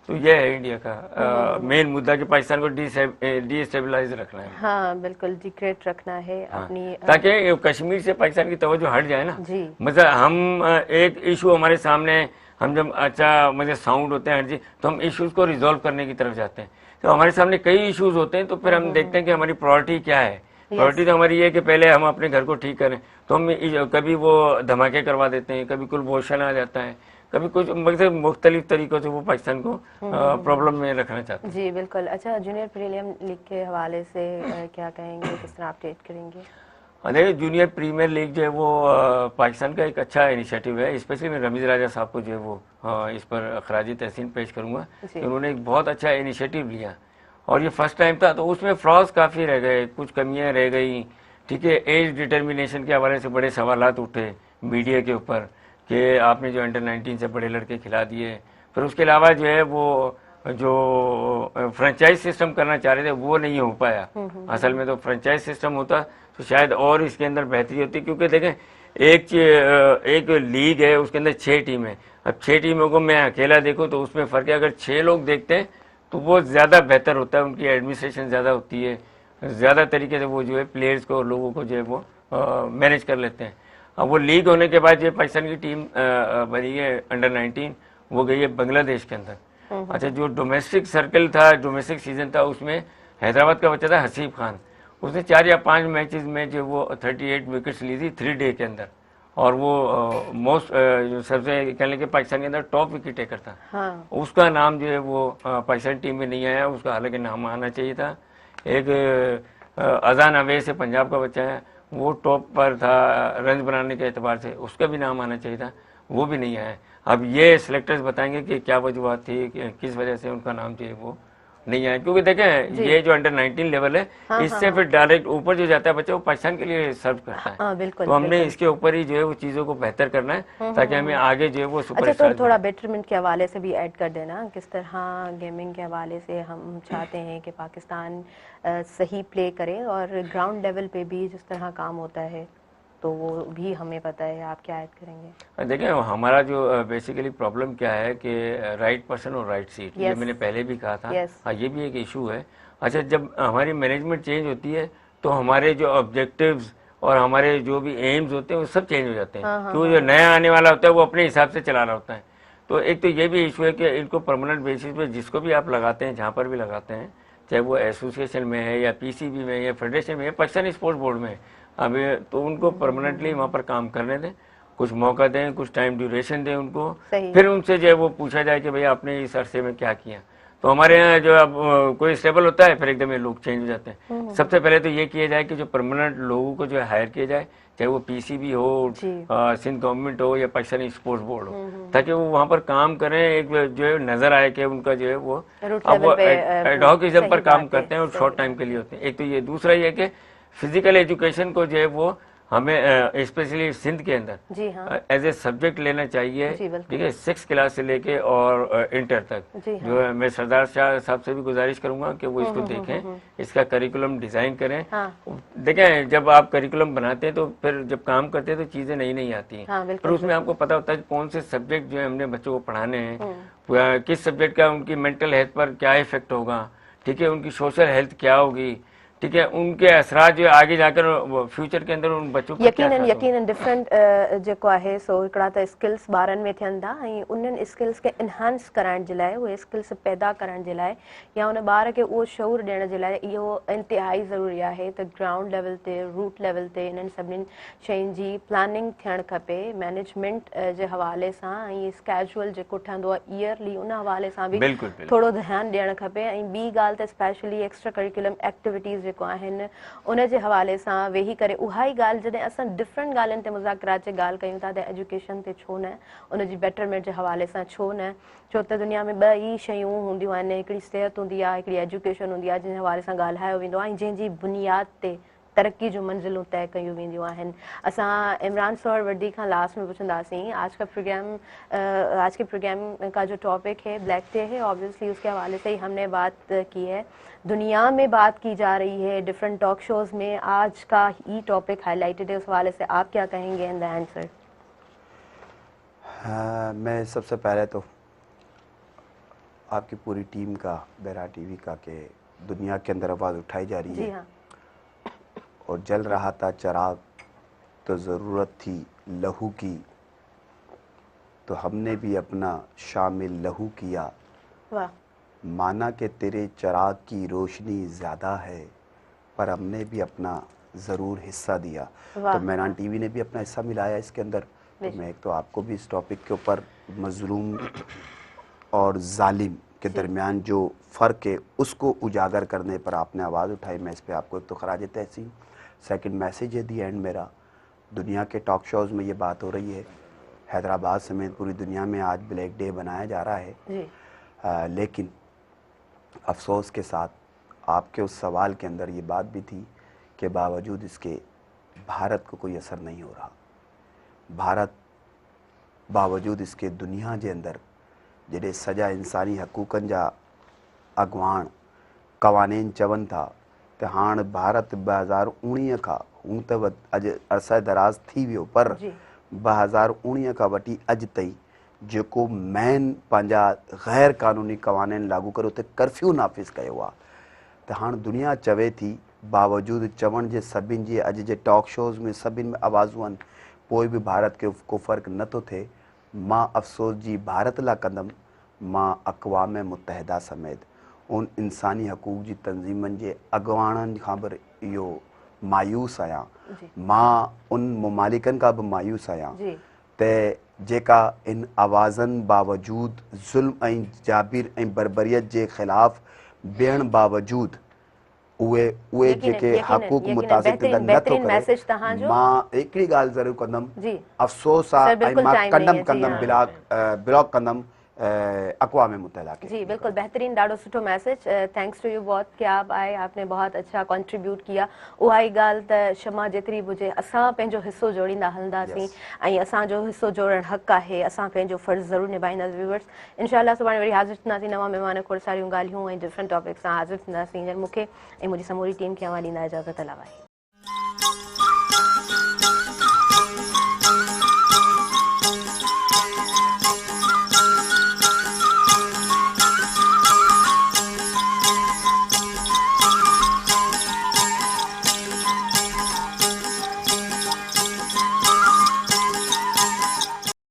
तो ये है इंडिया का मेन मुद्दा कि पाकिस्तान को डिस्टेबलाइज रखना है।
हाँ बिल्कुल, डिक्रेट रखना है अपनी,
ताकि कश्मीर से पाकिस्तान की तवज्जो हट जाए ना। मतलब हम एक इशू हमारे सामने, हम जब अच्छा मुझे साउंड होते हैं हर चीज, तो हम इश्यूज को रिजॉल्व करने की तरफ जाते हैं। तो हमारे सामने कई इश्यूज होते हैं, तो फिर हम देखते हैं कि हमारी प्रायोरिटी क्या है। प्रायोरिटी तो हमारी ये है कि पहले हम अपने घर को ठीक करें। तो हम कभी वो धमाके करवा देते हैं, कभी कुलभूषण आ जाता है, कभी कुछ, मतलब मुख्तलिफ तरीकों से वो पाकिस्तान को प्रॉब्लम में रखना चाहते हैं।
जी बिल्कुल। अच्छा, जूनियर प्रीमियर लीग के हवाले से क्या कहेंगे, किस तरह अपडेट करेंगे?
देखिए जूनियर प्रीमियर लीग जो है वो पाकिस्तान का एक अच्छा इनिशिएटिव है। स्पेशली मैं रमीज़ राजा साहब को जो है वो इस पर खराजी तहसीन पेश करूँगा कि उन्होंने एक बहुत अच्छा इनिशिएटिव लिया और ये फर्स्ट टाइम था। तो उसमें फ्लॉज काफ़ी रह गए, कुछ कमियां रह गई, ठीक है। एज डिटर्मिनेशन के हवाले से बड़े सवालात उठे मीडिया के ऊपर कि आपने जो अंडर 19 से बड़े लड़के खिला दिए। फिर उसके अलावा जो है वो जो फ्रेंचाइज सिस्टम करना चाह रहे थे वो नहीं हो पाया। असल में तो फ्रेंचाइज सिस्टम होता तो शायद और इसके अंदर बेहतरी होती, क्योंकि देखें एक लीग है उसके अंदर 6 टीमें। अब 6 टीमों को मैं अकेला देखूं तो उसमें फ़र्क है। अगर 6 लोग देखते हैं तो वो ज़्यादा बेहतर होता है, उनकी एडमिनिस्ट्रेशन ज़्यादा होती है, ज़्यादा तरीके से वो जो है प्लेयर्स को और लोगों को जो है वो मैनेज कर लेते हैं। अब वो लीग होने के बाद जो पाकिस्तान की टीम बनी है अंडर 19, वो गई है बांग्लादेश के अंदर। अच्छा, जो डोमेस्टिक सर्कल था, डोमेस्टिक सीजन था, उसमें हैदराबाद का बच्चा था हसीब खान, उसने 4 या 5 मैचेस में जो वो 38 विकेट्स ली थी 3 डे के अंदर, और वो मोस्ट जो सबसे कहने के पाकिस्तान के अंदर टॉप विकेट टेकर था।
हाँ।
उसका नाम जो है वो पाकिस्तान टीम में नहीं आया, उसका हालांकि नाम आना चाहिए था। एक अजान अवैस से पंजाब का बच्चा है, वो टॉप पर था रन बनाने के एतबार से, उसका भी नाम आना चाहिए था, वो भी नहीं आया। अब ये सिलेक्टर्स बताएंगे कि क्या वजूहत थी, किस वजह से उनका नाम जो है वो नहीं आया। क्योंकि देखें ये जो अंडर 19 लेवल है, इससे फिर डायरेक्ट ऊपर जो जाता है बच्चा वो पाकिस्तान के लिए सर्व करता है।
बिल्कुल,
तो हमने इसके ऊपर ही जो है वो चीज़ों को बेहतर करना है ताकि हमें आगे जो है वो सुपर।
अच्छा, तो थोड़ा बेटरमेंट के हवाले से भी ऐड कर देना, किस तरह गेमिंग के हवाले से हम चाहते हैं कि पाकिस्तान सही प्ले करे और ग्राउंड लेवल पे भी जिस तरह काम होता है तो वो भी हमें पता है। आप क्या ऐड करेंगे?
देखिए हमारा जो बेसिकली प्रॉब्लम क्या है कि राइट पर्सन और राइट सीट, ये मैंने पहले भी कहा था। हाँ, ये भी एक इशू है। अच्छा, जब हमारी मैनेजमेंट चेंज होती है तो हमारे जो ऑब्जेक्टिव्स और हमारे जो भी एम्स होते हैं वो सब चेंज हो जाते हैं। क्योंकि जो नया आने वाला होता है वो अपने हिसाब से चला रहा होता है। तो एक तो ये भी इशू है कि इनको परमानेंट बेसिस पे जिसको भी आप लगाते हैं, जहाँ पर भी लगाते हैं, चाहे वो एसोसिएशन में है या पीसीबी में या फेडरेशन में है, पाकिस्तानी स्पोर्ट्स बोर्ड में, अब तो उनको परमानेंटली वहाँ पर काम करने दें, कुछ मौका दें, कुछ टाइम ड्यूरेशन दें उनको, फिर उनसे जो है वो पूछा जाए कि भाई आपने इस अरसे में क्या किया। तो हमारे यहाँ जो अब कोई स्टेबल होता है फिर एकदम ये लोग चेंज हो जाते हैं। सबसे पहले तो ये किया जाए कि जो परमानेंट लोगों को जो है हायर किया जाए, चाहे वो पीसीबी हो, सिंध गवर्नमेंट हो या पाकिस्तानी स्पोर्ट्स बोर्ड हो, ताकि वो वहाँ पर काम करें। एक जो है नजर आए कि उनका जो है वो अब वो एडहॉकिज्म पर काम करते हैं और शॉर्ट टाइम के लिए होते हैं। एक तो ये, दूसरा ये कि फिजिकल एजुकेशन को जो है वो हमें स्पेशली सिंध के अंदर एज ए सब्जेक्ट लेना चाहिए, ठीक है, 6 क्लास से लेके और इंटर तक। जो है मैं सरदार शाह साहब से भी गुजारिश करूंगा कि वो इसको देखें, इसका करिकुलम डिजाइन करें। देखें जब आप करिकुलम बनाते हैं तो फिर जब काम करते हैं तो चीजें नई नई आती हैं, फिर उसमें आपको पता होता है कौन से सब्जेक्ट जो है हमने बच्चों को पढ़ाने हैं, किस सब्जेक्ट का उनकी मेंटल हेल्थ पर क्या इफेक्ट होगा, ठीक है, उनकी सोशल हेल्थ क्या होगी, ठीक है, उनके असरात जो आगे जाकर फ्यूचर के अंदर उन बच्चों को
यकीनन डिफरेंट जेको आहे सो हिकिड़ा त स्किल्स ॿारनि में थियनि था ऐं उन्हनि स्किल्स खे इन्हांस करण जे लाइ, उहे स्किल्स पैदा करण जे लाइ या उन ॿार खे उहो शऊर ॾियण जे लाइ इहो इंतिहाई ज़रूरी आहे त ग्राउंड लेवल ते, रूट लेवल ते इन्हनि सभिनीनि शयुनि जी प्लानिंग थियणु खपे मैनेजमेंट जे हवाले सां, ऐं स्केजुअल जेको ठहंदो आहे ईयरली उन हवाले सां बि थोरो ध्यानु ॾियणु खपे। ऐं ॿी ॻाल्हि त स्पेशली एक्स्ट्रा करिकुलम एक्टिविटीज़ जेको आहिनि उन जे हवाले सां वेही करे उहा ई ॻाल्हि जॾहिं असां डिफरेंट ॻाल्हियुनि ते मुज़ाकरात जी ॻाल्हि कयूं था त एजुकेशन ते छो न, उन जी बेटरमेंट जे हवाले सां छो न, छो त दुनिया में 2 ई शयूं हूंदियूं आहिनि, हिकिड़ी सिहत हूंदी आहे, हिकिड़ी एजुकेशन हूंदी आहे, जंहिं हवाले सां ॻाल्हायो वेंदो आहे ऐं जंहिंजी बुनियाद ते तरक्की जो मंजिलूं तय कयूं वेंदियूं आहिनि। असां इमरान सोहरवर्दी खां लास्ट में पुछंदासीं, आज के प्रोग्राम का जो टॉपिक है ब्लैक डे है, ऑब्वियसली उसके हवाले से ही हमने बात की है, दुनिया में बात की जा रही है, डिफरेंट टॉक शोज में आज का ही टॉपिक हाईलाइटेड है, उस हवाले से आप क्या कहेंगे इन द आंसर?
मैं सबसे पहले तो आपकी पूरी टीम का, बेरा टीवी का, के दुनिया के अंदर आवाज़ उठाई जा रही है और जल रहा था चिराग तो ज़रूरत थी लहू की, तो हमने भी अपना शामिल लहू किया, माना कि तेरे चिराग की रोशनी ज़्यादा है पर हमने भी अपना ज़रूर हिस्सा दिया। तो मैनान टीवी ने भी अपना हिस्सा मिलाया इसके अंदर। तो मैं एक तो आपको भी इस टॉपिक के ऊपर मजलूम और जालिम के दरमियान जो फ़र्क है उसको उजागर करने पर आपने आवाज़ उठाई, मैं इस पर आपको एक तो खराज तहसीन। सेकंड मैसेज है दी एंड मेरा, दुनिया के टॉक शोज़ में ये बात हो रही है, हैदराबाद समेत पूरी दुनिया में आज ब्लैक डे बनाया जा रहा है
जी
लेकिन अफसोस के साथ आपके उस सवाल के अंदर ये बात भी थी कि बावजूद इसके भारत को कोई असर नहीं हो रहा। भारत बावजूद इसके दुनिया के अंदर जॾहिं सॼा इंसानी हक़ूक़नि जा अॻुवाण क़वानीन चवनि था त हाणे भारत 2019 खां हूं त अॼु अरसा दराज़ थी वियो पर
जी
2019 खां वठी अॼु ताईं जेको मेन पंहिंजा गैर क़ानूनी क़वानीन लागू करे उते कर्फ्यू नाफ़िज़ कयो आहे त हाणे दुनिया चवे थी बावजूदि चवण जे सभिनि जे अॼु जे टॉक शोज़ में सभिनि में आवाज़ूं आहिनि पोइ बि भारत खे को फ़र्क़ु नथो थिए। मां अफ़सोस जी भारत लाइ कंदमि, मां अक़वाम मुतहदा समेत उन इंसानी हक़ूक़ जी तंज़ीमनि जे अॻुवाणनि खां बि इहो मायूस आहियां, मां उन मुमालिकनि खां बि मायूस आहियां
जी
त जेका इन आवाज़नि बावजूदि ज़ुल्म ऐं जाबिर ऐं बरबरीअत जे ख़िलाफ़ बीहण बावजूदि उहे जेके हक़ूक़ मुतासिर नथो
बेहतरीन
करे।
मैसेज तव्हांजो।
मां हिकिड़ी ॻाल्हि ज़रूरु कंदमि,
जी
अफ़सोस
सर,
आहे ऐं
बिल्कुलु
मां
टाइम नहीं
कंदमि
है, जी
कंदमि
हाँ।
ब्लॉक कंदमि अक़वाम मुतहदा खे।
जी बिल्कुल बेहतरीन, ॾाढो सुठो मैसेज। थैंक्स टू यू बहुत कि आप आए, आपने बहुत अच्छा कंट्रीब्यूट किया। उहा ई ॻाल्हि त क्षमा जेतिरी बि हुजे असां पंहिंजो हिसो जोड़ींदा हलंदासीं ऐं असांजो हिसो जोड़णु हक़ आहे, असां पंहिंजो फ़र्ज़ु ज़रूरु निभाईंदासीं। व्यूअर्स इंशाअल्लाह सुभाणे वरी हाज़िर थींदासीं नवां महिमान खोड़ सारियूं ॻाल्हियूं ऐं डिफरेंट टॉपिक सां हाज़िर थींदासीं। मूंखे ऐं मुंहिंजी समूरी टीम खे अवां ॾींदा इजाज़त। अलावा।